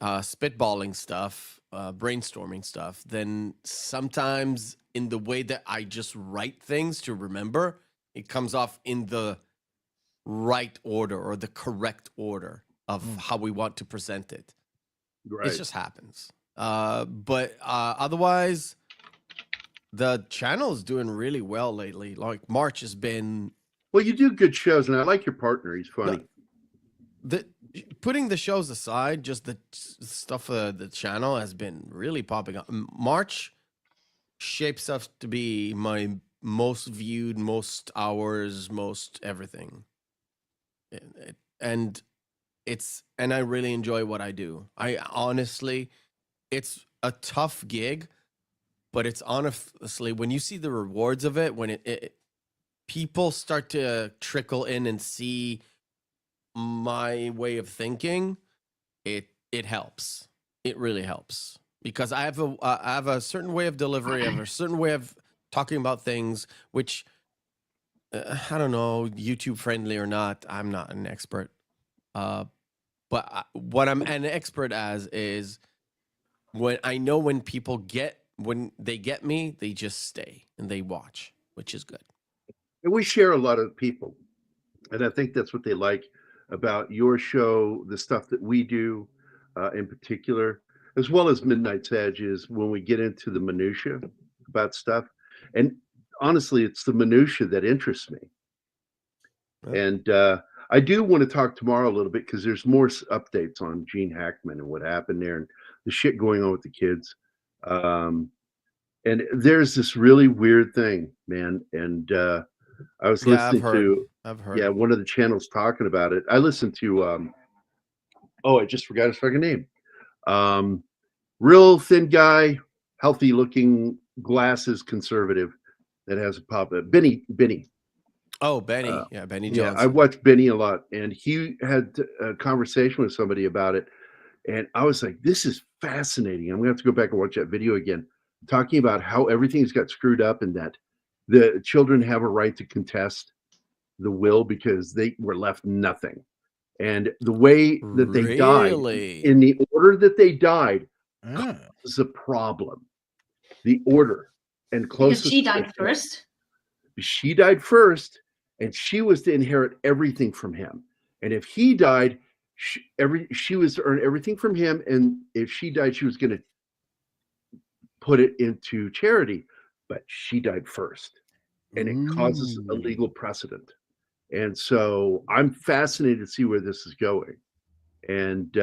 A: spitballing stuff, brainstorming stuff, then sometimes in the way that I just write things to remember, it comes off in the right order or the correct order of how we want to present it.
D: Right.
A: It just happens. But otherwise, the channel is doing really well lately. Like March has been.
D: Well, you do good shows, and I like your partner. He's funny.
A: Putting the shows aside, just the stuff the channel has been really popping up. March shapes up to be my most viewed, most hours, most everything. And I really enjoy what I do. I honestly, it's a tough gig, but it's honestly, when you see the rewards of it, when it people start to trickle in and see my way of thinking, it helps. It really helps because I have a certain way of delivery, I have a certain way of talking about things, which I don't know, YouTube friendly or not. I'm not an expert. But what I'm an expert as is when I know when they get me, they just stay and they watch, which is good.
D: And we share a lot of people. And I think that's what they like about your show, the stuff that we do in particular, as well as Midnight's Edge, is when we get into the minutia about stuff. And honestly, it's the minutia that interests me. Yeah. And I do want to talk tomorrow a little bit because there's more updates on Gene Hackman and what happened there and the shit going on with the kids. And there's this really weird thing, man. And I was listening
A: I've heard.
D: Yeah, one of the channels talking about it. I listened to I just forgot his fucking name. Real thin guy, healthy looking, glasses, conservative that has a pop up. Benny.
A: Oh, Benny. Benny Johnson.
D: Yeah, I watched Benny a lot, and he had a conversation with somebody about it. And I was like, this is fascinating. I'm gonna have to go back and watch that video again, talking about how everything's got screwed up and that the children have a right to contest the will because they were left nothing. And the way that they died, in the order that they died, was a problem. The order and closest.
C: Because she died first.
D: She died first, and she was to inherit everything from him. And if he died, she was to earn everything from him. And if she died, she was going to put it into charity. But she died first, and it causes a legal precedent. And so I'm fascinated to see where this is going. And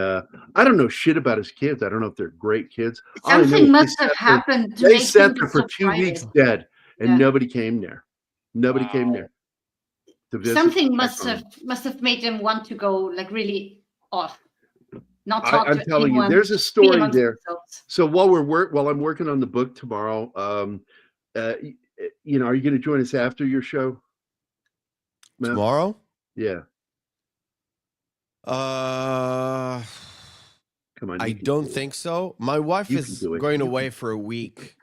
D: I don't know shit about his kids. I don't know if they're great kids.
C: Something must have happened.
D: They sat there for 2 weeks dead, and nobody came there. Nobody came there to visit.
C: Something must have made them want to go like really off. Not talk
D: I'm
C: to
D: telling
C: anyone,
D: you, there's a story there.
C: themselves.
D: So while I'm working on the book tomorrow, are you going to join us after your show? Matt?
A: Tomorrow?
D: Yeah.
A: Come
D: on.
A: I don't think so. My wife is going away for a week.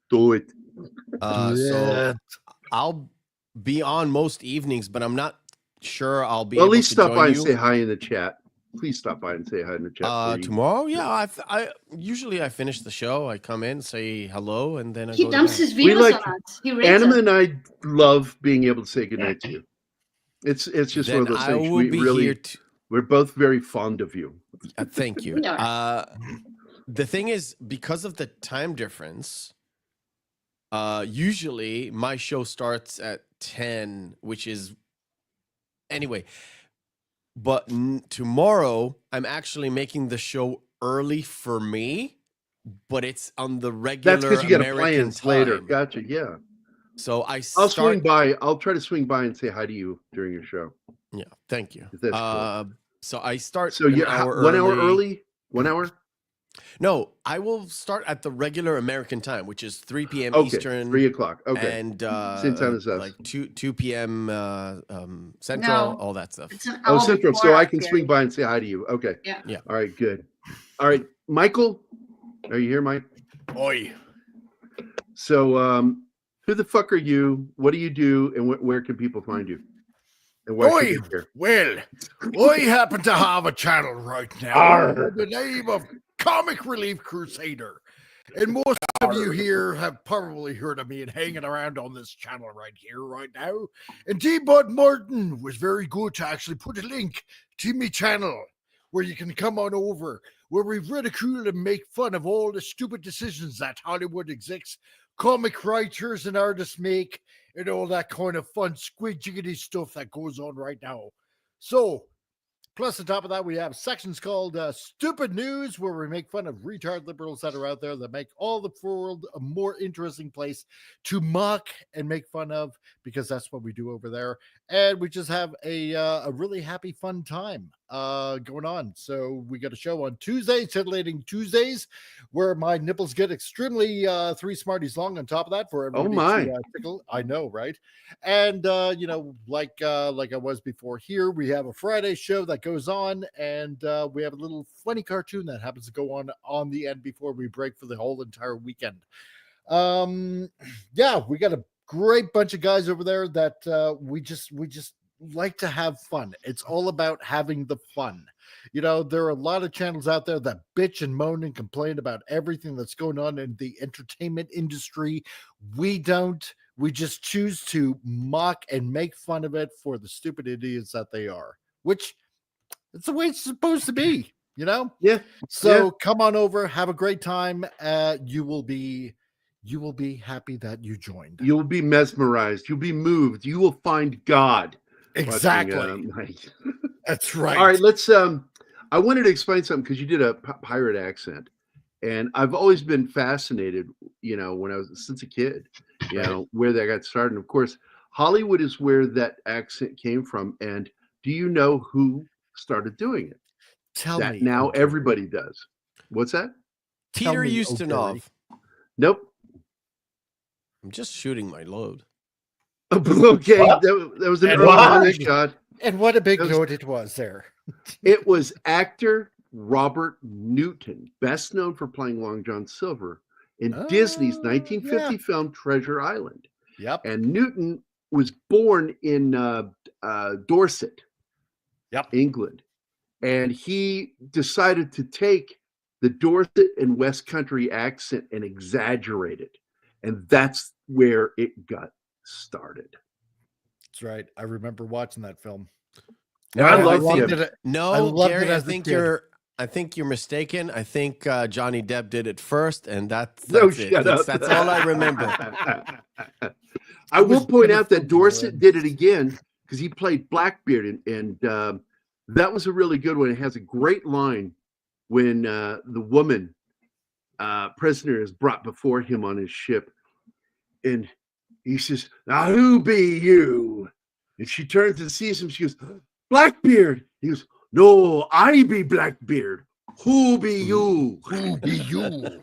D: Do it.
A: So I'll be on most evenings, but I'm not sure I'll be.
D: Well,
A: able
D: at least
A: to
D: stop
A: join
D: by and
A: you.
D: say hi in the chat. Please stop by and say hi in the chat.
A: Tomorrow, yeah. I usually I finish the show. I come in, say hello, and then
C: He
A: go
C: dumps
A: to
C: his videos on us. He rates
D: Anima
C: us.
D: and I love being able to say goodnight to you. It's just
A: Then
D: one of those
A: I
D: things.
A: will be here
D: We're both very fond of you.
A: Thank you. The thing is, because of the time difference, Usually my show starts at 10, which is anyway. But tomorrow I'm actually making the show early for me, but it's on the regular
D: That's because you got
A: American
D: plans
A: time.
D: later. Gotcha. Yeah.
A: So
D: I'll swing by. I'll try to swing by and say hi to you during your show.
A: Yeah, thank you.
D: If that's cool.
A: So I start
D: So you're 1 hour early? 1 hour?
A: No, I will start at the regular American time, which is 3 p.m.
D: Okay,
A: Eastern.
D: 3 o'clock. Okay.
A: And
D: same time as us.
A: like 2 p.m. Central,
C: No,
A: all that stuff.
C: It's an
D: Oh,
C: hour
D: Central.
C: before
D: So I
C: us,
D: can
C: Gerry.
D: swing by and say hi to you. Okay.
C: Yeah.
A: Yeah.
D: All right, good. All right, Michael, are you here, Mike?
F: Oi.
D: So who the fuck are you? What do you do? And where can people find you? And why should
F: Oi.
D: they care?
F: Well, I happen to have a channel right now
D: Arr.
F: by the name of Comic Relief Crusader. And most of you here have probably heard of me and hanging around on this channel right here, right now. And D-Bud Martin was very good to actually put a link to my channel where you can come on over, where we ridicule and make fun of all the stupid decisions that Hollywood execs, comic writers, and artists make, and all that kind of fun squid jiggity stuff that goes on right now. So, plus on top of that, we have sections called Stupid News, where we make fun of retard liberals that are out there that make all the world a more interesting place to mock and make fun of, because that's what we do over there. And we just have a really happy, fun time going on. So we got a show on Tuesdays, Titillating Tuesdays, where my nipples get extremely 3 Smarties long on top of that for everybody to tickle. I know, right? And you know, like I was before here, we have a Friday show that goes on, and we have a little funny cartoon that happens to go on the end before we break for the whole entire weekend. Yeah, we got a great bunch of guys over there that we just like to have fun. It's all about having the fun. You know, there are a lot of channels out there that bitch and moan and complain about everything that's going on in the entertainment industry. We don't. We just choose to mock and make fun of it for the stupid idiots that they are, which it's the way it's supposed to be, you know?
D: Yeah.
F: So come on over, have a great time. You will be happy that you joined.
D: You'll be mesmerized. You'll be moved. You will find God.
F: Exactly.
D: Watching,
F: That's right.
D: All right, let's I wanted to explain something because you did a pirate accent, and I've always been fascinated, you know, when I was since a kid, you know, where that got started. And of course, Hollywood is where that accent came from. And do you know who started doing it?
F: Tell me.
D: Now everybody does. What's that?
A: Peter Ustinov.
D: Nope.
A: I'm just shooting my load.
D: Okay, that was an early shot.
F: And what a big note it was there.
D: It was actor Robert Newton, best known for playing Long John Silver in Disney's 1950 film Treasure Island.
F: Yep.
D: And Newton was born in Dorset, England. And he decided to take the Dorset and West Country accent and exaggerate it. And that's where it got started.
F: That's right. I remember watching that film.
D: No, I loved it.
A: Gerry, I think you're mistaken. I think Johnny Depp did it first, and that's it. That's all I remember.
D: I will point out that Dorset did it again because he played Blackbeard, and that was a really good one. It has a great line when the woman prisoner is brought before him on his ship, and he says, "Now who be you?" And she turns and sees him. She goes, "Blackbeard." He goes, "No, I be Blackbeard. Who be you?"
F: Who be you?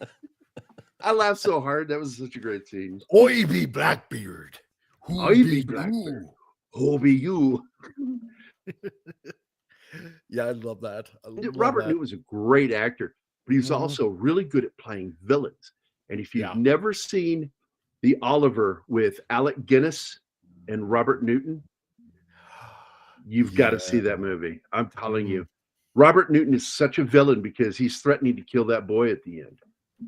D: I laughed so hard. That was such a great scene.
F: I be Blackbeard. Who
D: I be Blackbeard. Who be you?
F: Yeah, I love that.
D: Robert Newton was a great actor, but he was also really good at playing villains. And if you've never seen The Oliver with Alec Guinness and Robert Newton, you've got to see that movie. I'm telling you. Robert Newton is such a villain because he's threatening to kill that boy at the end.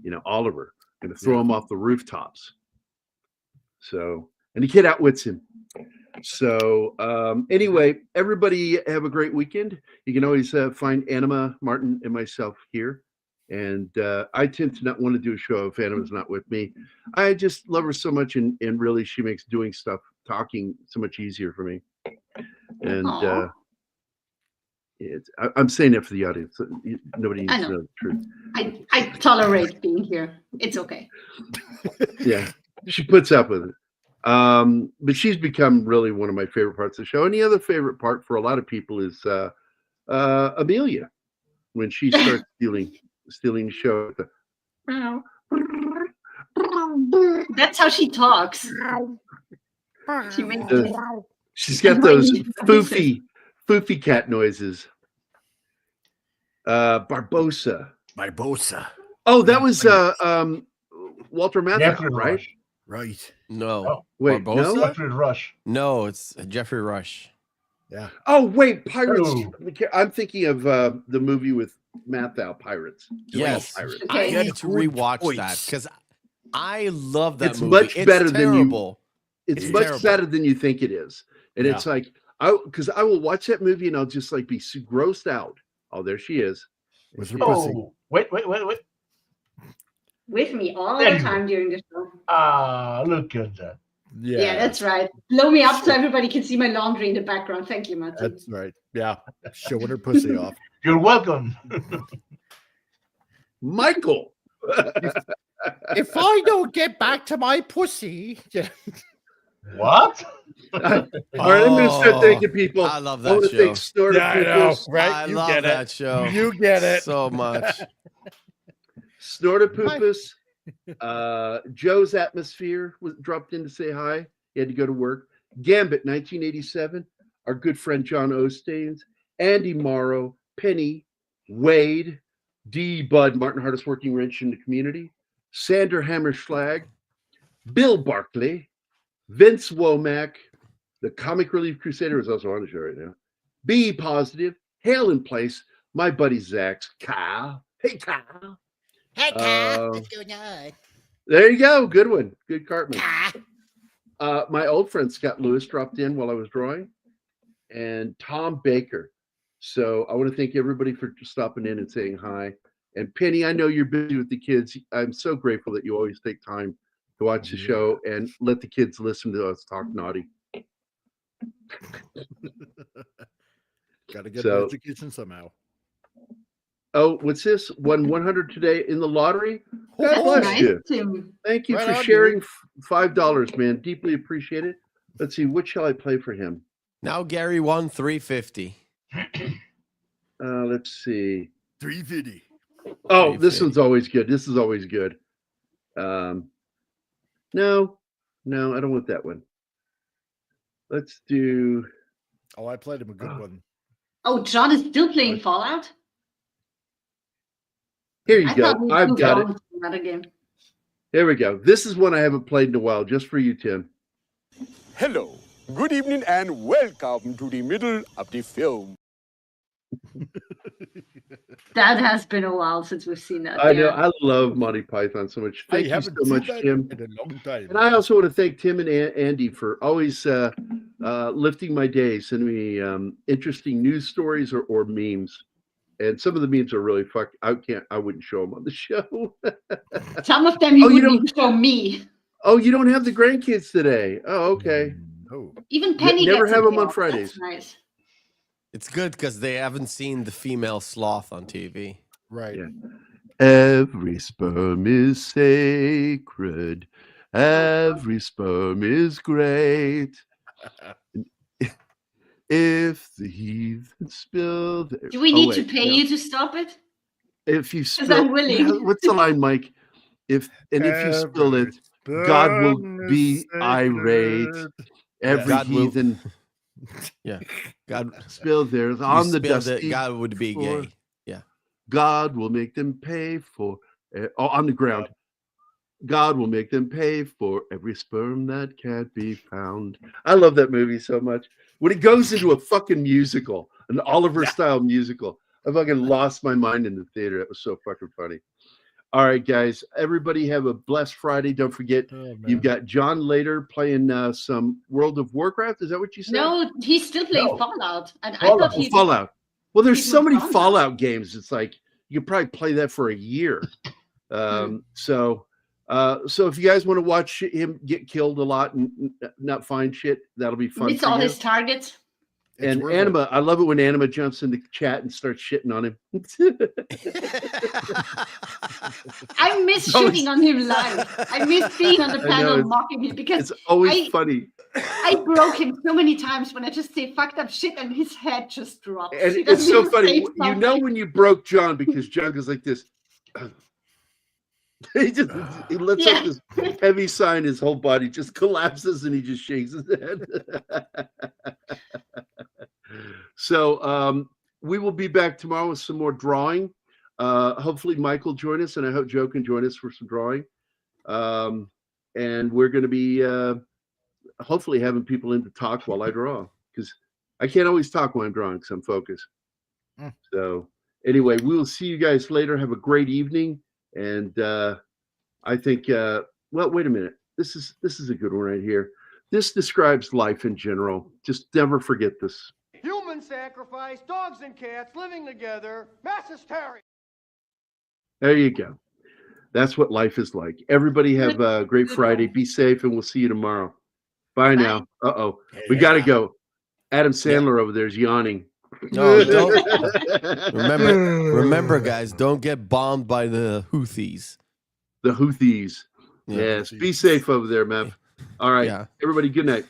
D: You know, Oliver, going to throw him off the rooftops. So, and the kid outwits him. So, anyway, everybody have a great weekend. You can always find Anima, Martin, and myself here. And I tend to not want to do a show if Anna was not with me. I just love her so much, and really she makes doing stuff, talking so much easier for me. And I'm saying that for the audience. Nobody needs to know the truth.
C: I tolerate being here. It's okay.
D: Yeah, she puts up with it. But she's become really one of my favorite parts of the show. And the other favorite part for a lot of people is Amelia, when she starts stealing the show.
C: That's how she talks. She makes
D: She's got those foofy cat noises. Barbosa. Oh, that was Walter Matthau, right?
F: Right.
A: No.
B: Oh,
D: wait,
A: Barbosa?
D: no?
B: Jeffrey Rush.
A: No, it's Jeffrey Rush.
F: Yeah.
D: Oh, wait, Pirates.
B: Oh.
D: I'm thinking of the movie with Matthau, Pirates.
A: Yes.
D: Pirates.
A: I
C: Okay.
A: need to rewatch that because I love that
D: It's
A: movie.
D: much better than you-
A: terrible.
D: It's
A: It's
D: much
A: terrible.
D: better than you think it is. And it's like, because I will watch that movie and I'll just like be so grossed out. Oh, there she is.
F: With her pussy.
B: Oh, wait.
C: With me all
B: There
C: the
B: you go.
C: time during the show.
B: Ah, look at that.
C: Yeah, that's right. Blow me up so everybody can see my laundry in the background. Thank you, Martin.
F: That's right. Yeah. Showing her pussy off.
B: You're welcome.
D: Michael.
G: If I don't get back to my pussy, yeah.
B: What?
D: All right, I'm going to start thanking people.
A: I love
D: I
A: that
D: want to
A: show.
D: thank Snorter
F: Yeah, I know,
D: Poopus,
F: right?
A: I
F: You
A: love
F: get
A: that
F: it.
A: show.
F: You get it.
A: So much.
D: Snorter Poopus, Joe's Atmosphere was dropped in to say hi. He had to go to work. Gambit 1987, our good friend John Ostains, Andy Morrow, Penny, Wade, D. Bud, Martin Hardest Working Wrench in the Community, Sander Hammerschlag, Bill Barkley, Vince Womack, the Comic Relief Crusader is also on the show right now. Be Positive, Hail in Place, my buddy Zach's Kyle. Hey, Kyle.
G: Hey, Kyle,
D: Uh,
G: what's going on?
D: There you go. Good one. Good Cartman.
G: Kyle.
D: My old friend Scott Lewis dropped in while I was drawing, and Tom Baker. So I want to thank everybody for stopping in and saying hi. And Penny, I know you're busy with the kids. I'm so grateful that you always take time to watch the show and let the kids listen to us talk naughty.
F: Got to get
D: So-
F: an education somehow.
D: Oh, what's this? Won 100 today in the lottery? God
C: That's
D: bless
C: nice,
D: you.
C: Tim.
D: Thank you
F: Right
D: for
F: on,
D: sharing $5, man. Deeply appreciate it. Let's see, what shall I play for him?
A: Now Gary won $350.
D: Let's see.
F: 350.
D: Oh, this
A: 350.
D: one's always good. This is always good. No, I don't want that one. Let's do.
F: Oh, I played him a good one.
C: Oh, John is still playing Fallout?
D: Here you
C: I
D: go.
C: thought we
D: I've
C: moved
D: got
C: on
D: it.
C: to another game.
D: There we go. This is one I haven't played in a while, just for you, Tim.
J: Hello, good evening, and welcome to the middle of the film.
C: That has been a while since we've seen that.
D: I know.
C: yeah.
D: I love Monty Python so much. Thank you so much, Tim.
F: in a long time.
D: And I also want to thank Tim and Andy for always lifting my day, sending me interesting news stories or memes. And some of the memes are really I wouldn't show them on the show.
C: Some of them you
D: Oh, you
C: wouldn't even show me.
D: Oh, you don't have the grandkids today. Oh, okay.
F: Oh.
C: Even Penny
D: never
C: gets
D: have
C: a
D: them on
C: day off.
D: Fridays.
C: That's nice.
A: It's good because they haven't seen the female sloth on TV.
F: Right.
D: Yeah. Every sperm is sacred. Every sperm is great. If the heathen spill their...
C: Do we need
D: wait,
C: to pay
D: no.
C: you to stop it?
D: If you
C: Because
D: spill...
C: I'm willing.
D: What's the line, Mike? If you spill it, God will be irate. Every
A: God will-
D: heathen
A: Yeah. God
D: spill theirs
A: you
D: on the
A: spilled it,
D: dusty
A: God would be
D: floor.
A: gay. Yeah.
D: God will make them pay for on the ground. God will make them pay for every sperm that can't be found. I love that movie so much. When it goes into a fucking musical, an Oliver style musical, I fucking lost my mind in the theater. It was so fucking funny. All right, guys. Everybody have a blessed Friday. Don't forget, you've got John later playing some World of Warcraft. Is that what you said?
C: No, he's still playing
B: No.
C: Fallout. And I
B: Fallout.
C: thought
D: Oh,
C: he
D: Fallout. Well, there's
C: He's
D: so many
C: Fallout.
D: Fallout games. It's like you could probably play that for a year. So if you guys want to watch him get killed a lot and not find shit, that'll be fun.
C: Miss all his targets.
D: And Anima, I love it when Anima jumps in the chat and starts shitting on him.
C: I miss shitting on him live. I miss being on the panel mocking him because
D: it's always funny.
C: I broke him so many times when I just say fucked up shit and his head just drops.
D: And it's so funny. You know when you broke John because John goes like this. He lets up this heavy sigh, and his whole body just collapses and he just shakes his head. So we will be back tomorrow with some more drawing. Hopefully Mike will join us, and I hope Joe can join us for some drawing. And we're going to be hopefully having people in to talk while I draw, because I can't always talk while I'm drawing because I'm focused. So anyway, we will see you guys later. Have a great evening. And I think, well, wait a minute. This is a good one right here. This describes life in general. Just never forget this.
K: Human sacrifice, dogs and cats living together, mass hysteria.
D: There you go. That's what life is like. Everybody have a great Friday. Be safe, and we'll see you tomorrow. Bye now. Uh-oh. We got to go. Adam Sandler over there is yawning.
A: No, don't. Remember, guys, don't get bombed by the Houthis.
D: The Houthis. Yes. Be safe over there, man. All right. Everybody, good night.